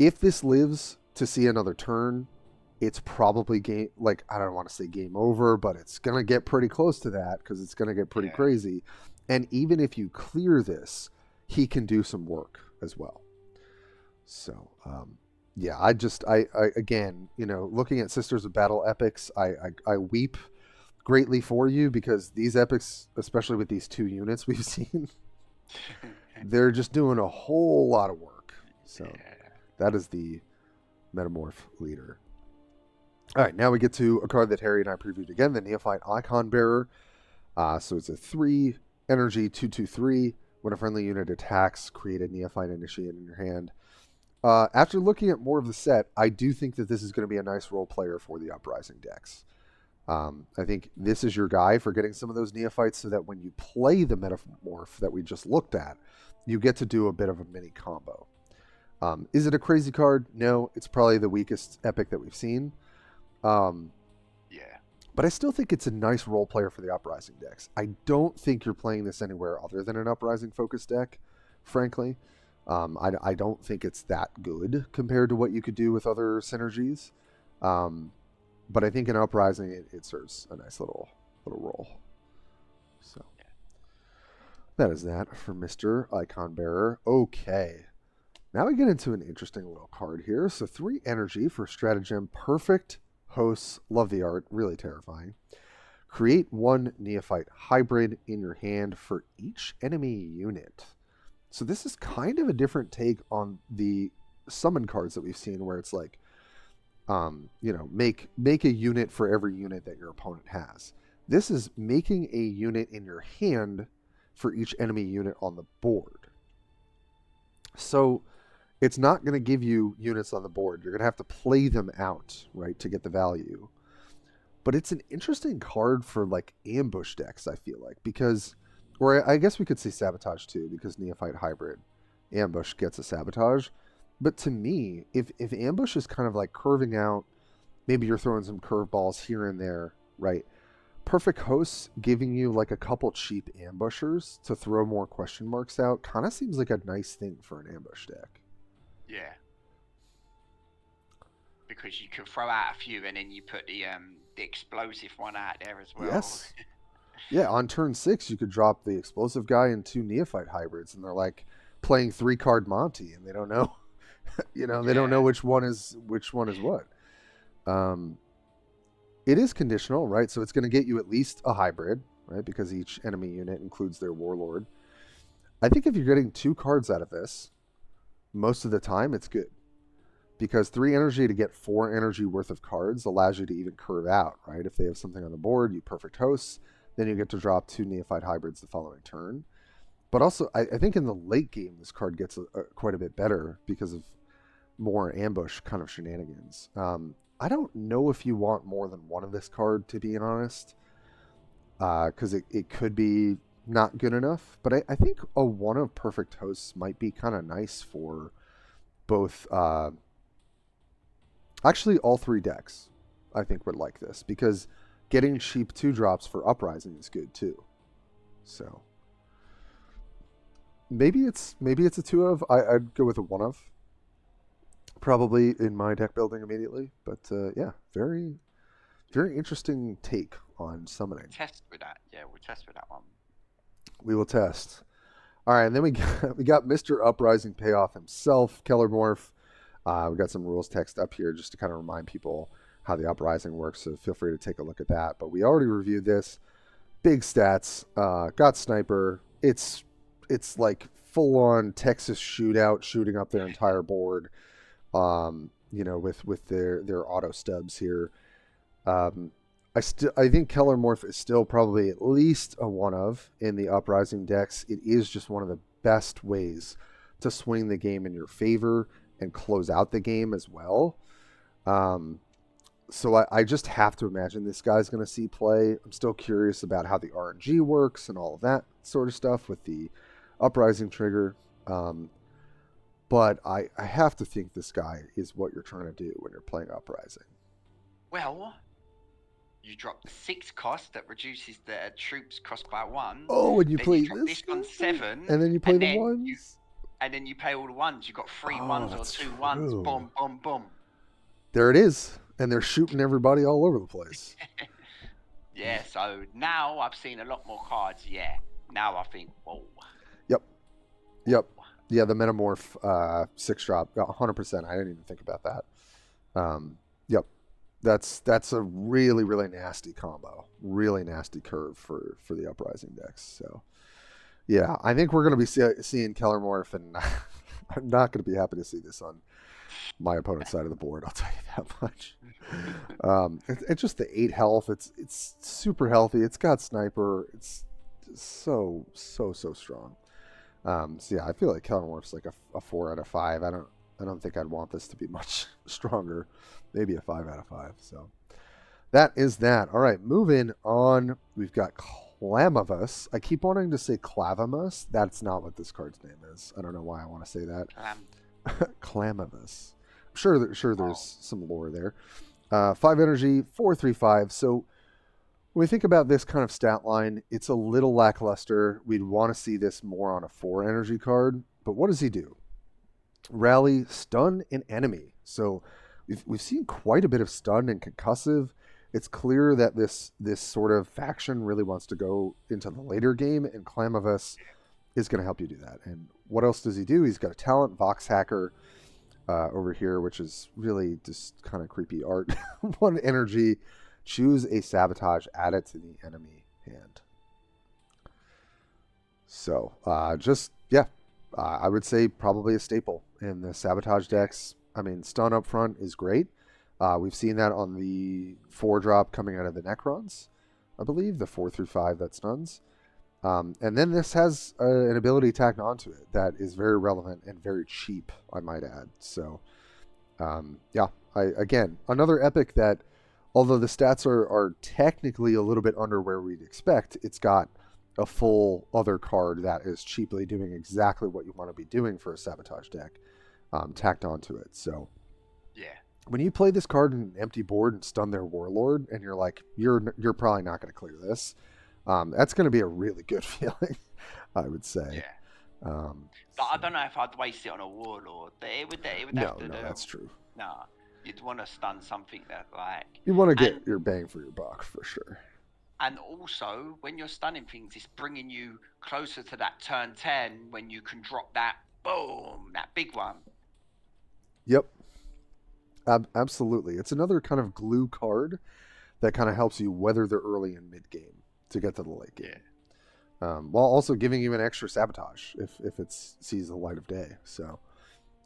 if this lives to see another turn, it's probably I don't want to say game over, but it's going to get pretty close to that, because it's going to get pretty crazy. And even if you clear this, he can do some work as well. So, yeah, I again, looking at Sisters of Battle epics, I weep greatly for you, because these epics, especially with these 2 units we've seen, they're just doing a whole lot of work. So that is the Metamorph Leader. All right, now we get to a card that Harry and I previewed again, the Neophyte Icon Bearer. So it's a 3 energy 2/2/3. When a friendly unit attacks, create a Neophyte Initiate in your hand. After looking at more of the set, I do think that this is going to be a nice role player for the Uprising decks. I think this is your guy for getting some of those neophytes so that when you play the Metamorph that we just looked at, you get to do a bit of a mini combo. Is it a crazy card? No, it's probably the weakest epic that we've seen. Yeah. But I still think it's a nice role player for the Uprising decks. I don't think you're playing this anywhere other than an Uprising focused deck, frankly. I don't think it's that good compared to what you could do with other synergies. But I think in Uprising, it serves a nice little role. So that is that for Mr. Icon Bearer. Okay. Now we get into an interesting little card here. So 3 energy for Stratagem. Perfect Hosts. Love the art. Really terrifying. Create 1 Neophyte hybrid in your hand for each enemy unit. So this is kind of a different take on the summon cards that we've seen where it's like, make a unit for every unit that your opponent has. This is making a unit in your hand for each enemy unit on the board. So it's not going to give you units on the board. You're going to have to play them out, right, to get the value. But it's an interesting card for like ambush decks, I feel like, because, or I guess we could say sabotage too, because Neophyte Hybrid ambush gets a sabotage. But to me, if ambush is kind of like curving out, maybe you're throwing some curveballs here and there, right? Perfect Hosts giving you like a couple cheap ambushers to throw more question marks out kind of seems like a nice thing for an ambush deck. Yeah. Because you can throw out a few and then you put the explosive one out there as well. Yes. Yeah, on turn 6 you could drop the explosive guy and 2 Neophyte hybrids and they're like playing 3-card Monty and they don't know they don't know which one is what. It is conditional, right? So it's going to get you at least a hybrid, right? Because each enemy unit includes their warlord. I think if you're getting 2 cards out of this, most of the time it's good. Because 3 energy to get 4 energy worth of cards allows you to even curve out, right? If they have something on the board, you perfect hosts, then you get to drop 2 Neophyte hybrids the following turn. But also, I think in the late game, this card gets quite a bit better because of more ambush kind of shenanigans. I don't know if you want more than one of this card, to be honest, because it could be not good enough. But I think a 1 of Perfect Hosts might be kind of nice for both. Actually, all 3 decks, I think, would like this, because getting cheap 2-drops for Uprising is good, too. So maybe it's a 2 of. I'd go with a 1 of. Probably in my deck building immediately, but yeah, very, very interesting take on summoning. Test with that, we'll test with that one. We will test. All right, and then we got Mr. Uprising Payoff himself, Keller Morph. We got some rules text up here just to kind of remind people how the Uprising works, so feel free to take a look at that. But we already reviewed this. Big stats. Got Sniper. It's like full on Texas shootout, shooting up their entire board. With their auto stubs here. I think Keller Morph is still probably at least a 1 of in the Uprising decks. It is just one of the best ways to swing the game in your favor and close out the game as well. So I just have to imagine this guy's going to see play. I'm still curious about how the RNG works and all of that sort of stuff with the Uprising trigger. But I have to think this guy is what you're trying to do when you're playing Uprising. Well, you drop the 6 cost that reduces the troops cost by 1. Oh, and you play this on 7. And then you play the 1s? And then you play all the 1s. You've got 3 1s or 2 1s. Boom, boom, boom. There it is. And they're shooting everybody all over the place. Yeah, so now I've seen a lot more cards. Yeah, now I think, whoa. Yep. Yeah, the Metamorph 6-drop, 100%. I didn't even think about that. Yep. That's a really, really nasty combo. Really nasty curve for the Uprising decks. So, yeah, I think we're going to be seeing Keller Morph, and I'm not going to be happy to see this on my opponent's side of the board. I'll tell you that much. It's just the 8 health. It's super healthy. It's got Sniper. It's so strong. So yeah, I feel like Keller Morph's like a 4 out of 5. I don't think I'd want this to be much stronger. Maybe a 5 out of 5. So That is that. All right, moving on. We've got Clamavus. I keep wanting to say Clavamus. That's not what this card's name is. I don't know why I want to say that. Clamavus. Sure, there's some lore there. 5 energy, 4/3/5. So when we think about this kind of stat line, it's a little lackluster. We'd want to see this more on a 4 energy card. But what does he do? Rally, stun an enemy. So we've seen quite a bit of stun and concussive. It's clear that this sort of faction really wants to go into the later game, and Clamavus is going to help you do that. And what else does he do? He's got a talent, Vox Hacker, over here, which is really just kind of creepy art. 1 energy, choose a sabotage, add it to the enemy hand. So I would say probably a staple in the sabotage decks. I mean, stun up front is great. We've seen that on the 4-drop coming out of the Necrons, I believe, the 4/5 that stuns. And then this has an ability tacked onto it that is very relevant and very cheap, I might add. So, again, another epic that, although the stats are technically a little under where we'd expect, it's got a full other card that is cheaply doing exactly what you want to be doing for a sabotage deck, tacked onto it. So, yeah, when you play this card in an empty board and stun their warlord, and you're like, you're probably not going to clear this, that's going to be a really good feeling, I would say. Yeah. But I don't know if I'd waste it on a warlord. It would have to. No, that's true. No, you'd want to stun something that you want to get your bang for your buck for sure. And also, when you're stunning things, it's bringing you closer to that turn 10 when you can drop that boom, that big one. Yep. Absolutely. It's another kind of glue card that kind of helps you weather the early and mid game to get to the late game. Yeah. While also giving you an extra sabotage if it sees the light of day. So,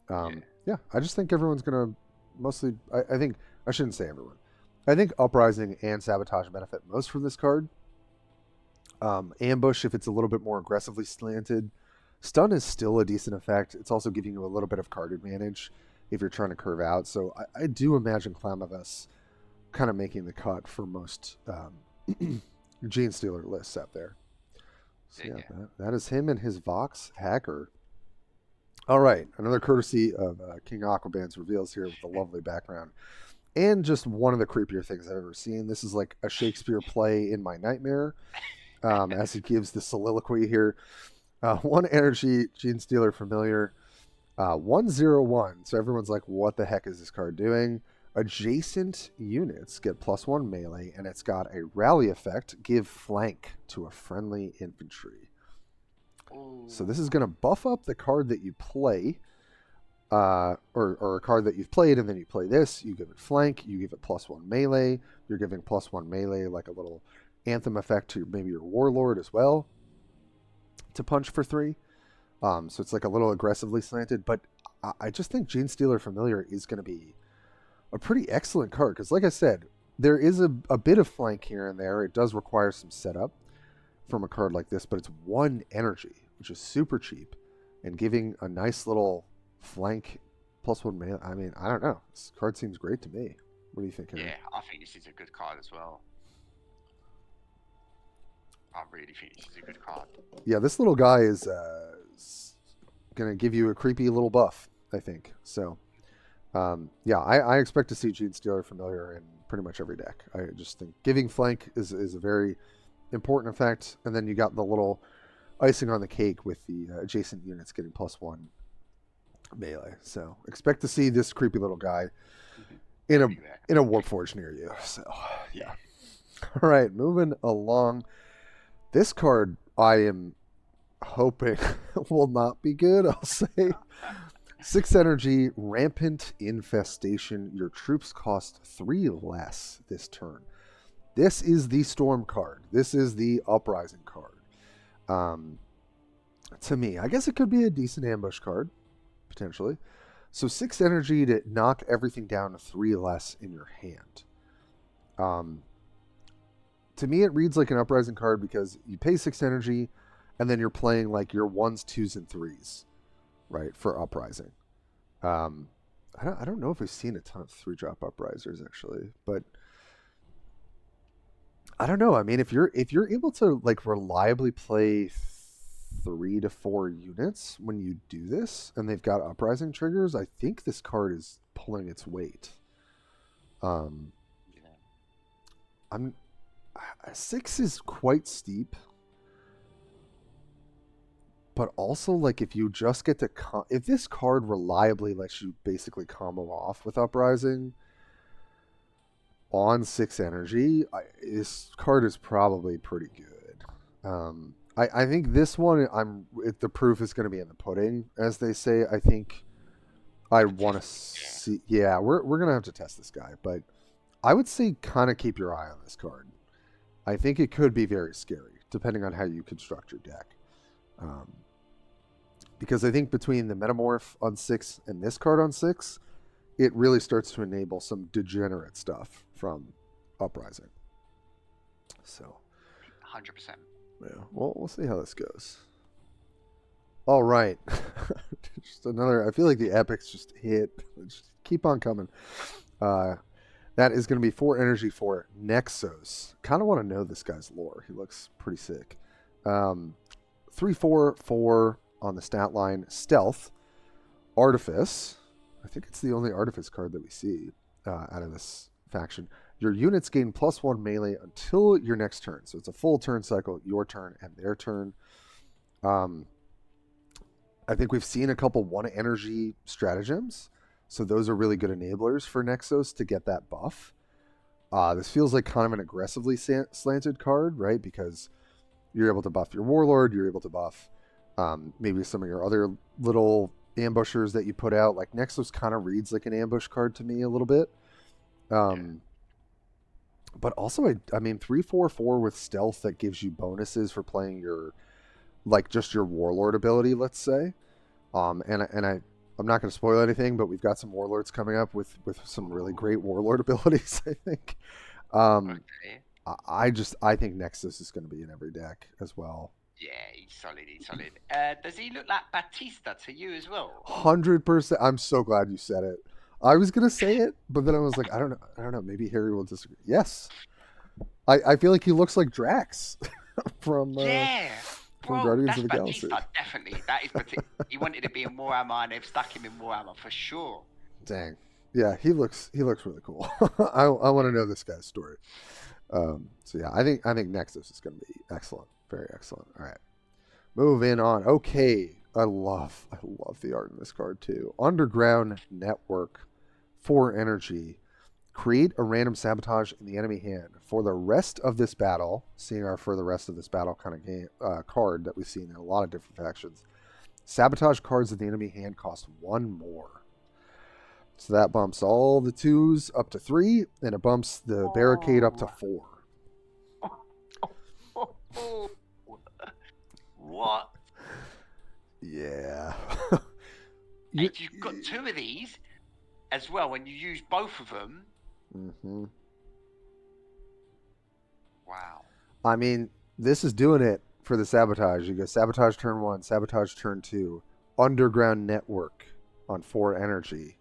I just think everyone's going to mostly, I think, I shouldn't say everyone. I think Uprising and Sabotage benefit most from this card. Ambush, if it's a little bit more aggressively slanted. Stun is still a decent effect. It's also giving you a little bit of card advantage if you're trying to curve out. So I do imagine Clamavus kind of making the cut for most Genestealer lists out there. So that is him and his Vox Hacker. All right, another courtesy of King Aquaban's reveals here with a lovely background. And just one of the creepier things I've ever seen. This is like a Shakespeare play in my nightmare, as he gives the soliloquy here. 1 energy, Genestealer Familiar. 1/0/1. So everyone's like, what the heck is this card doing? Adjacent units get +1 melee, and it's got a rally effect. Give flank to a friendly infantry. Ooh. So this is going to buff up the card that you play. Or a card that you've played, and then you play this, you give it flank, you give it +1 melee, you're giving +1 melee, like a little anthem effect to maybe your warlord as well, to punch for 3. So it's like a little aggressively slanted, but I just think Genestealer Familiar is going to be a pretty excellent card, because like I said, there is a bit of flank here and there. It does require some setup from a card like this, but it's 1 energy, which is super cheap, and giving a nice little flank +1 melee. I mean, I don't know. This card seems great to me. What do you think, Henry? Yeah, I think this is a good card as well. I really think this is a good card. Yeah, this little guy is going to give you a creepy little buff, I think. So, I expect to see Genestealer Familiar in pretty much every deck. I just think giving flank is a very important effect. And then you got the little icing on the cake with the adjacent units getting +1 melee. So expect to see this creepy little guy in a Warpforge near you. So yeah. All right, moving along. This card I am hoping will not be good, I'll say. 6 energy, Rampant Infestation. Your troops cost 3 less this turn. This is the Storm card. This is the Uprising card. To me, I guess it could be a decent ambush card, potentially. So 6 energy to knock everything down to 3 less in your hand. To me, it reads like an Uprising card because you pay 6 energy, and then you're playing like your 1s, 2s, and 3s, right, for Uprising. I don't know if we've seen a ton of 3-drop Uprisers, actually, but I don't know. I mean, if you're able to like reliably play 3 to 4 units when you do this, and they've got uprising triggers, I think this card is pulling its weight. Um, Yeah. I'm 6 is quite steep, but also like if you just get to if this card reliably lets you basically combo off with uprising on 6 energy, this card is probably pretty good. I think this one, the proof is going to be in the pudding, as they say. I think I want to Yeah. see. Yeah, we're gonna have to test this guy, but I would say kind of keep your eye on this card. I think it could be very scary, depending on how you construct your deck. Um, because I think between the Metamorph on 6 and this card on 6, it really starts to enable some degenerate stuff from Uprising. So, 100%. yeah, well, we'll see how this goes. All right. Just another, I feel like the epics just hit. Just keep on coming. That is going to be 4 energy for Nexos. Kind of want to know this guy's lore. He looks pretty sick. 3/4/4 on the stat line. Stealth. Artifice. I think it's the only Artifice card that we see out of this faction. Your units gain +1 melee until your next turn. So it's a full turn cycle, your turn and their turn. I think we've seen a couple 1 energy stratagems. So those are really good enablers for Nexos to get that buff. This feels like kind of an aggressively slanted card, right? Because you're able to buff your Warlord, you're able to buff maybe some of your other little ambushers that you put out. Like Nexos kind of reads like an ambush card to me a little bit. But also, I mean, 3/4/4 with stealth that gives you bonuses for playing your, like, just your Warlord ability, let's say. I'm not going to spoil anything, but we've got some Warlords coming up with some really great Warlord abilities, I think. Okay. I think Nexus is going to be in every deck as well. Yeah, he's solid. He's solid. Does he look like Batista to you as well? 100%. I'm so glad you said it. I was going to say it, but then I was like, I don't know. Maybe Harry will disagree. Yes. I feel like he looks like Drax from Guardians of the Batista, Galaxy. definitely. That is he wanted to be in Warhammer, and they've stuck him in Warhammer for sure. Dang. Yeah, he looks really cool. I want to know this guy's story. So yeah, I think Nexus is going to be excellent, very excellent. All right, moving on. Okay, I love the art in this card too. Underground Network, 4 energy. Create a random sabotage in the enemy hand for the rest of this battle. Seeing our for the rest of this battle kind of game card that we've seen in a lot of different factions. Sabotage cards in the enemy hand cost 1 more. So that bumps all the 2s up to 3, and it bumps the barricade up to 4. What? Yeah. And you've got 2 of these as well when you use both of them. Mm-hmm. Wow. I mean, this is doing it for the sabotage. You go sabotage turn 1, sabotage turn 2, underground network on 4 energy,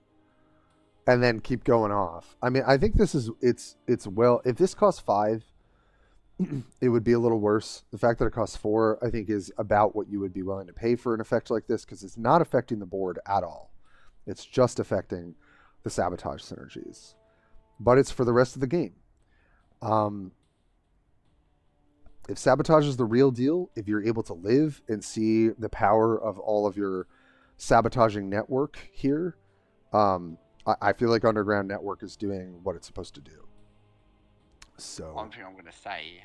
and then keep going off. I mean, I think this is it's well. If this costs 5, it would be a little worse. The fact that it costs 4, I think, is about what you would be willing to pay for an effect like this, because it's not affecting the board at all. It's just affecting the sabotage synergies, but it's for the rest of the game. If sabotage is the real deal, if you're able to live and see the power of all of your sabotaging network here, I feel like Underground Network is doing what it's supposed to do. So one thing I'm going to say,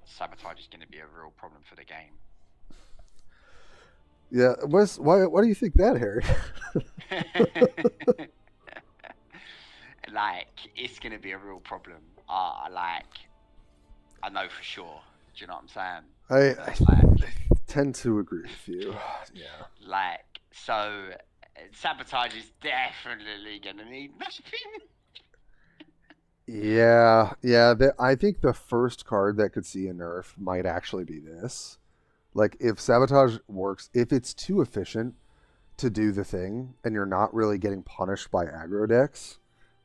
sabotage is going to be a real problem for the game. Yeah, why do you think that, Harry? Like, it's going to be a real problem. I know for sure. Do you know what I'm saying? I tend to agree with you. Yeah. Like, so sabotage is definitely going to need nothing. Yeah. I think the first card that could see a nerf might actually be this. Like, if sabotage works, if it's too efficient to do the thing, and you're not really getting punished by aggro decks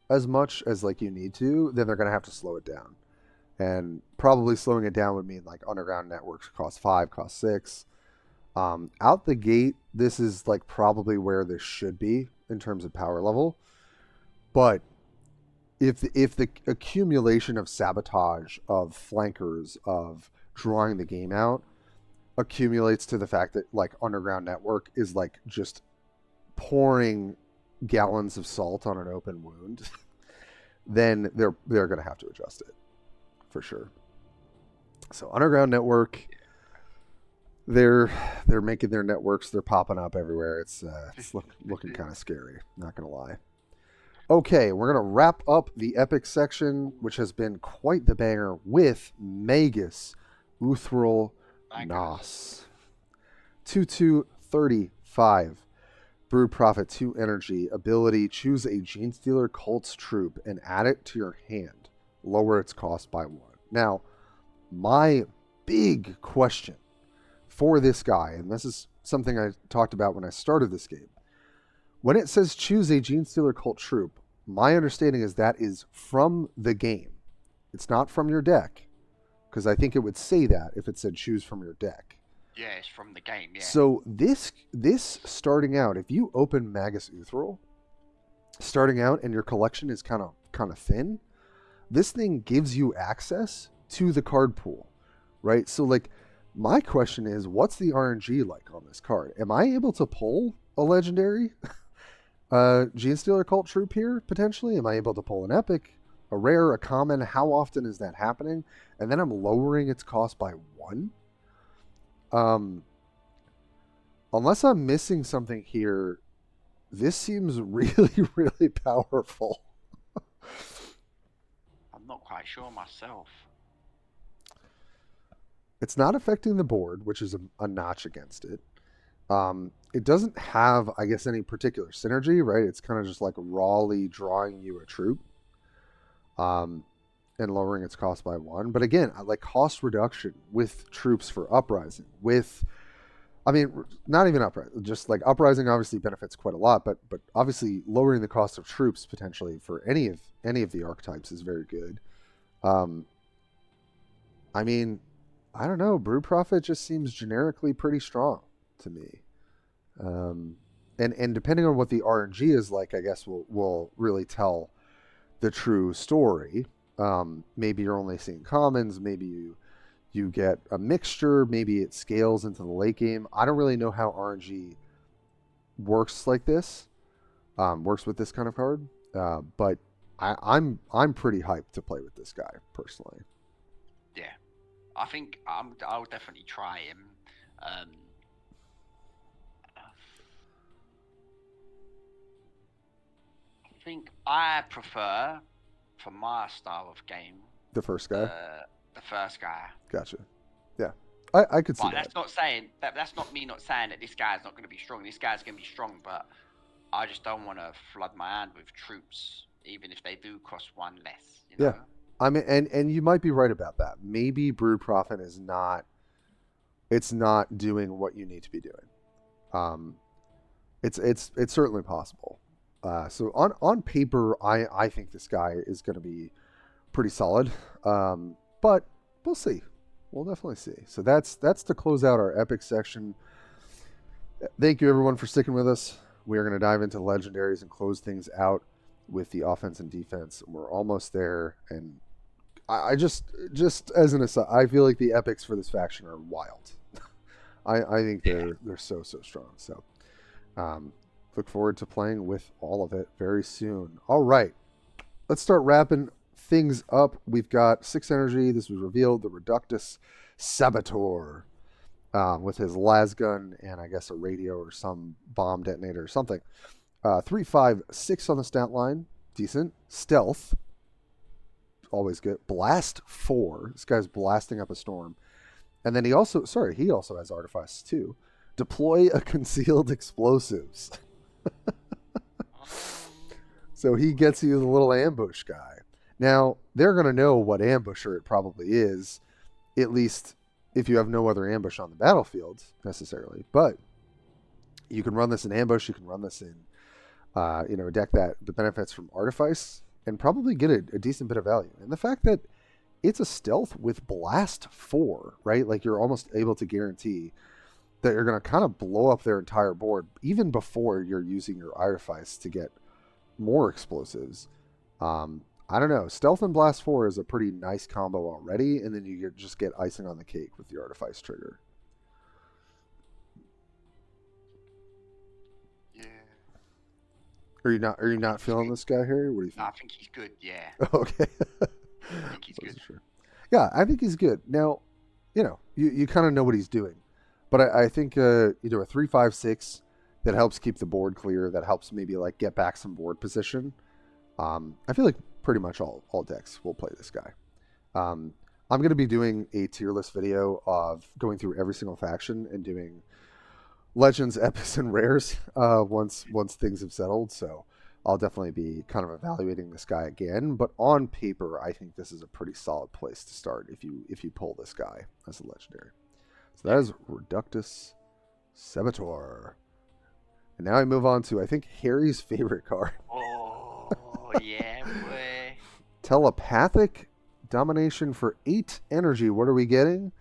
as much as like you need to, then they're gonna have to slow it down. And probably slowing it down would mean like underground networks cost 5, cost 6. Out the gate, this is like probably where this should be in terms of power level. But if the accumulation of sabotage, of flankers, of drawing the game out accumulates to the fact that like underground network is like just pouring gallons of salt on an open wound, then they're going to have to adjust it for sure. So underground network, they're making their networks. They're popping up everywhere. It's looking kind of scary. Not gonna lie. Okay, we're gonna wrap up the epic section, which has been quite the banger, with Magus Uthril Nos. 2/2/35. Brew Prophet 2 energy. Ability, choose a Genestealer Cults troop and add it to your hand. Lower its cost by 1. Now, my big question for this guy, and this is something I talked about when I started this game. When it says choose a Genestealer Cult troop, my understanding is that is from the game. It's not from your deck. Because I think it would say that if it said choose from your deck. Yeah, it's from the game, yeah. So this starting out, if you open Magus Uthril, starting out and your collection is kind of thin, this thing gives you access to the card pool, right? So like, my question is, what's the RNG like on this card? Am I able to pull a legendary Genestealer Cult troop here, potentially? Am I able to pull an epic, a rare, a common? How often is that happening? And then I'm lowering its cost by 1? Unless I'm missing something here, this seems really, really powerful. I'm not quite sure myself. It's not affecting the board, which is a notch against it. It doesn't have, I guess, any particular synergy, right? It's kind of just like rawly drawing you a troop, and lowering its cost by 1. But again, I like cost reduction with troops for Uprising. Not even Uprising, just like Uprising obviously benefits quite a lot, but obviously lowering the cost of troops potentially for any of the archetypes is very good. I don't know. Brew Prophet just seems generically pretty strong to me. And depending on what the RNG is like, I guess will really tell the true story. Maybe you're only seeing commons. Maybe you get a mixture. Maybe it scales into the late game. I don't really know how RNG works like this. Works with this kind of card. But I'm pretty hyped to play with this guy personally. Yeah. I think I'll definitely try him. I think I prefer, for my style of game, the first guy. The first guy. Gotcha. Yeah, I could see but that. That's not saying that's not me not saying that this guy's not going to be strong. This guy's going to be strong, but I just don't want to flood my hand with troops, even if they do cost 1 less. You know? Yeah. I mean, and you might be right about that. Maybe Brood Prophet is not. It's not doing what you need to be doing. It's certainly possible. So on paper, I think this guy is going to be pretty solid. But we'll see. We'll definitely see. So that's to close out our epic section. Thank you everyone for sticking with us. We are going to dive into legendaries and close things out with the offense and defense. We're almost there, and I just as an aside, I feel like the epics for this faction are wild. I think they're so strong. So look forward to playing with all of it very soon. All right, let's start wrapping things up. We've got 6 energy. This was revealed. The Reductus Saboteur with his lasgun and I guess a radio or some bomb detonator or something. 3, 5, 6 on the stat line. Decent. Stealth. Always good. Blast 4. This guy's blasting up a storm. And then he also has Artifice too. Deploy a concealed explosives. So he gets you the little ambush guy. Now, they're going to know what ambusher it probably is, at least if you have no other ambush on the battlefield necessarily. But you can run this in ambush. You can run this in, a deck that the benefits from Artifice and probably get a decent bit of value. And the fact that it's a stealth with blast 4, right? Like you're almost able to guarantee that you're going to kind of blow up their entire board even before you're using your artifice to get more explosives. I don't know. Stealth and blast 4 is a pretty nice combo already, and then you just get icing on the cake with the artifice trigger. Yeah. Are you not feeling this guy, Harry? What do you think? I think he's good. Yeah. Okay. I think he's good. Sure. Yeah, I think he's good. Now, you kind of know what he's doing. But I think a 3-5-6 that helps keep the board clear, that helps maybe like get back some board position. I feel like pretty much all decks will play this guy. I'm going to be doing a tier list video of going through every single faction and doing legends, epics, and rares once things have settled. So I'll definitely be kind of evaluating this guy again. But on paper, I think this is a pretty solid place to start if you pull this guy as a legendary. So that is Reductus Saboteur. And now I move on to, I think, Harry's favorite card. Oh, yeah, boy. Telepathic Domination for 8 energy. What are we getting?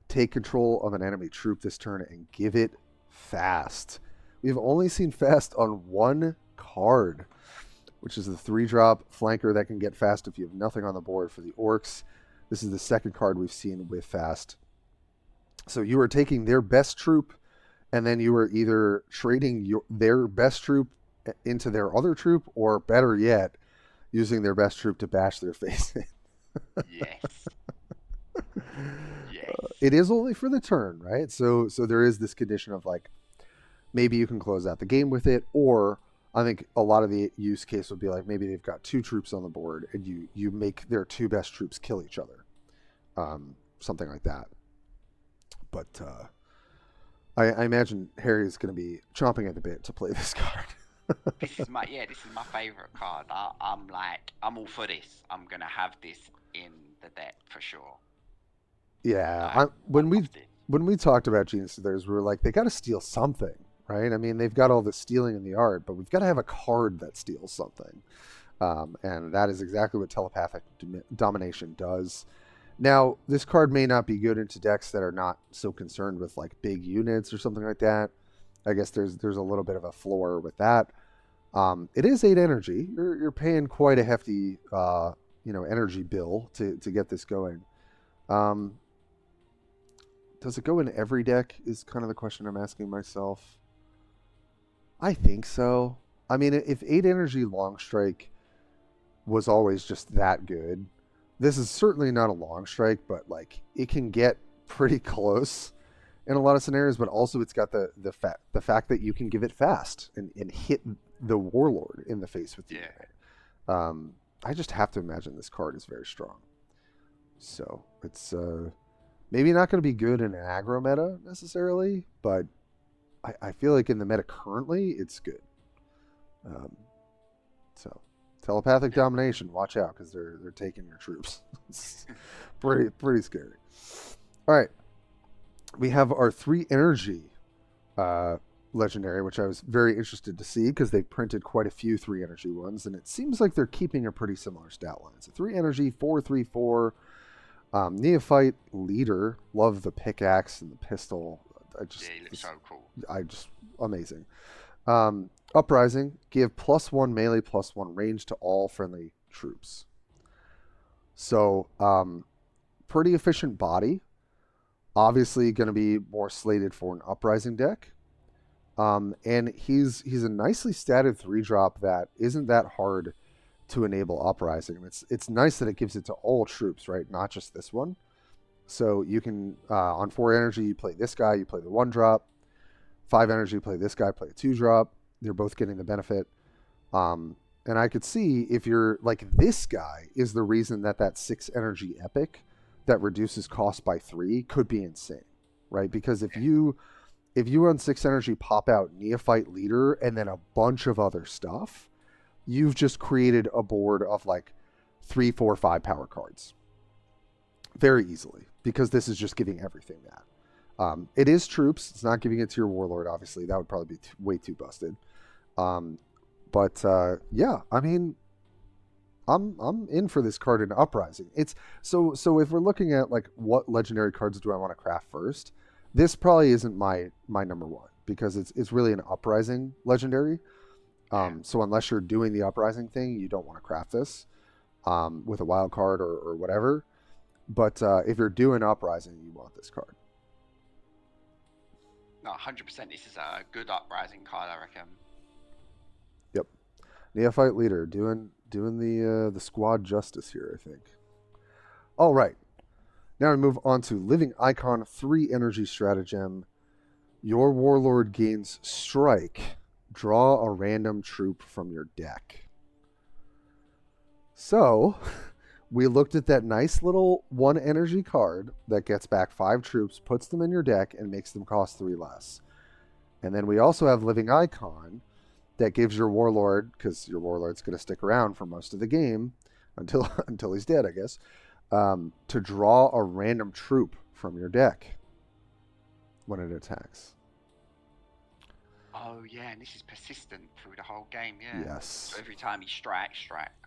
Take control of an enemy troop this turn and give it fast. We've only seen fast on one card, which is the 3-drop flanker that can get fast if you have nothing on the board for the orcs. This is the second card we've seen with fast. So you are taking their best troop, and then you are either trading their best troop into their other troop, or better yet, using their best troop to bash their face in. Yes. Yes. It is only for the turn, right? So there is this condition of like, maybe you can close out the game with it, or I think a lot of the use case would be like maybe they've got 2 troops on the board and you make their 2 best troops kill each other, something like that. But I imagine Harry is going to be chomping at the bit to play this card. This is my favorite card. I'm all for this. I'm gonna have this in the deck for sure. Yeah, when we talked about Genestealers, we were like, they got to steal something, right? I mean, they've got all the stealing in the art, but we've got to have a card that steals something, and that is exactly what Telepathic Domination does. Now, this card may not be good into decks that are not so concerned with like big units or something like that. I guess there's a little bit of a floor with that. It is 8 energy. You're paying quite a hefty energy bill to get this going. Does it go in every deck is kind of the question I'm asking myself. I think so. I mean, if 8 energy long strike was always just that good, this is certainly not a long strike, but like it can get pretty close in a lot of scenarios, but also it's got the fact that you can give it fast and hit the warlord in the face with the unit. I just have to imagine this card is very strong. So it's maybe not going to be good in an aggro meta necessarily, but I feel like in the meta currently it's good. So Telepathic Domination, watch out because they're taking your troops. It's pretty scary. All right. We have our 3 energy legendary, which I was very interested to see because they printed quite a few 3 energy ones, and it seems like they're keeping a pretty similar stat line. So 3 energy, 4/3/4, neophyte leader. Love the pickaxe and the pistol. He looks so cool. Amazing. Uprising, give +1 melee, +1 range to all friendly troops. So, pretty efficient body. Obviously going to be more slated for an Uprising deck. And he's a nicely statted 3-drop that isn't that hard to enable Uprising. It's nice that it gives it to all troops, right? Not just this one. So you can, on 4 energy, you play this guy, you play the 1-drop. 5 energy, you play this guy, play a 2-drop. They're both getting the benefit. And I could see if you're like, this guy is the reason that 6 energy epic that reduces cost by 3 could be insane, right? Because if you on 6 energy pop out Neophyte Leader and then a bunch of other stuff, you've just created a board of like 3, 4, 5 power cards very easily, because this is just giving everything that. It is troops. It's not giving it to your warlord, obviously. That would probably be way too busted. But yeah, I mean, I'm in for this card in Uprising. It's so if we're looking at like what legendary cards do I want to craft first, this probably isn't my number one because it's really an Uprising legendary. Yeah. So unless you're doing the Uprising thing, you don't want to craft this with a wild card or whatever. But if you're doing Uprising, you want this card. No, 100%. This is a good uprising card, I reckon. Yep, Neophyte Leader doing the squad justice here, I think. All right, now we move on to Living Icon 3 Energy Stratagem. Your Warlord gains Strike. Draw a random troop from your deck. So, we looked at that nice little 1 energy card that gets back 5 troops, puts them in your deck, and makes them cost 3 less. And then we also have Living Icon that gives your Warlord, because your Warlord's going to stick around for most of the game until until he's dead, I guess, to draw a random troop from your deck when it attacks. Oh, yeah, and this is persistent through the whole game, yeah. Yes. So every time you strike.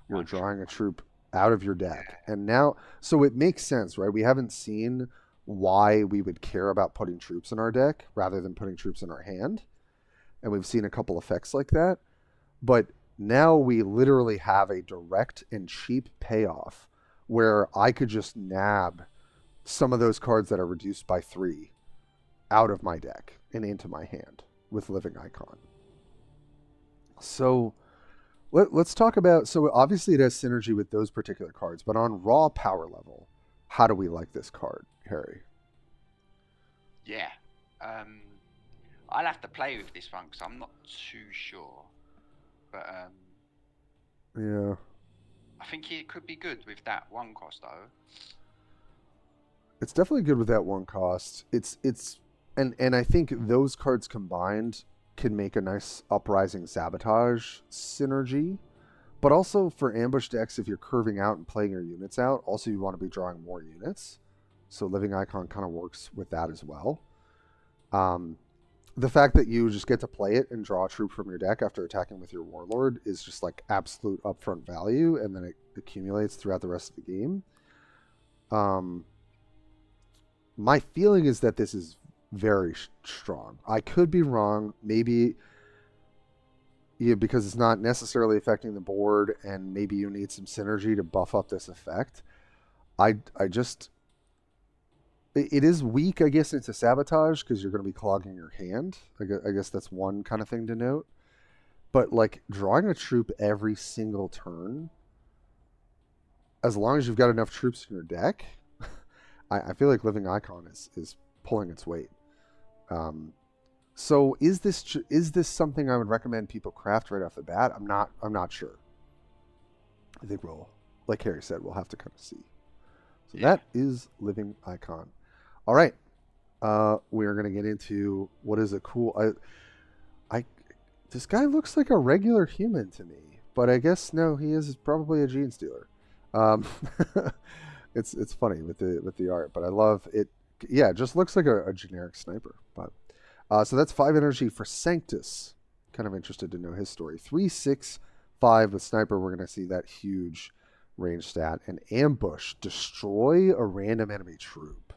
You're one drawing a troop. troop out of your deck. Yeah. And now, so it makes sense, right? We haven't seen why we would care about putting troops in our deck rather than putting troops in our hand. And we've seen a couple effects like that. But now we literally have a direct and cheap payoff where I could just nab some of those cards that are reduced by 3 out of my deck and into my hand with Living Icon. So let's talk about, so obviously it has synergy with those particular cards, but on raw power level, how do we like this card, Harry? Yeah. I'll have to play with this one because I'm not too sure. But Yeah. I think it could be good with that 1 cost, though. It's definitely good with that 1 cost. And I think those cards combined can make a nice Uprising Sabotage synergy. But also for ambush decks, if you're curving out and playing your units out, also you want to be drawing more units. So Living Icon kind of works with that as well. The fact that you just get to play it and draw a troop from your deck after attacking with your Warlord is just like absolute upfront value, and then it accumulates throughout the rest of the game. My feeling is that this is very strong. I could be wrong. Maybe because it's not necessarily affecting the board, and maybe you need some synergy to buff up this effect. I just it is weak, I guess, into sabotage because you're going to be clogging your hand. I guess that's one kind of thing to note. But like drawing a troop every single turn, as long as you've got enough troops in your deck, I feel like Living Icon is pulling its weight. So is this something I would recommend people craft right off the bat? I'm not sure. I think we'll, like Harry said, we'll have to kind of see. So that is Living Icon. All right, we are going to get into what is a cool. This guy looks like a regular human to me, but I guess no, he is probably a Genestealer. It's funny with the art, but I love it. Yeah, it just looks like a generic sniper. But so that's 5 energy for Sanctus. Kind of interested to know his story. 3, 6, 5 with sniper. We're gonna see that huge range stat. And ambush, destroy a random enemy troop.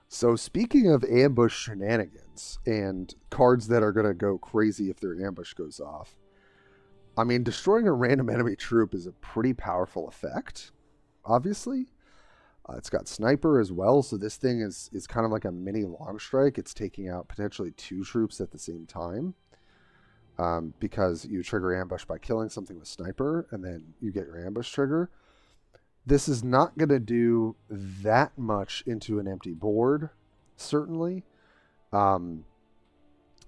So speaking of ambush shenanigans and cards that are gonna go crazy if their ambush goes off, I mean, destroying a random enemy troop is a pretty powerful effect, obviously. It's got sniper as well, so this thing is kind of like a mini long strike. It's taking out potentially 2 troops at the same time because you trigger ambush by killing something with sniper, and then you get your ambush trigger. This is not going to do that much into an empty board, certainly.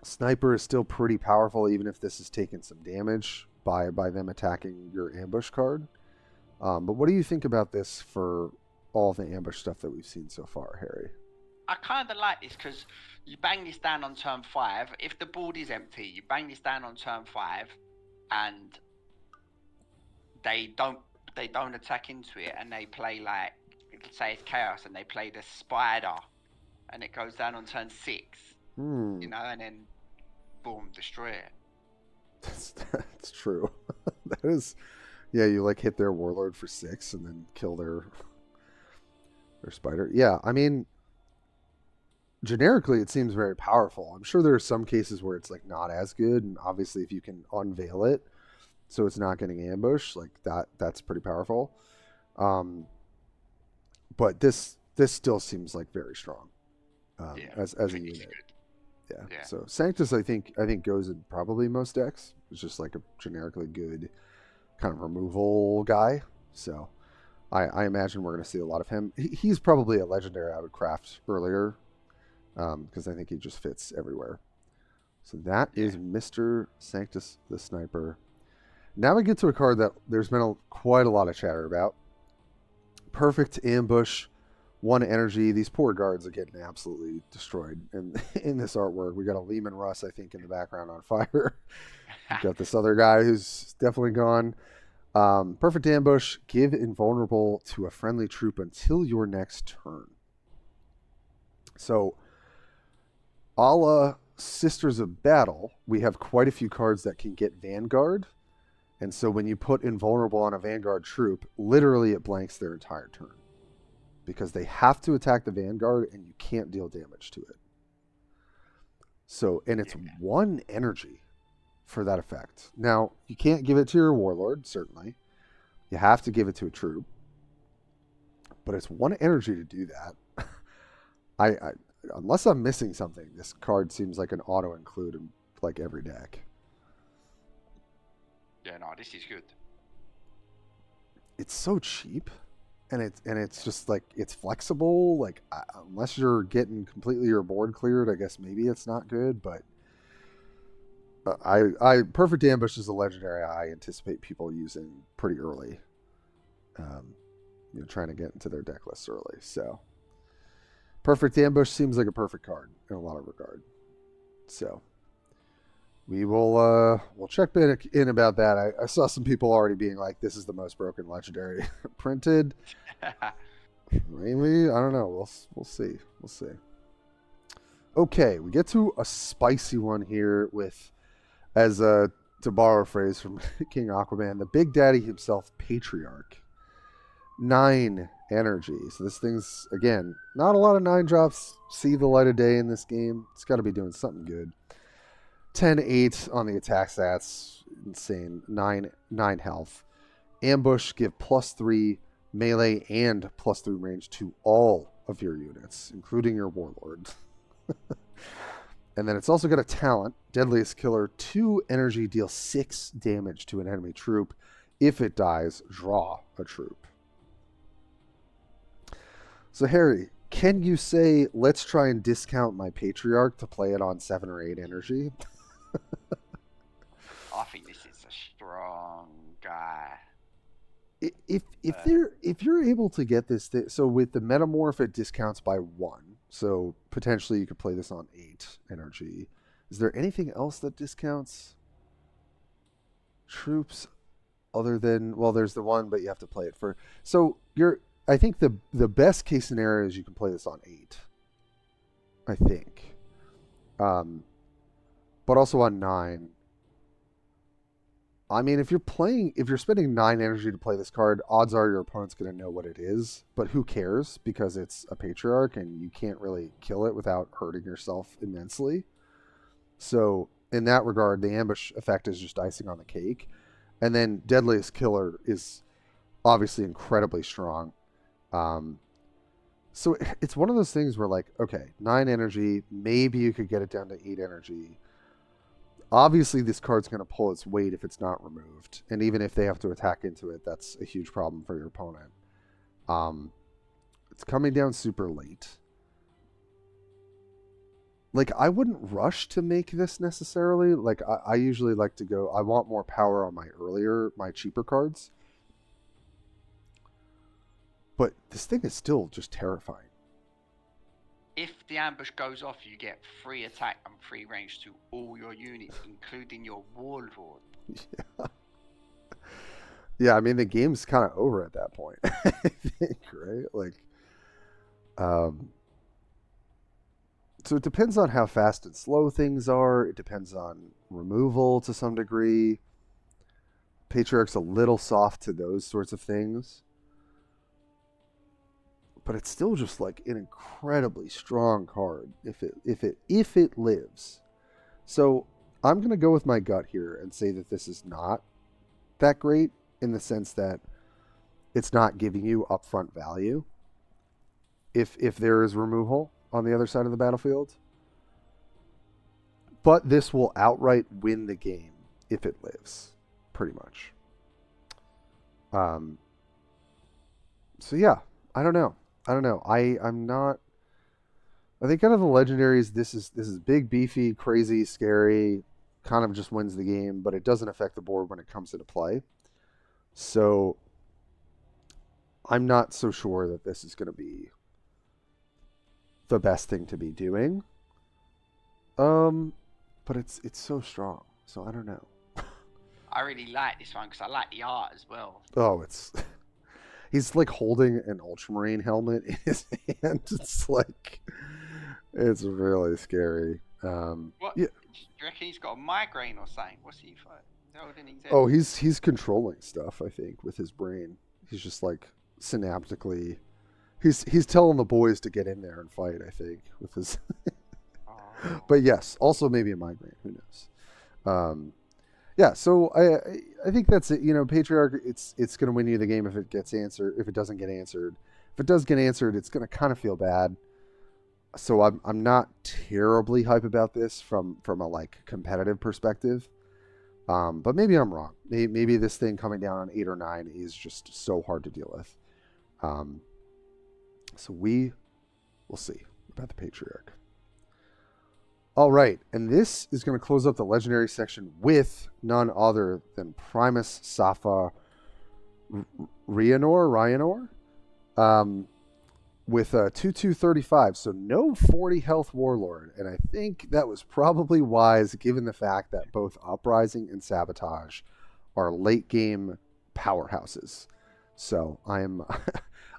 Sniper is still pretty powerful, even if this is taking some damage by them attacking your ambush card. But what do you think about this for all the ambush stuff that we've seen so far, Harry? I kind of like this because you bang this down on turn 5. If the board is empty, you bang this down on turn 5, and they don't attack into it, and they play like, let's say it's chaos, and they play the spider, and it goes down on turn 6. You know, and then boom, destroy it. That's true. That is, yeah. You like hit their warlord for 6 and then kill their spider. Yeah, I mean, generically, it seems very powerful. I'm sure there are some cases where it's like not as good, and obviously, if you can unveil it so it's not getting ambushed, like that's pretty powerful. Um, but this still seems like very strong Yeah, I as a think it's unit. good. Yeah. Yeah, So Sanctus, I think goes in probably most decks. It's just like a generically good kind of removal guy. So I imagine we're going to see a lot of him. He's probably a legendary I would craft earlier because I think he just fits everywhere. So that yeah, is Mr. Sanctus the Sniper. Now we get to a card that there's been quite a lot of chatter about. Perfect Ambush, 1 energy. These poor guards are getting absolutely destroyed in this artwork. We got a Lehman Russ, I think, in the background on fire. We've got this other guy who's definitely gone. Perfect Ambush, give invulnerable to a friendly troop until your next turn. So, a la Sisters of Battle, we have quite a few cards that can get Vanguard. And so when you put invulnerable on a Vanguard troop, literally it blanks their entire turn. Because they have to attack the Vanguard and you can't deal damage to it. So, and it's yeah, 1 energy for that effect. Now, you can't give it to your Warlord, certainly. You have to give it to a troop. But it's 1 energy to do that. I unless I'm missing something, this card seems like an auto include in like every deck. yeah. No, this is good. It's so cheap, and it's just like it's flexible. Like unless you're getting completely your board cleared, I guess maybe it's not good. But I Perfect Ambush is a legendary I anticipate people using pretty early. Trying to get into their deck lists early. So Perfect Ambush seems like a perfect card in a lot of regard. So we will we'll check in about that. I saw some people already being like, "This is the most broken legendary printed." Maybe I don't know. We'll see. We'll see. Okay, we get to a spicy one here with, as to borrow a phrase from King Aquaman, the Big Daddy himself, Patriarch. 9 energy. So this thing's, again, not a lot of 9 drops see the light of day in this game. It's got to be doing something good. 10-8 on the attack stats. Insane. 9 health. Ambush, give +3 melee and +3 range to all of your units, including your Warlord. And then it's also got a talent, Deadliest Killer, 2 energy, deal 6 damage to an enemy troop. If it dies, draw a troop. So, Harry, can you say, let's try and discount my Patriarch to play it on 7 or 8 energy? I think this is a strong guy. If you're able to get this, so with the Metamorph, it discounts by 1. So potentially you could play this on 8 energy. Is there anything else that discounts troops other than, well, there's the one, but you have to play it for. So I think the best case scenario is you can play this on 8. I think. But also on 9. I mean, if you're spending 9 energy to play this card, odds are your opponent's going to know what it is. But who cares? Because it's a Patriarch and you can't really kill it without hurting yourself immensely. So in that regard, the ambush effect is just icing on the cake. And then Deadliest Killer is obviously incredibly strong. So it's one of those things where, like, okay, 9 energy, maybe you could get it down to 8 energy. Obviously, this card's going to pull its weight if it's not removed. And even if they have to attack into it, that's a huge problem for your opponent. It's coming down super late. Like, I wouldn't rush to make this necessarily. Like, I usually like to go, I want more power on my cheaper cards. But this thing is still just terrifying. If the ambush goes off, you get 3 attack and 3 range to all your units, including your Warlord. Yeah. Yeah, I mean, the game's kind of over at that point, I think, right? Like, So it depends on how fast and slow things are. It depends on removal to some degree. Patriarch's a little soft to those sorts of things. But it's still just like an incredibly strong card if it lives. So I'm gonna go with my gut here and say that this is not that great in the sense that it's not giving you upfront value if there is removal on the other side of the battlefield. But this will outright win the game if it lives, pretty much. So yeah, I don't know. I'm not. I think kind of the legendaries. This is big, beefy, crazy, scary. Kind of just wins the game, but it doesn't affect the board when it comes into play. So I'm not so sure that this is going to be the best thing to be doing. But it's so strong. So I don't know. I really like this one because I like the art as well. Oh, it's he's like holding an ultramarine helmet in his hand. It's like it's really scary. What? Yeah. Do you reckon he's got a migraine or something? What's he holding his head? Oh, he's controlling stuff, I think, with his brain. He's just like synaptically he's telling the boys to get in there and fight, I think, with his Oh. But yes, also maybe a migraine, who knows. Yeah, so I think that's it. You know, Patriarch, it's going to win you the game if it gets answered. If it doesn't get answered, if it does get answered, it's going to kind of feel bad. So I'm not terribly hype about this from a like competitive perspective. But maybe I'm wrong. Maybe this thing coming down on 8 or 9 is just so hard to deal with. So we will see about the Patriarch. All right, and this is going to close up the legendary section with none other than Primus Safa Ryanor, with a 2/2/35, so no 40 health warlord, and I think that was probably wise given the fact that both Uprising and Sabotage are late game powerhouses. So I'm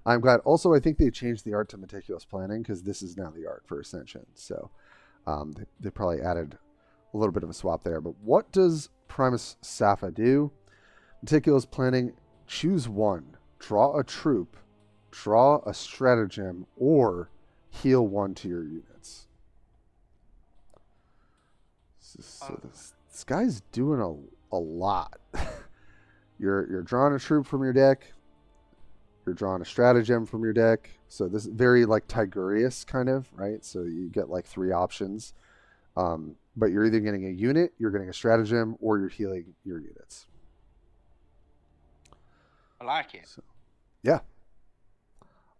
I'm glad. Also, I think they changed the art to Meticulous Planning because this is now the art for Ascension. So. They probably added a little bit of a swap there. But what does Primus Safa do? Meticulous Planning, choose one. Draw a troop, draw a stratagem, or heal one to your units. So this guy's doing a lot. You're drawing a troop from your deck. You're drawing a stratagem from your deck. So this is very like Tigurius kind of, right? So you get like 3 options. But you're either getting a unit, you're getting a stratagem, or you're healing your units. I like it. So, yeah.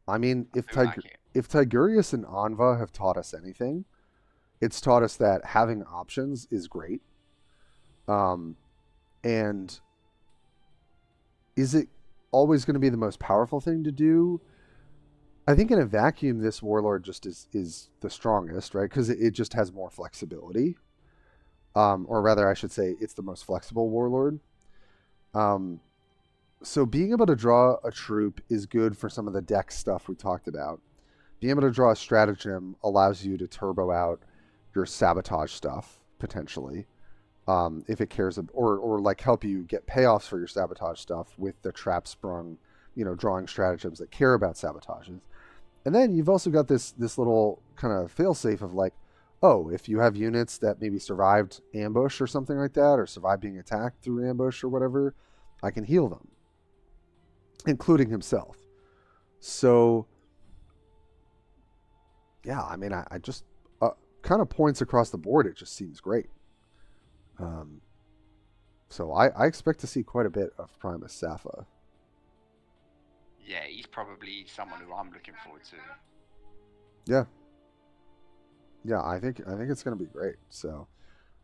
I mean, if Tigurius and Anva have taught us anything, it's taught us that having options is great. And is it always going to be the most powerful thing to do? I think in a vacuum, this warlord just is the strongest, right? Because it just has more flexibility. Or rather, I should say, it's the most flexible warlord. So being able to draw a troop is good for some of the deck stuff we talked about. Being able to draw a stratagem allows you to turbo out your sabotage stuff, potentially. If it cares, or like help you get payoffs for your sabotage stuff with the trap sprung, drawing stratagems that care about sabotages. And then you've also got this little kind of failsafe of like, oh, if you have units that maybe survived ambush or something like that, or survived being attacked through ambush or whatever, I can heal them, including himself. So, yeah, I mean, I just kind of points across the board. It just seems great. So I expect to see quite a bit of Primus Safa. Yeah, he's probably someone who I'm looking forward to. Yeah, I think it's going to be great. So,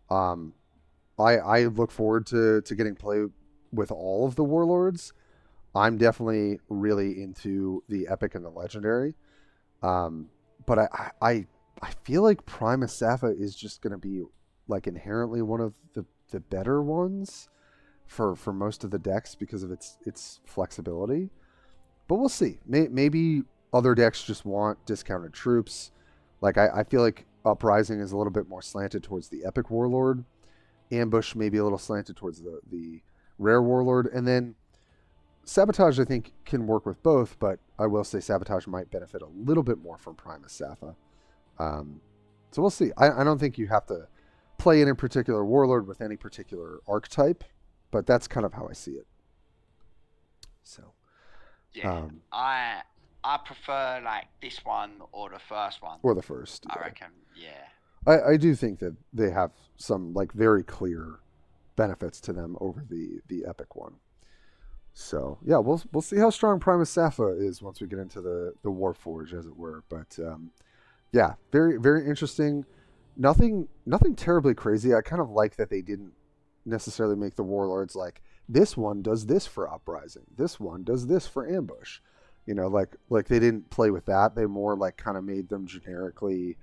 I look forward to getting play with all of the warlords. I'm definitely really into the epic and the legendary. But I feel like Primus Safa is just going to be like inherently one of the better ones for most of the decks because of its flexibility. But we'll see. Maybe other decks just want discounted troops. Like I feel like Uprising is a little bit more slanted towards the Epic Warlord. Ambush maybe a little slanted towards the Rare Warlord. And then Sabotage, I think, can work with both, but I will say Sabotage might benefit a little bit more from Primus Sapha. So we'll see. I don't think you have to play any particular Warlord with any particular archetype, but that's kind of how I see it. So, Yeah, I prefer like this one or the first one. or the first. I Yeah. reckon. Yeah. I do think that they have some like very clear benefits to them over the Epic one. So yeah, we'll see how strong Primus Sapha is once we get into the Warpforge, as it were. But yeah, very very interesting. Nothing terribly crazy. I kind of like that they didn't necessarily make the warlords like this one does this for uprising, this one does this for ambush. You know, like they didn't play with that. They more like kind of made them generically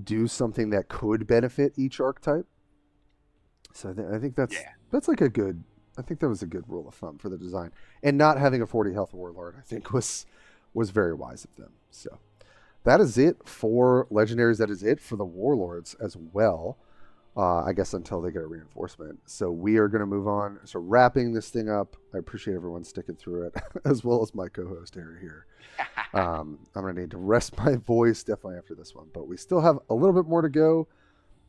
do something that could benefit each archetype. So I think that's like a good. I think that was a good rule of thumb for the design, and not having a 40 health warlord, I think was very wise of them. So that is it for legendaries. That is it for the warlords as well. I guess until they get a reinforcement. So we are going to move on. So wrapping this thing up. I appreciate everyone sticking through it, as well as my co-host Harry here. I'm going to need to rest my voice definitely after this one, but we still have a little bit more to go.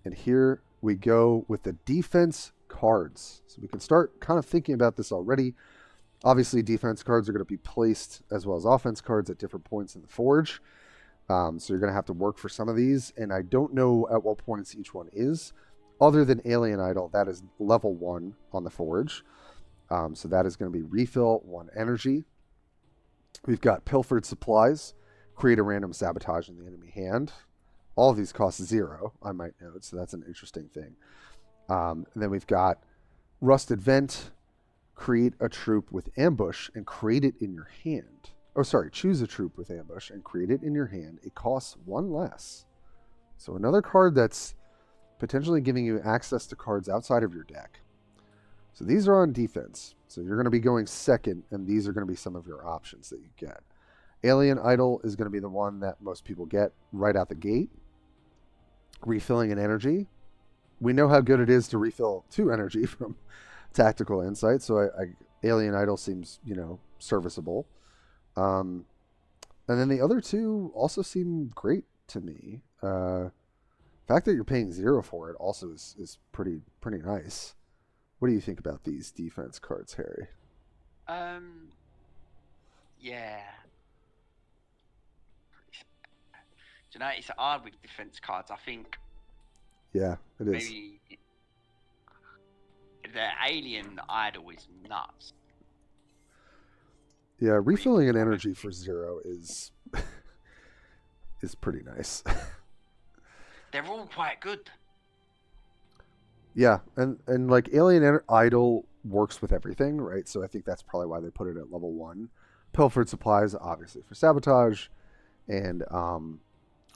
And here we go with the defense cards. So we can start kind of thinking about this already. Obviously, defense cards are going to be placed as well as offense cards at different points in the Forge. So you're going to have to work for some of these, and I don't know at what points each one is. Other than Alien Idol, that is level 1 on the Forge. So that is going to be refill 1 energy. We've got Pilfered Supplies, create a random sabotage in the enemy hand. All of these cost 0, I might note, so that's an interesting thing. And then we've got Rusted Vent, create a troop with ambush and create it in your hand. Oh, sorry, choose a troop with ambush and create it in your hand. It costs 1 less. So another card that's potentially giving you access to cards outside of your deck. So these are on defense. So you're going to be going second, and these are going to be some of your options that you get. Alien Idol is going to be the one that most people get right out the gate. Refilling an energy. We know how good it is to refill 2 energy from Tactical Insight, so Alien Idol seems, serviceable. And then the other 2 also seem great to me. The fact that you're paying 0 for it also is pretty nice. What do you think about these defense cards, Harry? Yeah. Do you know, it's hard with defense cards. I think. Yeah, it is. Maybe the Alien Idol is nuts. Yeah, refilling an energy for 0 is pretty nice. They're all quite good. Yeah, and like Alien Idol works with everything, right? So I think that's probably why they put it at level 1. Pilfered Supplies, obviously, for sabotage. And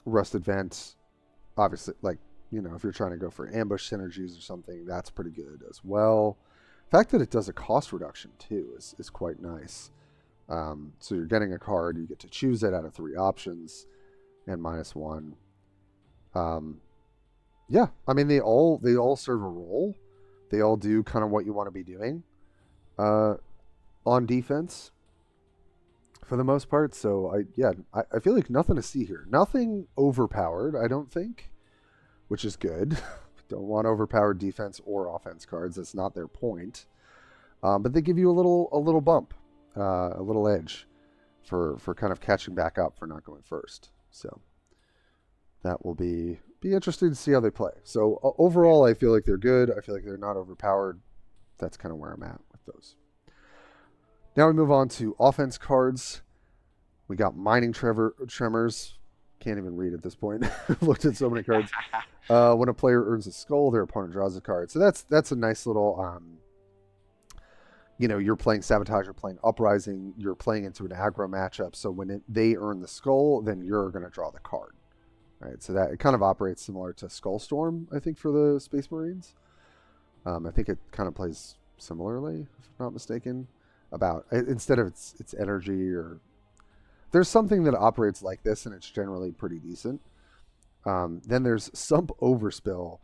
Rusted Vent, obviously, like, if you're trying to go for ambush synergies or something, that's pretty good as well. The fact that it does a cost reduction, too, is quite nice. So you're getting a card, you get to choose it out of 3 options, and -1. Yeah, I mean they all serve a role. They all do kind of what you want to be doing on defense for the most part. So I feel like nothing to see here. Nothing overpowered, I don't think, which is good. Don't want overpowered defense or offense cards. That's not their point. But they give you a little bump, a little edge for kind of catching back up for not going first. So that will be interesting to see how they play. So overall, I feel like they're good. I feel like they're not overpowered. That's kind of where I'm at with those. Now we move on to offense cards. We got Mining Tremors. Can't even read at this point. I've looked at so many cards. When a player earns a skull, their opponent draws a card. So that's a nice little, you're playing Sabotage, you're playing Uprising, you're playing into an aggro matchup. So when they earn the skull, then you're going to draw the card. Right, so that it kind of operates similar to Skullstorm, I think, for the Space Marines. I think it kind of plays similarly, if I'm not mistaken. Instead of its energy, or there's something that operates like this, and it's generally pretty decent. Then there's Sump Overspill,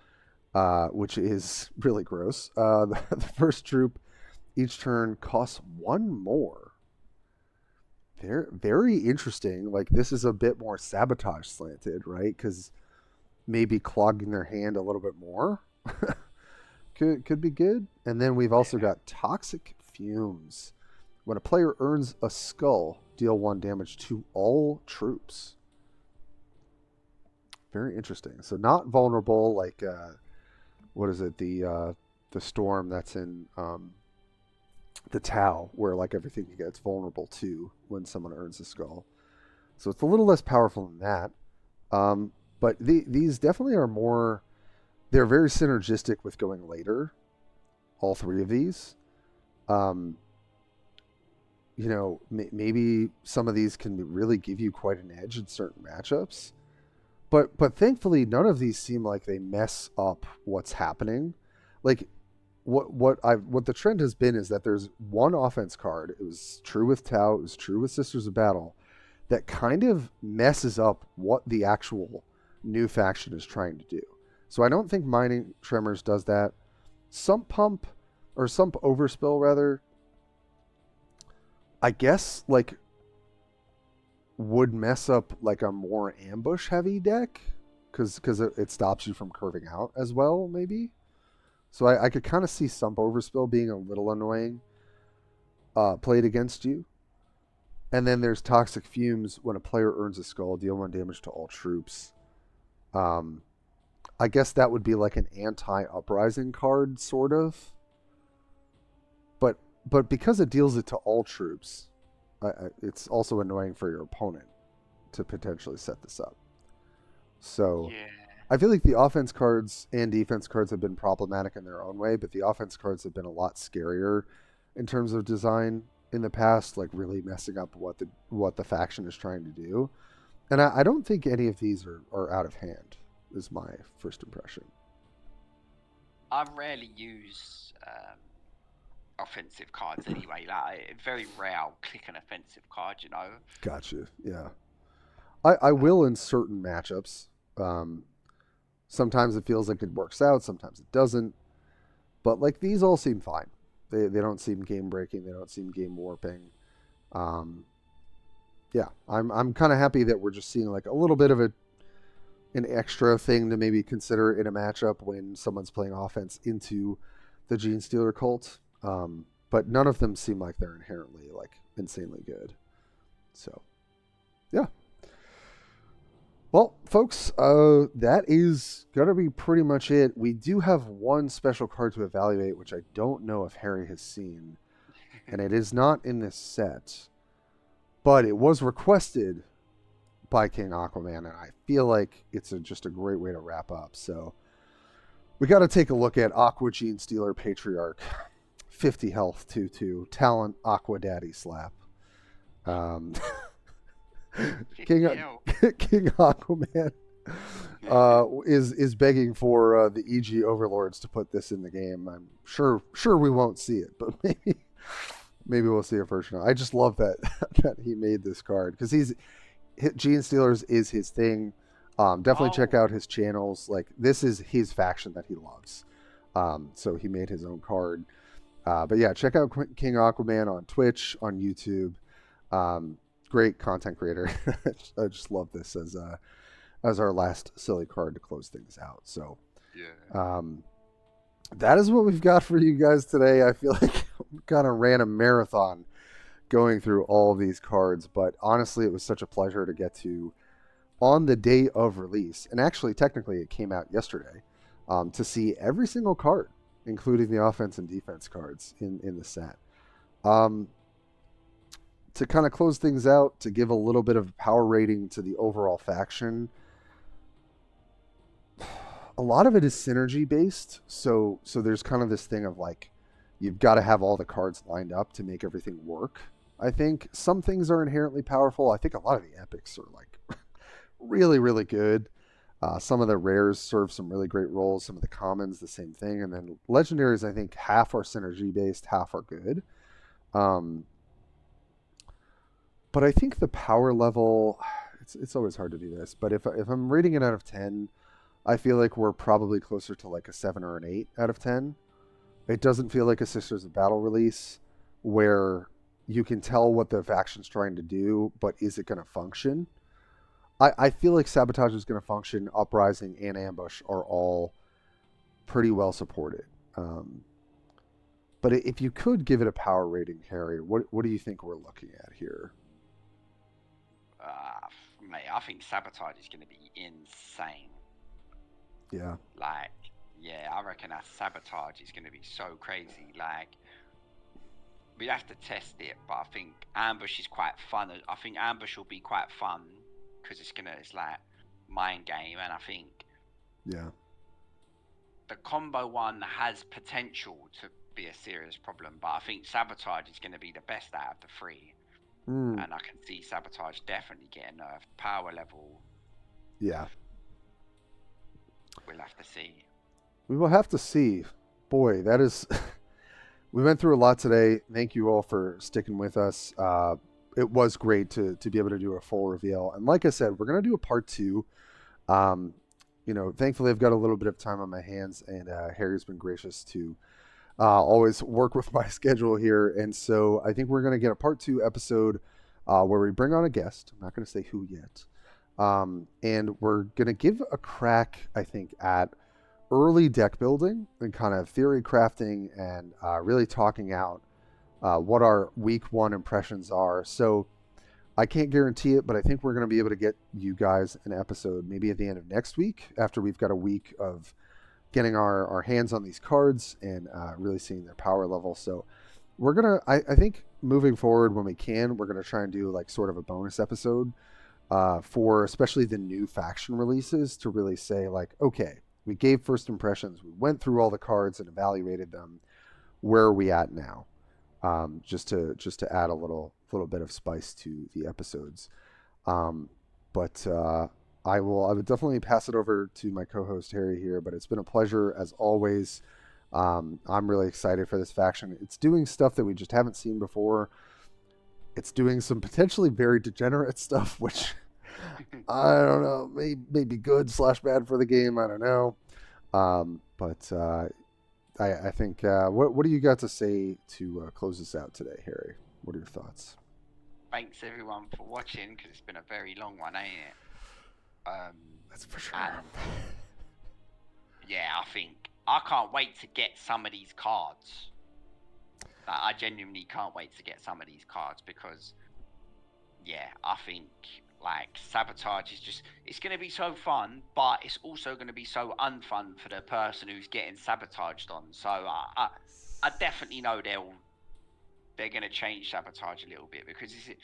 which is really gross. The first troop each turn costs one more. They're very interesting. Like, this is a bit more sabotage slanted, right? Because maybe clogging their hand a little bit more could be good. And then we've also got Toxic Fumes. When a player earns a skull, deal 1 damage to all troops. Very interesting. So not vulnerable like what is it? The storm that's in the Tau, where like everything you get's vulnerable to when someone earns a skull. So it's a little less powerful than that. But these definitely are more. They're very synergistic with going later. All 3 of these. Maybe some of these can really give you quite an edge in certain matchups. But thankfully, none of these seem like they mess up what's happening. Like, what the trend has been is that there's one offense card. It was true with Tau. It was true with Sisters of Battle, that kind of messes up what the actual new faction is trying to do. So I don't think Mining Tremors does that. Sump Overspill rather, I guess, like, would mess up like a more ambush heavy deck because it stops you from curving out as well, maybe. So I could kind of see Sump Overspill being a little annoying played against you. And then there's Toxic Fumes. When a player earns a skull, deal 1 damage to all troops. I guess that would be like an anti-uprising card, sort of. But because it deals it to all troops, it's also annoying for your opponent to potentially set this up. So Yeah. I feel like the offense cards and defense cards have been problematic in their own way, but the offense cards have been a lot scarier in terms of design in the past, like really messing up what the faction is trying to do. And I don't think any of these are out of hand, is my first impression. I rarely use offensive cards anyway. Like, it's very rare I'll click an offensive card, you know. Gotcha. Yeah. I will in certain matchups. Sometimes it feels like it works out, sometimes it doesn't. But like, these all seem fine. They don't seem game breaking, they don't seem game warping. Yeah, I'm kind of happy that we're just seeing like a little bit of an extra thing to maybe consider in a matchup when someone's playing offense into the Genestealer Cult. But none of them seem like they're inherently like insanely good. So, yeah. Well, folks, that is going to be pretty much it. We do have one special card to evaluate, which I don't know if Harry has seen. And it is not in this set. But it was requested by King Aquaman, and I feel like it's just a great way to wrap up. So, we got to take a look at Aqua Genestealer Patriarch. 50 health, 2/2. Talent, Aqua Daddy Slap. King Aquaman is begging for the EG overlords to put this in the game. I'm sure we won't see it, but maybe we'll see a version. I just love that he made this card because Genestealers is his thing. Definitely check out his channels. Like, this is his faction that he loves. So he made his own card. But yeah, check out King Aquaman on Twitch, on YouTube. Great content creator. I just love this as our last silly card to close things out. So yeah, that is what we've got for you guys today. I feel like we kind of ran a marathon going through all of these cards, but honestly, it was such a pleasure to get to on the day of release, and actually technically it came out yesterday, to see every single card, including the offense and defense cards in the set. To kind of close things out, to give a little bit of power rating to the overall faction, a lot of it is synergy based. So there's kind of this thing of like, you've got to have all the cards lined up to make everything work. I think some things are inherently powerful. I think a lot of the epics are like really, really good. Some of the rares serve some really great roles. Some of the commons, the same thing. And then legendaries, I think half are synergy based, half are good. But I think the power level, It's always hard to do this, but if I'm rating it out of 10, I feel like we're probably closer to like a 7 or an 8 out of 10. It doesn't feel like a Sisters of Battle release where you can tell what the faction's trying to do, but is it going to function? I feel like Sabotage is going to function. Uprising and Ambush are all pretty well supported. But if you could give it a power rating, Harry, what do you think we're looking at here? Mate, I think Sabotage is going to be insane. Yeah. Like, yeah, I reckon that Sabotage is going to be so crazy. Like, we'd have to test it, but I think Ambush is quite fun. I think Ambush will be quite fun because it's like mind game, and I think the combo one has potential to be a serious problem, but I think Sabotage is going to be the best out of the three. And I can see Sabotage definitely getting nerfed. Power level. Yeah. We'll have to see. We will have to see. Boy, that is... We went through a lot today. Thank you all for sticking with us. It was great to be able to do a full reveal. And like I said, we're going to do a part 2. Thankfully I've got a little bit of time on my hands, and Harry's been gracious to always work with my schedule here. And so I think we're going to get a part 2 episode where we bring on a guest. I'm not going to say who yet. And we're going to give a crack, I think, at early deck building and kind of theory crafting, and really talking out what our week 1 impressions are. So I can't guarantee it, but I think we're going to be able to get you guys an episode maybe at the end of next week, after we've got a week of getting our hands on these cards and really seeing their power level. So we're going to, I think moving forward, when we can, we're going to try and do like sort of a bonus episode for especially the new faction releases, to really say like, okay, we gave first impressions, we went through all the cards and evaluated them. Where are we at now? Just to add a little bit of spice to the episodes. But I would definitely pass it over to my co-host Harry here, but it's been a pleasure as always. I'm really excited for this faction. It's doing stuff that we just haven't seen before. It's doing some potentially very degenerate stuff, which I don't know, may be good / bad for the game. I don't know. But I think, what do you got to say to close this out today, Harry? What are your thoughts? Thanks everyone for watching, because it's been a very long one, ain't it? That's for sure. Yeah, I think I can't wait to get some of these cards. Like, I genuinely can't wait to get some of these cards, because yeah, I think like Sabotage is just, it's going to be so fun, but it's also going to be so unfun for the person who's getting sabotaged on. So I definitely know they're going to change Sabotage a little bit, because it's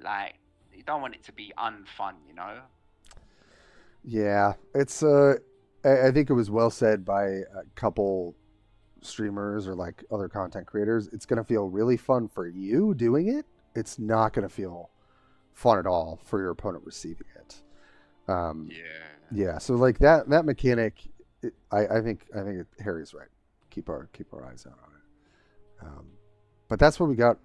like, you don't want it to be unfun, you know? Yeah, it's I think it was well said by a couple streamers or like other content creators. It's going to feel really fun for you doing it. It's not going to feel fun at all for your opponent receiving it. Yeah. So like that mechanic, I think Harry's right. Keep our eyes out on it. But that's what we got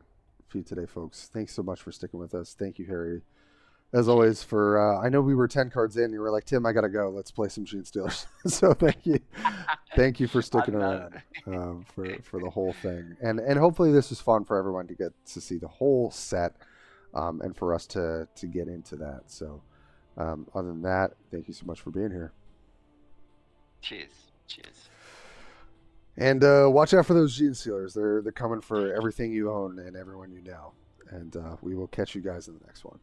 for you today, folks. Thanks so much for sticking with us. Thank you, Harry, as always. For I know we were 10 cards in. You were like, Tim, I gotta go. Let's play some Genestealers. So thank you for sticking around for the whole thing. And hopefully this is fun for everyone to get to see the whole set. And for us to get into that. So other than that, thank you so much for being here. Cheers. And watch out for those Genestealers. They're coming for everything you own and everyone you know. And we will catch you guys in the next one.